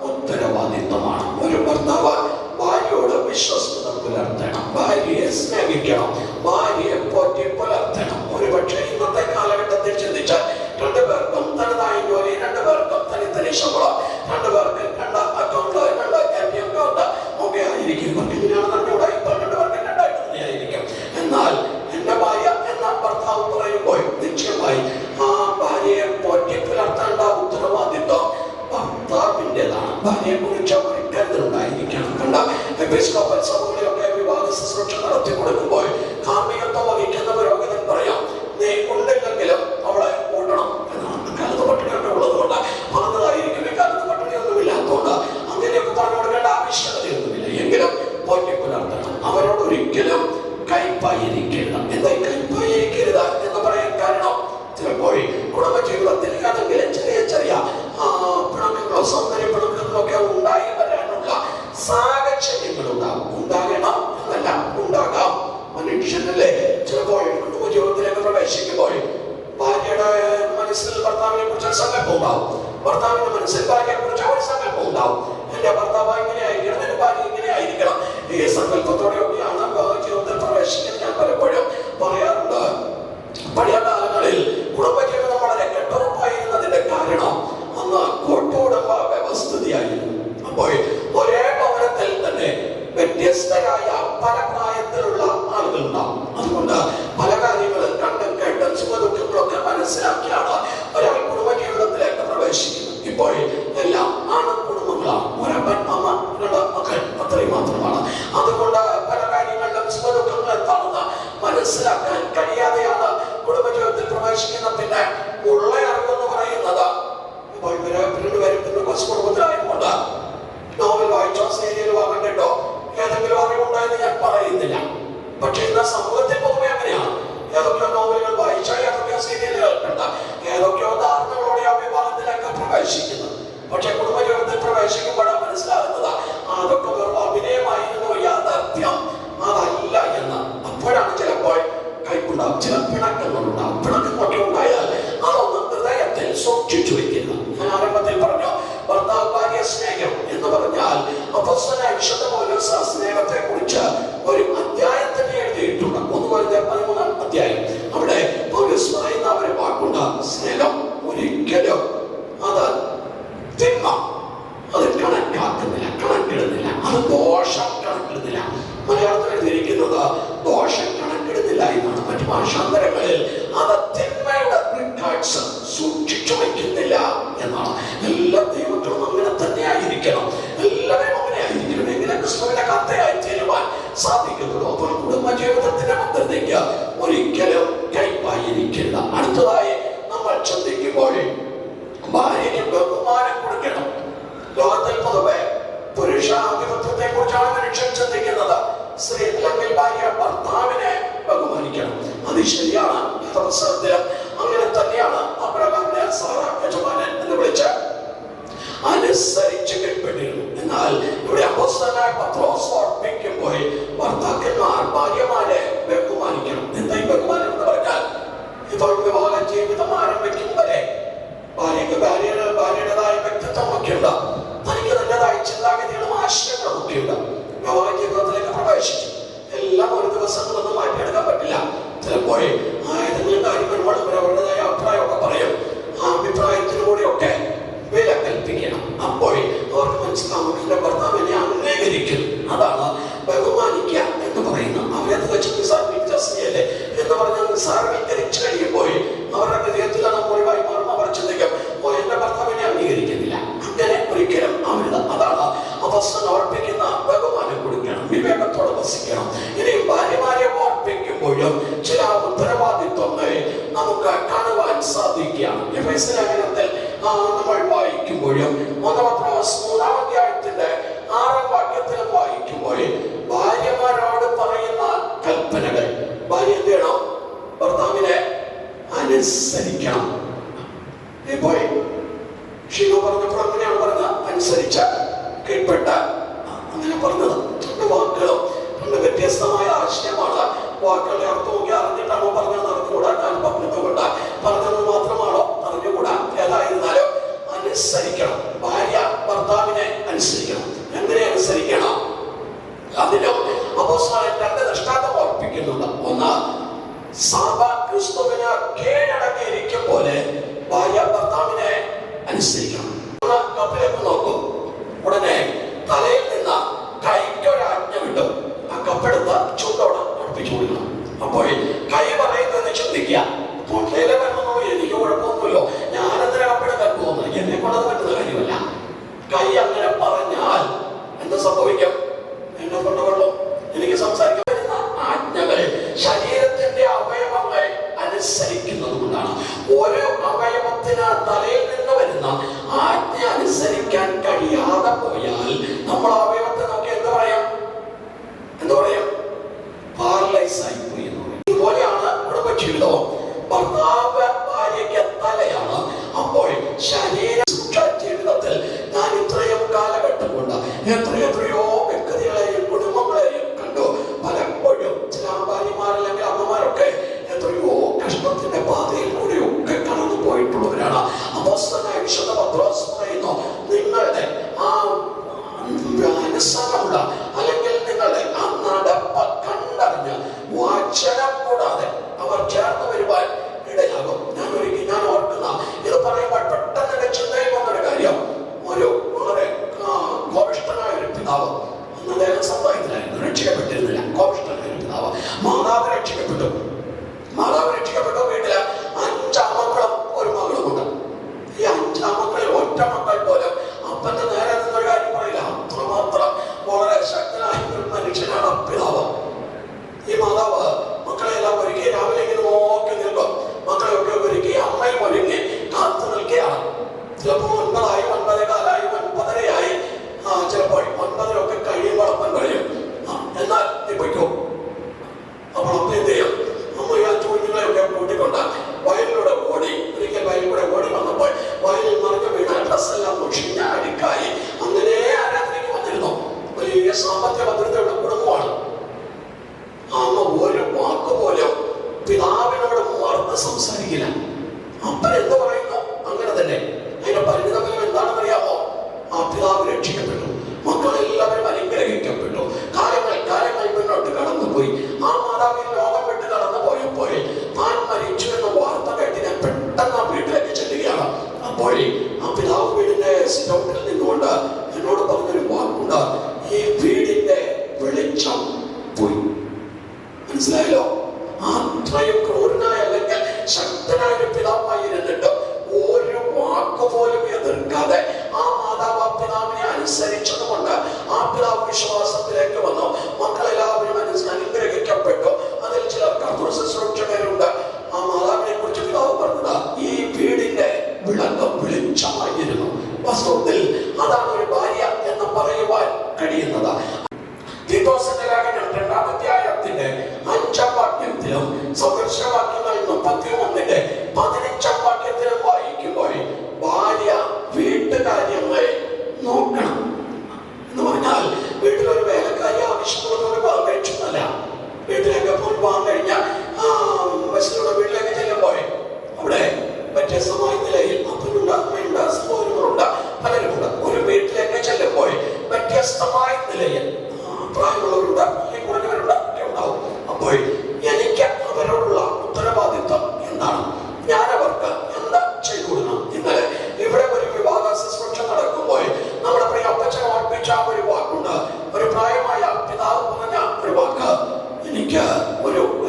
ഉത്തരവാദിത്വമാണ്. ഒരു ഭർത്താവ് ഭാര്യയോട് വിശ്വസ്തത പുലർത്തണം, ഭാര്യയെ സ്നേഹിക്കണം, ഭാര്യയെ പോറ്റി പുലർത്തണം. ഒരുപക്ഷെ ഇന്നത്തെ കാലഘട്ടത്തിൽ ചിന്തിച്ചാൽ രണ്ടുപേർക്കും തനതായ ജോലി, രണ്ടുപേർക്കും തനിത്തനി ശമ്പളം, രണ്ടുപേർക്ക് രണ്ട് അക്കൗണ്ട്, രണ്ട് ATM അക്കൗണ്ട് ഒക്കെ ആയിരിക്കും. ഇങ്ങനെയാണ് നമ്മുടെ ഇപ്പോൾ രണ്ടുപേർക്ക് രണ്ടായിട്ട് തന്നെയായിരിക്കും. എന്നാൽ എന്റെ ഭാര്യ എന്ന ഭർത്താവ് പറയുമ്പോൾ നിശ്ചയമായി ആ ഭാര്യയെ പോറ്റി പുലർത്തേണ്ട ഉത്തരവാദിത്വം ഭർത്താവിൻ്റെതാണ്. ഭാര്യയെ കുറിച്ച് ഒരു കരുതലുണ്ടായിരിക്കണം. കണ്ട എപ്പിസ്കോപ്പൽ സഭകളിലൊക്കെ വിവാഹ ശുശ്രൂഷ നടത്തി കൊടുക്കുമ്പോൾ കാർമ്മികത്വം വഹിക്കുന്ന പുരോഹിതൻ പറയാം, നീ ഉണ്ടെങ്കിലും അവളെ കൂട്ടണം എന്നാണ്. കാലത്ത് പട്ടിണിയൊക്കെ ഉള്ളത് കൊണ്ട് പറഞ്ഞതായിരിക്കും. കാലത്ത് പട്ടിണിയൊന്നും ഇല്ലാത്തതുകൊണ്ട് അങ്ങനെയൊക്കെ പറഞ്ഞു കൊടുക്കേണ്ട ആവശ്യകതയൊന്നുമില്ല. എങ്കിലും പോറ്റി പുലർത്തണം. അവരോട് ഒരിക്കലും കയ്പായിരിക്കരുത്. എന്താ കയ്പായിരിക്കരുത് എന്ന് പറയാൻ കാരണം ചിലപ്പോൾ കുടുംബജീവിതത്തിൽ ഏതെങ്കിലും ചെറിയ ചെറിയ പിണക്കങ്ങളോ സൗന്ദര്യ പിണക്കങ്ങളോ ഒക്കെ ഉണ്ടായി വരാനുള്ള സാഹചര്യങ്ങൾ ഉണ്ടാകണം എന്നല്ല, ഉണ്ടാകാം. മനുഷ്യനല്ലേ ചിലപ്പോൾ കുടുംബജീവിതത്തിലേക്ക് പ്രവേശിക്കുമ്പോൾ ഭാര്യയുടെ മനസ്സിൽ ഭർത്താവിനെ കുറിച്ച് ഒരു സങ്കല്പം ഉണ്ടാവും, ഭർത്താവിന്റെ മനസ്സിൽ ഭാര്യയെ കുറിച്ച് ഒരു സങ്കല്പം ഉണ്ടാവും. എന്റെ ഭർത്താവ് ഇങ്ങനെ ആയിരിക്കണം, എന്റെ ഭാര്യ ഇങ്ങനെ ആയിരിക്കണം. ഈ സങ്കല്പത്തോടെയൊക്കെയാണ് ജീവിതത്തിൽ പ്രവേശിക്കാൻ ഞാൻ പലപ്പോഴും പറയാറുണ്ട്. പഴയ കാലങ്ങളിൽ കുടുംബജീവിതം വളരെ കെട്ടുറപ്പായിരുന്നതിന്റെ കാരണം അന്ന് കൂട്ടുകുടുംബ വ്യവസ്ഥിതിയായിരുന്നു. അപ്പോൾ ഒരേ ഭവനത്തിൽ തന്നെ വ്യത്യസ്തരായ പല പ്രായത്തിലുള്ള ആളുകളുണ്ടാവും. അതുകൊണ്ട് പല കാര്യങ്ങളും കണ്ടും കേട്ടും സുഖദുഃഖങ്ങളൊക്കെ മനസ്സിലാക്കിയാണ് ഒരാൾ കുടുംബജീവിതത്തിലേക്ക് പ്രവേശിക്കുന്നത്. ഇപ്പോൾ എല്ലാം ആണ് കുടുംബങ്ങളാണ്. ഒരപ്പൻ കണ്ടിട്ടോ ഏതെങ്കിലും അറിവുണ്ടായെന്ന് ഞാൻ പറയുന്നില്ല. പക്ഷെ ഇന്ന് സമൂഹത്തിൽ പൊതുവെ അങ്ങനെയാണ്. ഏതൊക്കെയോ നോവലുകൾ വായിച്ച, ഏതൊക്കെയോ സീരിയലുകൾ കണ്ട, ഏതൊക്കെയോ ധാരണകളോടെ ആ വിവാഹത്തിലൊക്കെ പ്രവേശിക്കുന്നത്. പക്ഷെ കുടുംബജീവിതത്തിൽ പ്രവേശിക്കുമ്പോഴാണ് മനസ്സിലാകുന്നത് അതൊക്കെ വെറും അഭിനയമായിരുന്നു, യാഥാർത്ഥ്യം അതല്ല എന്ന്. അപ്പോഴാണ് ചിലപ്പോൾ കൈപ്പുണ്ടാവും, ചില പിണക്കങ്ങളുണ്ടാവും. പിണക്കങ്ങളൊക്കെ ഉണ്ടായാൽ അതൊന്നും ഹൃദയത്തിൽ സൂക്ഷിച്ചു വെക്കുന്നത്. ഞാൻ ആരംഭത്തിൽ പറഞ്ഞു ഭർത്താവ് ഭാര്യ സ്നേഹം എന്ന് പറഞ്ഞാൽ അപ്പോസ്തലനായ വിശുദ്ധ പൗലോസ് ആ സ്നേഹത്തെ കുറിച്ച് ഒരു അധ്യായം തന്നെ എഴുതിയിട്ടുണ്ട്. 1 Corinthians 13-ാം അധ്യായം. അവിടെ പൗലോസ് പറയുന്ന ഒരു വാക്കുണ്ട്, സ്നേഹം ഒരിക്കലും അത് തിന്മ അത് കണക്കാക്കുന്നില്ല, കണക്കിടുന്നില്ല, അത് ദോഷം കണക്കിടുന്നില്ല. മലയാളത്തിൽ എഴുതിയിരിക്കുന്നത് ദോഷം കണക്കിടുന്നില്ല എന്നാണ്. മറ്റു ഭാഷാന്തരങ്ങളിൽ അത് തിന്മയുടെ റെക്കോർഡ്സ് സൂക്ഷിച്ചു വയ്ക്കുന്നില്ല എന്നാണ്. എല്ലാ ദൈവങ്ങളും അങ്ങനെ തന്നെ ആയിരിക്കണം, എല്ലാവരും അങ്ങനെ ആയിരിക്കണം. എങ്കിലും ക്രിസ്തുവിന്റെ കഥയായി തീരുവാൻ സാധിക്കുന്നുള്ളൂ. അപ്പോൾ കുടുംബജീവിതത്തിന്റെ ഭദ്രതയ്ക്ക് ഒരിക്കലും കൈപ്പായിരിക്കില്ല. അടുത്തതായി നമ്മൾ ചിന്തിക്കുമ്പോൾ ഭാര്യയ്ക്ക് ബഹുമാനം കൊടുക്കണം. ലോകത്തിൽ പൊതുവെ പുരുഷാധിപത്യത്തെ കുറിച്ചാണ് മനുഷ്യൻ ചിന്തിക്കുന്നത്. സ്ത്രീ അല്ലെങ്കിൽ ഭാര്യ ഭർത്താവിനെ ബഹുമാനിക്കണം. അത് ശരിയാണ്. യഥാർത്ഥത്തിൽ അങ്ങനെ തന്നെയാണ് അബ്രഹാമിനെ സാറ യജമാനൻ എന്ന് വിളിച്ച് അനുസരിച്ച് കീഴ്പ്പെട്ടിരുന്നു. എന്നാൽ ഇവിടെ അപ്പോസ്തലനായ പത്രോസ് ഓർമ്മിക്കുമ്പോൾ ഭർത്താക്കന്മാർ ഭാര്യമാരെ ബഹുമാനിക്കണം. എന്താ ഈ ബഹുമാനം എന്ന് പറഞ്ഞാൽ, ഇപ്പോൾ വിവാഹ ജീവിതം ആരംഭിക്കും വരെ ഭാര്യയ്ക്ക് ഭാര്യയുടേതായ വ്യക്തിത്വമൊക്കെ ഉണ്ട്, തനിക്ക് നല്ലതായ ചിന്താഗതികളും ആശയങ്ങളും ഒക്കെ ഉണ്ട്. വിവാഹ ജീവിതത്തിലേക്ക് പ്രവേശിച്ചു എല്ലാം ഒരു ദിവസങ്ങളൊന്നും മാറ്റിയെടുക്കാൻ പറ്റില്ല. ചിലപ്പോൾ ഏതെങ്കിലും കാര്യം ഒരുപാട് അവരുടേതായ അഭിപ്രായമൊക്കെ പറയും. ആ അഭിപ്രായത്തിലൂടെയൊക്കെ വില കൽപ്പിക്കണം. അപ്പോൾ അവർക്ക് മനസ്സിലാവും എന്റെ ഭർത്താവിനെ അംഗീകരിക്കുന്നു. അതാണ് ബഹുമാനിക്കുക എന്ന് പറയുന്നത്. അവരത് വെച്ച് നിസാരവൽക്കരിച്ചല്ലേ എന്ന് പറഞ്ഞാൽ നിസാരവൽക്കരിച്ചു കഴിയുമ്പോൾ അവരുടെ ഹൃദയത്തിലാണ് ഒഴിവായി മാറും. അവർ ചിന്തിക്കും, ഓ എന്റെ ഭർത്താവിനെ അംഗീകരിക്കുന്നില്ല. അങ്ങനെ ഒരിക്കലും അവരുടെ അതാണ് അവസ്ഥ ഓർപ്പിക്കുന്ന ബഹുമാനം കൊടുക്കണം, വിവേകത്തോടെ വസിക്കണം. ഇനി ഭാര്യമാരെ ഓർപ്പിക്കുമ്പോഴും ചില ഉത്തരവാദിത്വങ്ങൾ നമുക്ക് കാണുവാൻ സാധിക്കുകയാണ്. എഫേസ്യ ലേഖനത്തിൽ നമ്മൾ വായിക്കുമ്പോഴും 1 Petrus 3-ാം അധ്യായത്തിന്റെ 6-ാം വാക്യത്തിലും വായിക്കുമ്പോൾ ഭാര്യമാരോട് പറയുന്ന കൽപ്പനകൾ, ഭാര്യ എന്ത് ചെയ്യണം? ഭർത്താവിനെ അനുസരിക്കണം. ഇപ്പോൾ ഷീനു പറഞ്ഞപ്പോൾ അങ്ങനെയാണ് പറഞ്ഞത്, അനുസരിച്ച കീഴ്പ്പെട്ട അങ്ങനെ പറഞ്ഞത്. രണ്ട് വാക്കുകളും രണ്ട് വ്യത്യസ്തമായ ആശയമാണ്. വാക്കുകളുടെ അർത്ഥമൊക്കെ അറിഞ്ഞിട്ടാണോ പറഞ്ഞത് അറിഞ്ഞുകൂടാ. ഞാൻ പറഞ്ഞതുകൊണ്ട് പറഞ്ഞത് മാത്രമാണോ അറിഞ്ഞുകൂടാ. ഏതായിരുന്നാലും അനുസരിക്കണം. ഭാര്യ ഭർത്താവിനെ അനുസരിക്കണം. എങ്ങനെ അനുസരിക്കണം? അതിലും അപ്പോസ്തലൻ 2 ദൃഷ്ടാന്തം ഓർപ്പിക്കുന്നുണ്ട്. ഒന്ന്, സഭ ക്രിസ്തുവിന് കീഴടങ്ങിയിരിക്കും പോലെ ഭാര്യ ഭർത്താവിനെ അനുസരിക്കണം. കപ്പിലേക്ക് നോക്കും, ഉടനെ തലയിൽ നിന്ന് കൈക്കൊരാജ്ഞ വിട്ടു. ആ കപ്പെടുത്ത് ചൂടോടെ അടുപ്പിച്ചു കൊടുക്കണം. അപ്പോൾ കൈ പറയുന്നതെന്ന് ചിന്തിക്കുക. അപ്പോൾ എനിക്ക് കുഴപ്പമൊന്നുമില്ലോ, ഞാനെന്തിനാ കപ്പെടുക്കാൻ പോകുന്നത്? എന്നെ കൊണ്ടത് പറ്റുന്ന കാര്യമല്ല. കൈ അങ്ങനെ പറഞ്ഞാൽ എന്ത് സംഭവിക്കും? എന്നെ കൊണ്ടുകൊള്ളും. എനിക്ക് സംസാരിക്കാൻ പറ്റുന്ന ആജ്ഞകൾ ശരീരത്തിന്റെ അവയവങ്ങൾ അനുസരിക്കുന്നത് കൊണ്ടാണ്. ഒരു അവയവത്തിന് തലയിൽ നിന്ന് വരുന്ന ആജ്ഞ അനുസരിക്കാൻ കഴിയാതെ പോയാൽ നമ്മൾ അവയവത്തെ നോക്കി എന്താ പറയാം? പാരലൈസ് ആയി പോയി എന്ന് പറയും. ഇതുപോലെയാണ് കുടുംബജീവിതവും. ഭർത്താവ് ഭാര്യയ്ക്ക് തലയാണ്. അപ്പോൾ ശരീര ജീവിതത്തിൽ ഞാൻ ഇത്രയും കാലഘട്ടം കൊണ്ട് എത്രയോ വ്യക്തികളെയും കുടുംബങ്ങളെയും കണ്ടു. പലപ്പോഴും ചില ഭാര്യമാർ അല്ലെങ്കിൽ അമ്മമാരൊക്കെ എത്രയോ കഷ്ടത്തിന്റെ പാതയിൽ കൂടെയൊക്കെ കടന്നു പോയിട്ടുള്ളവരാണ്. അപ്പോസ്തലനായ വിശുദ്ധ പത്രോസ് പറയുന്നു, നിങ്ങളുടെ ആ അനുസരണമുള്ള അല്ലെങ്കിൽ നിങ്ങളുടെ ആ നടപ്പ് കണ്ടറിഞ്ഞ് വാചനം കൂടാതെ അവർ ചേർന്ന് വരുവാൻ ഇടയാകും. ഞാൻ ഓർക്കുന്ന ഇത് പറയുമ്പോൾ പെട്ടെന്ന് എന്റെ ചിന്തയിൽ വന്നൊരു കാര്യം, ഒരു വളരെ കോപിഷ്ഠനായ ഒരു പിതാവ്, അന്ന് അദ്ദേഹം സമുദായത്തിലായിരുന്നു, രക്ഷിക്കപ്പെട്ടിരുന്നില്ല. കോപിഷ്ഠനായ ഒരു പിതാവ്, മാതാവ് രക്ഷിക്കപ്പെട്ടു. വീട്ടില് 5 ആമക്കളും ഒരു മകളുമുണ്ട്. ഈ 5 ആമക്കളിൽ ഒറ്റ മക്കൾ പോലും അപ്പന്റെ നേരെ നിന്നൊരു കാര്യം പറയില്ല. അത്രമാത്രം വളരെ ശക്തനായ ഒരു മനുഷ്യനാണ് പിതാവ്. ഈ മാതാവ് മക്കളെല്ലാം ഒരുക്കി രാവിലെ ഇങ്ങനെ നോക്കി നിൽക്കും. മക്കളെയൊക്കെ ഒരുക്കി അമ്മയും ഒരുങ്ങി കാത്തു നിൽക്കുകയാണ്. ചിലപ്പോൾ 9 ആയി, 9:15 ആയി, 9:30 ആയി, ചിലപ്പോൾ 9 കഴിയുമ്പോൾ വലിയ സാമ്പത്തിക ഭദ്രതയുള്ള കുടുംബമാണ്. അമ്മ ഒരു വാക്ക് പോലും പിതാവിനോട് മറന്ന് സംസാരിക്കില്ല. അപ്പൻ എന്ത് പറയുന്നു അങ്ങനെ തന്നെ. അതിന്റെ പരിണിതഫലം എന്താണെന്ന് അറിയാമോ? ആ പിതാവ് രക്ഷിക്കപ്പെട്ടു, മക്കളെല്ലാവരും അനുഗ്രഹിക്കപ്പെട്ടു. കാലങ്ങൾ മുന്നോട്ട് കടന്നുപോയി. ആ മാതാവിൽ ലോകം വിട്ട് കടന്നു പോയപ്പോൾ താൻ മരിച്ചു എന്ന വാർത്ത കേട്ട് ഞാൻ പെട്ടെന്ന് ആ വീട്ടിലേക്ക് ചെല്ലുകയാണ്. അപ്പോൾ ആ പിതാവ് വീടിന്റെ സിറ്റൗട്ടിൽ നിന്നുകൊണ്ട് എന്നോട് പറഞ്ഞൊരു വാക്കുണ്ട്, ഈ വീടിന്റെ വെളിച്ചം പോയി. മനസ്സിലായല്ലോ? അത്രയും ക്രൂരനായ അല്ലെങ്കിൽ ശക്തനായ ഒരു പിതാവായിരുന്നിട്ട് ഒരു വാക്ക് പോലും എതിർക്കാതെ ആ മാതാവ് ആ പിതാവിനെ അനുസരിച്ചതുകൊണ്ട് ആ പിതാവ് വിശ്വാസത്തിലേക്ക് വന്നു. മക്കളെല്ലാവരും അനുഗ്രഹിക്കപ്പെട്ടു. അതിൽ ചിലർ കർത്തൃ ശുശ്രൂഷകരുണ്ട്. ആ മാതാവിനെ കുറിച്ച് പിതാവ് പറഞ്ഞത് ഈ വീടിന്റെ വിളക്കം വെളിച്ചമായിരുന്നു. വാസ്തവത്തിൽ അതാണ് ഒരു ഭാര്യ എന്ന് പറയുവാൻ കഴിയുന്നത്. തീത്തോസിന്റെ ലേഖനം 2-ാം അധ്യായത്തിന്റെ 5-ാം വാക്യത്തിലും സദൃശവാക്യങ്ങൾ 31-ന്റെ 15-ാം വാക്യത്തിലും വായിക്കുമ്പോൾ ഭാര്യ വീട്ടുകാര്യങ്ങൾ നോക്കണം എന്ന് പറഞ്ഞാൽ വീട്ടിലൊരു വേലക്കാരി ആവശ്യമുള്ളതുകൊണ്ട് പോകാൻ കഴിച്ചതല്ല. വീട്ടിലേക്ക് പോകാൻ കഴിഞ്ഞാൽ ബസ്സിലൂടെ വീട്ടിലേക്ക് ചെല്ലുമ്പോൾ അവിടെ വ്യത്യസ്തമായ നിലയിൽ അപ്പനുണ്ട്, അമ്മയുണ്ട്, സഹോദരങ്ങളുണ്ട്, പലരുമുണ്ട്. ഒരു വീട്ടിലേക്ക് ചെല്ലുമ്പോൾ വ്യത്യസ്തമായ നിലയിൽ പ്രായമുള്ളവരുണ്ട്, കുറഞ്ഞവരുണ്ട്, ഒക്കെ ഉണ്ടാവും. അപ്പോൾ എനിക്ക് അവരോടുള്ള ഉത്തരവാദിത്വം എന്താണ്? ഞാൻ അവർക്ക് എന്താ ചെയ്തു കൊടുക്കണം? ഇന്നലെ ഇവിടെ ഒരു വിവാഹ ശുശ്രൂഷ നടക്കുമ്പോൾ നമ്മുടെ പ്രിയ അപ്പച്ചൻ ഓർപ്പിച്ച ഒരു വാക്കുണ്ട്. ഒരു പ്രായമായ പിതാവ് പറഞ്ഞ ഒരു വാക്ക്, എനിക്ക്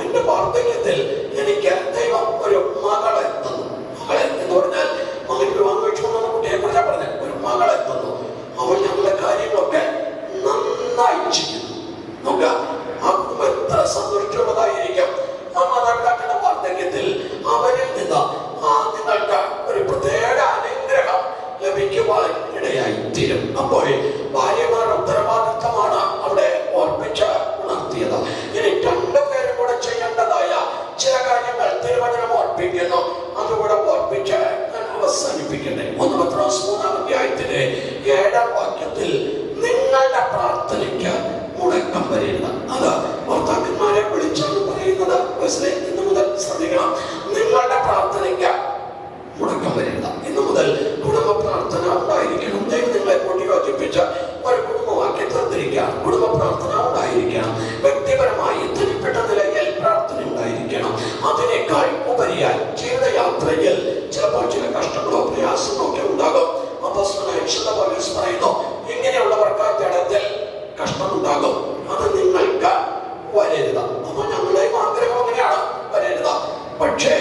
എന്റെ വാർദ്ധക്യത്തിൽ എനിക്ക് ദൈവം ഒരു മകളെ തന്നു. മകളെ എന്ന് പറഞ്ഞാൽ മകൻ വിവാഹം കഴിച്ചുകൊണ്ടുവന്ന കുട്ടിയെ കുറിച്ചാ പറഞ്ഞത്. ഒരു മകളെ തന്നു. അവൾ ഞങ്ങളുടെ കാര്യങ്ങളൊക്കെ നന്നായി ചെയ്യുന്നു. നോക്കുക, ആ കുടുംബം എത്ര സന്തുഷ്ടമുള്ളതായിരിക്കും. ആ മാതാപിതാക്കളുടെ വാർദ്ധക്യത്തിൽ അവരിൽ നിന്ന് നിങ്ങൾക്ക് ഒരു പ്രത്യേക അനുഗ്രഹം ലഭിക്കുവാൻ ഇടയായി തീരും. അപ്പോൾ ഭാര്യമാരുടെ ഉത്തരവാദിത്തമാണ് അവിടെ ഓർപ്പിച്ച് ഉണർത്തിയത്. ഇനി രണ്ടുപേരും കൂടെ ചെയ്യേണ്ടതായ ചില കാര്യങ്ങൾ തിരുവചനം ഓർപ്പിക്കുന്നു. അതുകൂടെ ഓർപ്പിച്ച് ഞാൻ അവസാനിപ്പിക്കട്ടെ. 1 പത്രോസ് 3-ാം അധ്യായത്തിന്റെ 7-ാം വാക്യത്തിൽ നിങ്ങളുടെ പ്രാർത്ഥനയ്ക്ക് മുടക്കം വരരുത്. അത് ഭർത്താക്കന്മാരെ വിളിച്ചാണ് പറയുന്നത്. ഇന്ന് മുതൽ ശ്രദ്ധിക്കണം, നിങ്ങളുടെ പ്രാർത്ഥനയ്ക്ക് മുടക്കം വരരുത്. ഇന്നു മുതൽ കുടുംബ പ്രാർത്ഥന ഉണ്ടായിരിക്കണം. ദൈവം നിങ്ങളെ കൂട്ടി യോജിപ്പിച്ച് ഒരു കുടുംബമാക്കി തീർത്തിരിക്കുകയാണ്. കുടുംബ പ്രാർത്ഥന ഉണ്ടായിരിക്കണം. വ്യക്തിപരമായി തനിപ്പെട്ട നിലയിൽ പ്രാർത്ഥന ഉണ്ടായിരിക്കണം. അതിനേക്കാൾ ഉപരിയായി ജീവിതയാത്രയിൽ ചിലപ്പോൾ ചില കഷ്ടങ്ങളോ പ്രയാസങ്ങളോ ഒക്കെ ഉണ്ടാകും. അപ്പോസ്തലനായ വിശുദ്ധ പൗലോസ് പറയുന്നു, ഇങ്ങനെയുള്ളവർക്ക് ജഡത്തിൽ കഷ്ടമുണ്ടാകും, അത് നിങ്ങൾക്ക് വരരുത്. അപ്പൊ ഞങ്ങളുടെയും ആഗ്രഹം അങ്ങനെയാണ്, വരരുത്. പക്ഷേ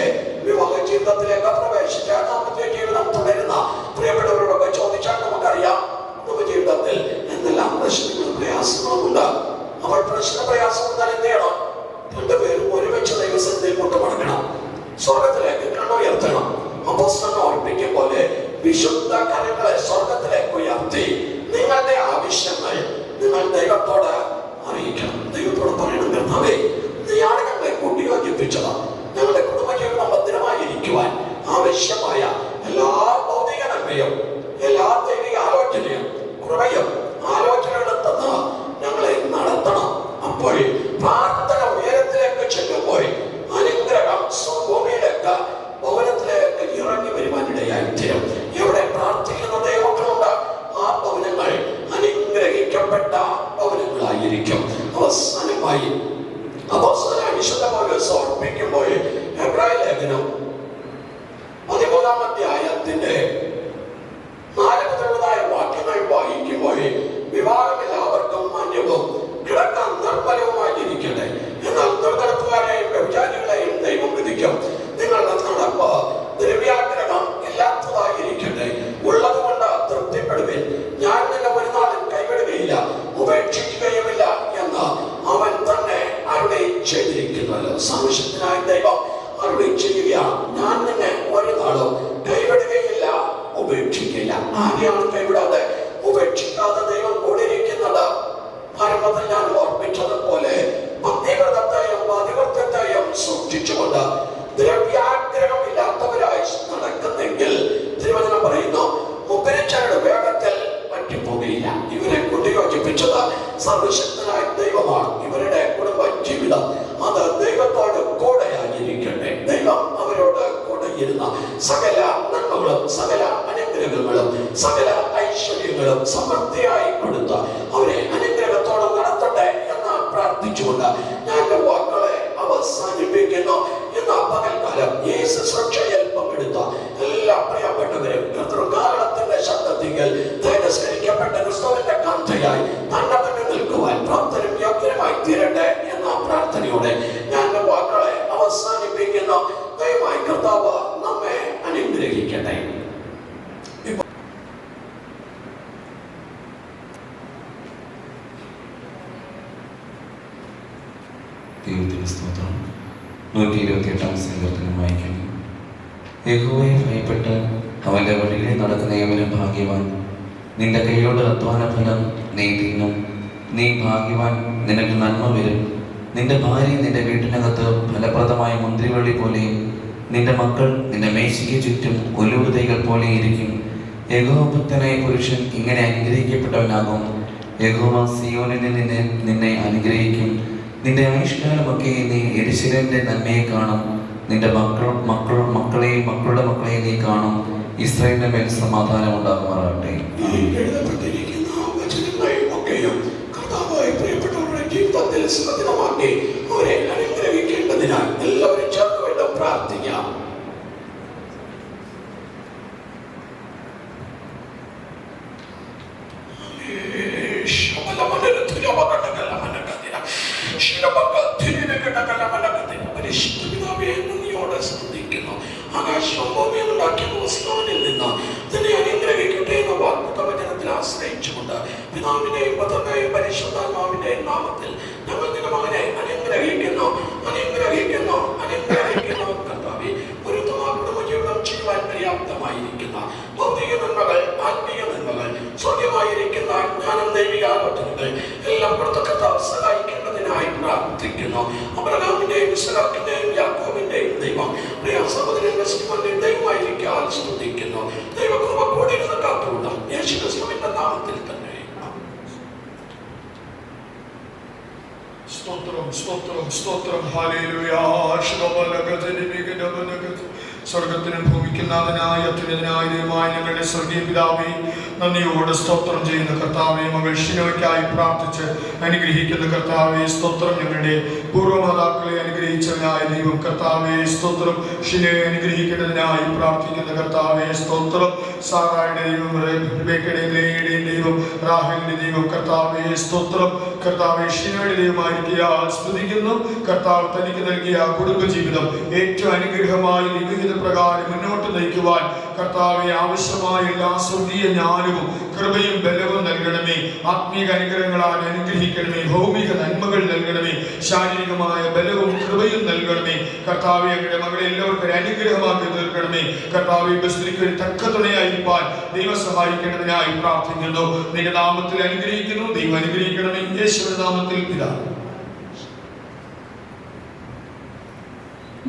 വിവാഹ ജീവിതത്തിലേക്ക് പ്രവേശിച്ച ദാമ്പത്യ ജീവിതം തുടരുന്ന പ്രിയപ്പെട്ടവരോടൊക്കെ ചോദിച്ചാൽ നമുക്കറിയാം നമ്മുടെ ജീവിതത്തിൽ എന്തെല്ലാം പ്രശ്നങ്ങളും പ്രയാസങ്ങളും ഉണ്ട്. അവൾ പ്രയാസം എന്നാൽ എന്ത് ചെയ്യണം? രണ്ടുപേരും ഒരുമിച്ച് ദൈവസന്നിധിയിൽ കൊണ്ടുമടങ്ങണം, സ്വർഗത്തിലേക്ക് കണ്ണുയർത്തണം. അപ്പോസ്തലൻ ഓർപ്പിക്കും പോലെ വിശുദ്ധ കരങ്ങളെ സ്വർഗത്തിലേക്ക് ഉയർത്തി നിങ്ങളുടെ ആവശ്യങ്ങൾ നിങ്ങൾ ദൈവത്തോട് അറിയിക്കണം. ദൈവത്തോട് പറയണം, കർത്താവേ, നീയാണ് ഞങ്ങളെ കൂട്ടി യോജിപ്പിച്ചത്. ഞങ്ങളുടെ കുടുംബജീവിതം ഭദ്രമായിരിക്കുവാൻ ആവശ്യമായ എല്ലാ ഭൗതിക നന്മയും എല്ലാ ദൈവിക ആലോചനയും കൃപയും ആലോചനകളും തന്ന് ഞങ്ങളെ നടത്തണം. അപ്പോൾ പ്രാർത്ഥന ഉയരത്തിലേക്ക് ചെല്ലുമ്പോൾ അനുഗ്രഹം ഭൂമിയിലേക്ക് ഭവനത്തിലേക്ക് ഇറങ്ങി വരുവാനിടയായി തീരും. ഇവിടെ പ്രാർത്ഥിക്കുന്ന ദൈവങ്ങളുണ്ട്. ആ ഭവനങ്ങൾ അനുഗ്രഹിക്കപ്പെട്ട ഭവനങ്ങളായിരിക്കും. അവസാനമായി അപ്പോസ്തലനായ വിശുദ്ധ പൗലോസ് ഓർപ്പിക്കുമ്പോൾ എബ്രായ ലേഖനം 13-ാം അധ്യായത്തിന്റെ 4 മുതലുള്ളതായ വാക്യങ്ങൾ വായിക്കുമ്പോൾ വിവാഹം എല്ലാവർക്കും മാന്യവും കിടക്കാൻ നിർമ്മലവുമായിരിക്കട്ടെ. എന്നാൽ ദുർനടപ്പുകാരെയും വ്യഭിചാരികളെയും ദൈവം വിധിക്കും. നിങ്ങളുടെ നടപ്പ് ദ്രവ്യാഗ്രഹം ഇല്ലാത്തതായിരിക്കട്ടെ. ഉള്ളതുകൊണ്ട് തൃപ്തിപ്പെടുവിൻ. ഞാൻ നിന്നെ ഒരു നാളും കൈവിടുകയില്ല, ഉപേക്ഷിക്കുകയുമില്ല എന്ന് അവൻ തന്നെ അരുളി ചെയ്തിരിക്കുന്നല്ലോ. സാമീപ്യത്തിനായി ദൈവം അരുളി ചെയ്യുകയാണ്, ഞാൻ നിന്നെ ഒരു നാളും കൈവിടുകയില്ല, ഉപേക്ഷിക്കില്ല. ആരെയാണ് കൈവിടാതെ ഉപേക്ഷിക്കാതെ ദൈവം കൂടിയിരിക്കുന്നത്? ഭാരതത്തിൽ ഞാൻ ഓർപ്പിച്ചതുപോലെ പതിവ്രതത്തെയും പതിവ്രതത്തെയും സൂക്ഷിച്ചുകൊണ്ട് ദ്രവ്യാഗ്രഹമില്ലാത്തവരായി നടക്കുന്നെങ്കിൽ തിരുവചനം പറയുന്നു, മുപ്പരിച്ചവരുടെ വേഗത്തിൽ പറ്റിപ്പോകുകയില്ല. ഇവരെ കൊണ്ട് യോജിപ്പിച്ചത് സർവശക്തനായ ദൈവമാണ്. ഇവരുടെ കുടുംബ ജീവിതം അത് ദൈവത്തോട് കൂടെയായിരിക്കട്ടെ. ദൈവം അവരോട് കൂടെ ഇരുന്ന സകല നന്മകളും സകല അനുഗ്രഹങ്ങളും സകല ഐശ്വര്യങ്ങളും സമൃദ്ധിയായി കൊടുത്ത അവരെ അനുഗ്രഹത്തോടെ നടത്തട്ടെ എന്ന് പ്രാർത്ഥിച്ചുകൊണ്ട് ഞാൻ എൻ്റെ വാക്കുകളെ അവസാനിപ്പിക്കുന്നു. ഇന്ന് പകൽക്കാലം ഈ ശുശ്രൂഷയിൽ പങ്കെടുത്ത എല്ലാ പ്രിയപ്പെട്ടവരും കർത്തൃകാലത്തിന്റെ ശബ്ദത്തിങ്കൽ തേജസ്കരിക്കപ്പെട്ട ക്രിസ്തുവിന്റെ കാന്തയായി തന്റെ മുന്നിൽ നിൽക്കുവാൻ പ്രാപ്തരും യോഗ്യരുമായി തീരട്ടെ എന്ന പ്രാർത്ഥനയോടെ ഞാൻ വാക്കുകളെ അവസാനിപ്പിക്കുന്നു. ദയവായി കർത്താവ് നമ്മെ അനുഗ്രഹിക്കട്ടെ. ദൈവത്തിന് സ്തോത്രം. 128 സങ്കീർത്തനം വായിക്കുന്നു. യഹോവയെ ഭയപ്പെട്ട് അവന്റെ വഴികളിൽ നടക്കുന്ന ഏവനും ഭാഗ്യവാൻ. നിന്റെ കൈയോട് അധ്വാന ഫലം നീ തിന്നും. നീ ഭാഗ്യവാൻ, നിനക്ക് നന്മ വരും. നിന്റെ ഭാര്യ നിന്റെ വീട്ടിനകത്ത് ഫലപ്രദമായ മുന്തിരിവള്ളി പോലെയും നിന്റെ മക്കൾ നിന്റെ മേശയ്ക്ക് ചുറ്റും ഒലിവ് തൈകൾ പോലെ ഇരിക്കും. യഹോവഭക്തനായ പുരുഷൻ ഇങ്ങനെ അനുഗ്രഹിക്കപ്പെട്ടവനാകും. യഹോവ സിയോനിൽ നിന്നെ അനുഗ്രഹിക്കും. നിന്റെ ആയുഷ്കാലമൊക്കെ നീ യെരൂശലേമിന്റെ നന്മയെ കാണും. നിന്റെ മക്കളെയും മക്കളുടെ മക്കളെയും നീ കാണും. ഇസ്രായേലിന്റെ മേൽ സമാധാനം ഉണ്ടാകുമാറാകട്ടെ. എഴുതപ്പെട്ടിരിക്കുന്ന വചനങ്ങളെയൊക്കെയും കർത്താവായ പ്രിയപ്പെട്ടവരുടെ ജീവിതത്തിൽ സുഖദിനമാക്കി അവരെ അനുഗ്രഹിക്കേണ്ടതിനാൽ എല്ലാവരും ചേർന്നുകൊണ്ട് പ്രാർത്ഥിക്കാം. ആകാശവും ഭൂമിയും ഉണ്ടാക്കിയ സ്നാനിൽ നിന്ന് തന്നെ അനുഗ്രഹിക്കട്ടെ എന്ന വാഗ്ദത്തവചനത്തിൽ ആശ്രയിച്ചുകൊണ്ട് പിതാവിന്റെയും പുത്രന്റെയും പരിശുദ്ധാത്മാവിന്റെയും നാമത്തിൽ ഞങ്ങൾ നിന്റെ മകനെ അനുഗ്രഹിക്കുന്നു. കർത്താവേ, ഒരു കുടുംബ ജീവിതം ചെയ്യുവാൻ പര്യാപ്തമായിരിക്കുന്ന ഭൗതിക നന്മകൾ, ആത്മീയ നന്മകൾ, സ്വർഗമായിരിക്കുന്ന ജ്ഞാനം, ദൈവികാലോചനകൾ എല്ലാം കൊടുത്ത കർത്താവ് സഹായിക്കേണ്ടതിനായി പ്രാർത്ഥിക്കുന്നു. അബ്രഹാമിന്റെയും ഇസ്ഹാക്കിന്റെയും യാക്കോബിന്റെയും ദൈവം പ്രിയ സഹോദരൻ സിമോന്റെയും ദൈവമായിരിക്കാൻ സ്തുതിക്കുന്നു. ദൈവകൃപ കൂടെ ഇരുന്ന് കാത്തുകൊണ്ട യേശു ക്രിസ്തുവിന്റെ നാമത്തിൽ തന്നെ. സ്തോത്രം. ഹല്ലേലൂയ. സ്വർഗത്തിനും ഭൂമിക്കും നാഥനായ അത്യുന്നതനായ ദൈവമായ ഞങ്ങളുടെ സ്വർഗീയ പിതാവേ, നന്ദിയോടെ സ്തോത്രം ചെയ്യുന്ന കർത്താവേ, മകൾ ഷിനോയ്ക്കായി പ്രാർത്ഥിച്ച് അനുഗ്രഹിക്കുന്ന കർത്താവേ സ്തോത്രം. ഞങ്ങളുടെ പൂർവ്വമാതാക്കളെ അനുഗ്രഹിച്ചവനായ ദൈവം കർത്താവേ സ്തോത്രം. ഷിനോയെ അനുഗ്രഹിക്കുന്നതിനായി പ്രാർത്ഥിക്കുന്ന കർത്താവേ സ്തോത്രം. സാറായുടെ ദൈവം, റിബേക്കയുടെയും ലേയയുടെയും ദൈവം, റാഹേലിന്റെ ദൈവം കർത്താവേ സ്തോത്രം. കർത്താവേ ഷിനോയുടെ ദൈവമായിരിക്കുക സ്തുതിക്കുന്നു. കർത്താവ് തനിക്ക് നൽകിയ കുടുംബജീവിതം ഏറ്റവും അനുഗ്രഹമായി വിവിധ പ്രകാരം മുന്നോട്ട് നയിക്കുവാൻ കർത്താവെ ആവശ്യമായ എല്ലാ സ്വർഗീയ ജ്ഞാനവും കൃപയും ബലവും നൽകണമേ. ആത്മീക അനുഗ്രഹങ്ങളാൽ അനുഗ്രഹിക്കണമേ. ഭൗമിക നന്മകൾ നൽകണമേ. ശാരീരികമായ ബലവും കൃപയും നൽകണമേ. കർത്താവെ, അങ്ങയുടെ മകളെ എല്ലാവർക്കും അനുഗ്രഹമാക്കി തീർക്കണമേ. കർത്താവെ, ബസ്തിക്ക് തക്ക തുണയായിരിക്കാൻ ദൈവം സഹായിക്കേണ്ടതിനായി പ്രാർത്ഥിക്കുന്നു. നിന്റെ നാമത്തിൽ അനുഗ്രഹിക്കുന്നു. ദൈവം അനുഗ്രഹിക്കണമേ. യേശുവിന്റെ നാമത്തിൽ പിതാവേ.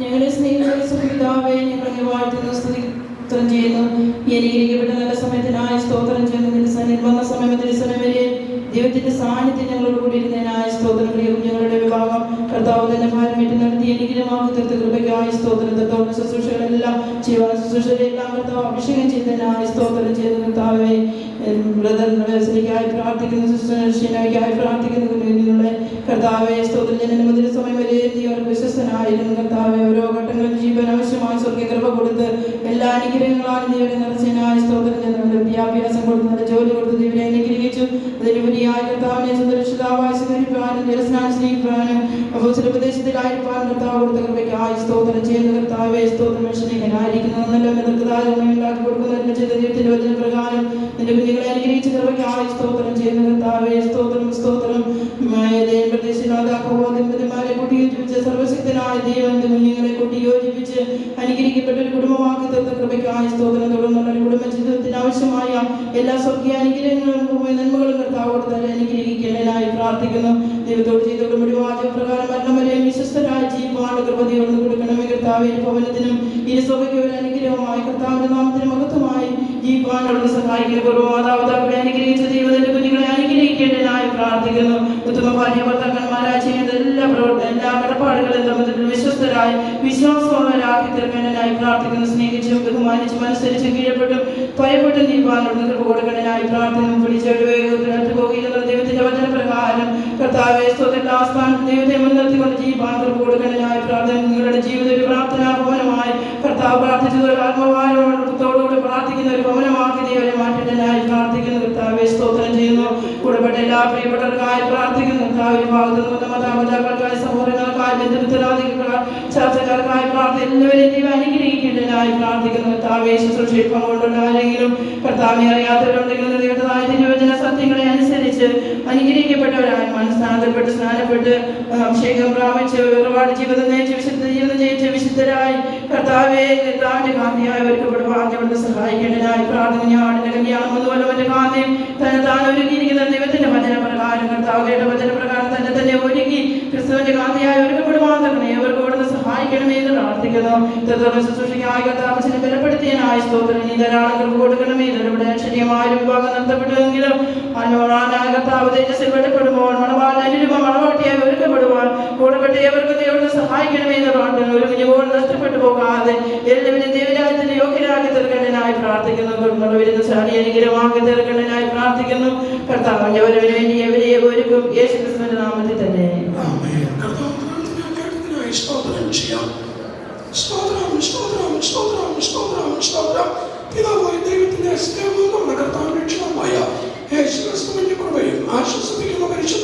ഞങ്ങളുടെ സ്നേഹിതരെ സുഹൃത്താവേ, ഞങ്ങളെ വാഴ്ത്തുന്നു, സ്തുതിത്രം ചെയ്യുന്നു. ഈ അനുഗ്രഹിക്കപ്പെട്ട നല്ല സമയത്തിനായി സ്തോത്രം ചെയ്യുന്നു. നിന്റെ സന്നിധി വന്ന സമയം മുതൽ സമയം വരെ ദൈവത്തിന്റെ സാന്നിധ്യം ഞങ്ങളോട് കൂടി ഇരുന്നതിനായി സ്തോത്രം. പ്രിയ കുഞ്ഞുങ്ങളുടെ വിവാഹം കർത്താവ് തന്നെ ഭാരമേറ്റ് നടത്തി അനുഗ്രഹമാക്കി തീർത്ത കൃപയ്ക്കായി സ്തോത്രം. തത്തോടെ ശുശ്രൂഷകളെല്ലാം ചെയ്യുവാൻ ശുശ്രൂഷകളെല്ലാം കർത്താവ് അഭിഷേകം ചെയ്തതിനായി സ്തോത്രം ചെയ്യുന്നു. കർത്താവേ, ബ്രദറിനായി പ്രാർത്ഥിക്കുന്നു, സിസ്റ്ററിനായി പ്രാർത്ഥിക്കുന്നു. കുഞ്ഞുങ്ങളെ കർത്താവെ സ്തോത്രം. ജനന മുതൽ സമയം വരെ നീ അവർക്ക് വിശ്വസ്തനായിരുന്നു കർത്താവെ. ഓരോ ഘട്ടങ്ങളിൽ ജീവൻ ആവശ്യമായ സ്വർഗ്ഗ കൃപ കൊടുത്ത് എല്ലാ അനുഗ്രഹങ്ങളാണ് ദൈവനെ നിറച്ചതിനായി സ്തോത്രം ചെയ്യുന്നുണ്ട്. വിദ്യാഭ്യാസം കൊടുത്ത് നല്ല ജോലി കൊടുത്ത് ദൈവനെ അനുഗ്രഹിച്ചു. അതിനുപരിയായ കർത്താവിനെ സുരക്ഷിതാവായി സ്വീകരിക്കുവാനും ജലസ്നാനം സ്നേഹിക്കുവാനും ഉപദേശത്തിലായിരിക്കാനും കർത്താവ് കൊടുത്ത കൃപയ്ക്കായി സ്തോത്രം ചെയ്യുന്ന കർത്താവെ സ്തോത്രം. മനുഷ്യനായിരിക്കുന്ന നല്ല ഉണ്ടാക്കി കൊടുക്കുന്നതിന് ചെയ്ത ദൈവത്തിന്റെ വചനപ്രകാരം നിന്റെ കുഞ്ഞുങ്ങളെ അനുഗ്രഹിച്ച കൃപയ്ക്കായി സ്തോത്രം ചെയ്യുന്ന കർത്താവെ സ്തോത്രം. പ്രദേശമാരെ കൂട്ടിയോജിപ്പിച്ച് സർവശക്തനായ ദൈവത്തിന്റെ കുഞ്ഞുങ്ങളെ കൂട്ടിയോജിപ്പിച്ച് അനുഗ്രഹിക്കപ്പെട്ട ഒരു കുടുംബമാക്കി തീർത്ത കൃപയ്ക്കായി സ്തോത്രം. തുടർന്നുള്ള ഒരു കുടുംബ ജീവിതത്തിന് ആവശ്യമായ എല്ലാ സ്വർഗീയ അനുഗ്രഹങ്ങളും നന്മകളും കർത്താവ് കൊടുത്താൽ അനുഗ്രഹിക്കാനായി പ്രാർത്ഥിക്കുന്നു. ദൈവത്തോട് ചെയ്ത ഉടമ്പടി വാചകപ്രകാരം മരണം വരെ വിശ്വസ്തരായ ജീവിപ്പാട് കൃപ ദൈവം കൊടുക്കണമേ. കർത്താവിന്റെ ഭവനത്തിനും ഈ സഭയ്ക്ക് ഒരു അനുഗ്രഹമായി കർത്താവിന്റെ നാമത്തിന് മഹത്വമായി ജീവിക്കാനുള്ള സഹായിക്കുന്ന പൂർവ്വമാതാപിതാക്കളെ അനുഗ്രഹിച്ച ദൈവത്തിന്റെ കുഞ്ഞുങ്ങളെ അനുഗ്രഹിക്കേണ്ടതിനായി പ്രാർത്ഥിക്കുന്നു. ഉത്തമ ഭാര്യ ഭർത്താക്കന്മാരായി ചെയ്യുന്ന എല്ലാ കടപ്പാടുകളും തമ്മിൽ വിശ്വസ്തരായി വിശ്വാസമുള്ളവരാക്കി തീർക്കേണ്ടതിനായി പ്രാർത്ഥിക്കുന്നു. സ്നേഹിച്ചും ബഹുമാനിച്ചും അനുസരിച്ചും കീഴപ്പെട്ടും ഭയപ്പെട്ടും ജീവിക്കാനുള്ള കൃപ കൊടുക്കേണ്ടതിനായി പ്രാർത്ഥിക്കുന്നു. പിടിച്ചെടുത്ത് പോകുന്ന ദൈവത്തിന്റെ വചനപ്രകാരം കർത്താവെ സ്തോത്രം ദൈവത്തെ മുൻനിർത്തിക്കൊണ്ട് ജീവിക്കാൻ കൃപ കൊടുക്കേണ്ടതിനായി പ്രാർത്ഥന. നിങ്ങളുടെ ജീവിതം ഒരു പ്രാർത്ഥനാ ഭവനമായി കർത്താവ് പ്രാർത്ഥിച്ചത് ഒരു ആത്മഭാരത്തോടുകൂടി പ്രാർത്ഥിക്കുന്ന ഒരു ഭവനമാക്കി ദൈവരെ മാറ്റേണ്ടതിനായി പ്രാർത്ഥിക്കുന്നു. കർത്താവെ സ്തോത്രം ചെയ്യുന്നു. കൂടപ്പെട്ട എല്ലാ പ്രിയപ്പെട്ടവർക്കായി പ്രാർത്ഥിക്കുന്നു. കർത്താവിന്റെ ഭാഗത്തു നിന്ന് മാതാപിതാക്കൾക്കായി സഹോദരങ്ങൾക്കായി ബന്ധുമിത്രാദികൾക്കായി ചർച്ചക്കാർക്കായി പ്രാർത്ഥന എല്ലാവരെയും ദൈവം അനുഗ്രഹിക്കേണ്ടതിനായി പ്രാർത്ഥിക്കുന്നു. കർത്താവെ ശുശ്രൂഷയിൽ പങ്കുകൊണ്ടുള്ള ആരെങ്കിലും കർത്താവിനെ അറിയാത്തവരുണ്ടെങ്കിൽ ദൈവത്തിനായ തിരുവചന സത്യങ്ങളെ അനുസരിച്ച് അനുഗ്രഹിക്കപ്പെട്ടവരായി മനസ്നാനപ്പെട്ട് സ്നാനപ്പെട്ട് അഭിഷേകം പ്രാപിച്ച് ഒരുപാട് ജീവിതം നയിച്ച് ജീവിതം ജയിച്ച് വിശുദ്ധരായി കർത്താവെ കർത്താവിന്റെ കാന്തിയായവർക്ക് ഭാഗ്യപ്പെടുന്ന സഹായിക്കേണ്ടതിനായി പ്രാർത്ഥന. ഞാടിന്റെ കല്യാണം ഒന്നുമല്ലവന്റെ കാന്തിയും തന്നെ താൻ ഒരുക്കിയിരിക്കുന്ന ദൈവത്തിന്റെ വചനപ്രകാരം കർത്താവയുടെ വചനപ്രകാരം തന്നെ ഒരുക്കി ക്രിസ്തുവിന്റെ കാന്തിയായി ഒരുക്കപ്പെടുവാൻ തന്നെ അവർക്ക് ഇവിടുന്ന് സഹായിക്കണമേ എന്ന് പ്രാർത്ഥിക്കുന്നു. ഇത്രത്തോളം ശുശ്രൂഷയ്ക്കായി കർത്താവിനെ ബലപ്പെടുത്തിയതിനായി സ്തോത്രം. നീ ധാരാളം കൃപ കൊടുക്കണമേ. ഇതിലൂടെ അക്ഷരീയമായ ഒരു വിഭാഗം നടത്തപ്പെട്ടുവെങ്കിലും അനുഭവനായ കർത്താവ് തേജസ്സിൽ വെളിപ്പെടുമ്പോൾ മണവാളിന് അനുരൂപ മണവാട്ടിയായി ഒരുക്കപ്പെടുവാൻ കൂടപ്പെട്ടവർക്ക് ദൈവത്തെ സഹായിക്കണമേ എന്ന് പ്രാർത്ഥന. ഒരു കുഞ്ഞുപോൾ നഷ്ടപ്പെട്ടു പോകാതെ എല്ലാവരും ദൈവരാജ്യത്തിന്റെ യോഗ്യരാക്കി തീർക്കേണ്ടതിനായി പ്രാർത്ഥിക്കുന്നു. തുടർന്നുള്ള വരുന്ന ശാലി അനുഗ്രഹമാക്കി തീർക്കേണ്ടതിനായി പ്രാർത്ഥിക്കുന്നു. കർത്താവിന്റെ വരവിന് വേണ്ടി എവരെയും ഒരുക്കും യേശു ക്രിസ്തുവിന്റെ നാമത്തിൽ തന്നെ. പിതാവായ ദൈവത്തിന്റെ സ്നേഹവും നമ്മുടെ കർത്താവിന്റെ രക്ഷകനുമായ യേശു ക്രിസ്തുവിന്റെ കൃപയും ആശ്വസിപ്പിക്കുന്ന പരിശുദ്ധ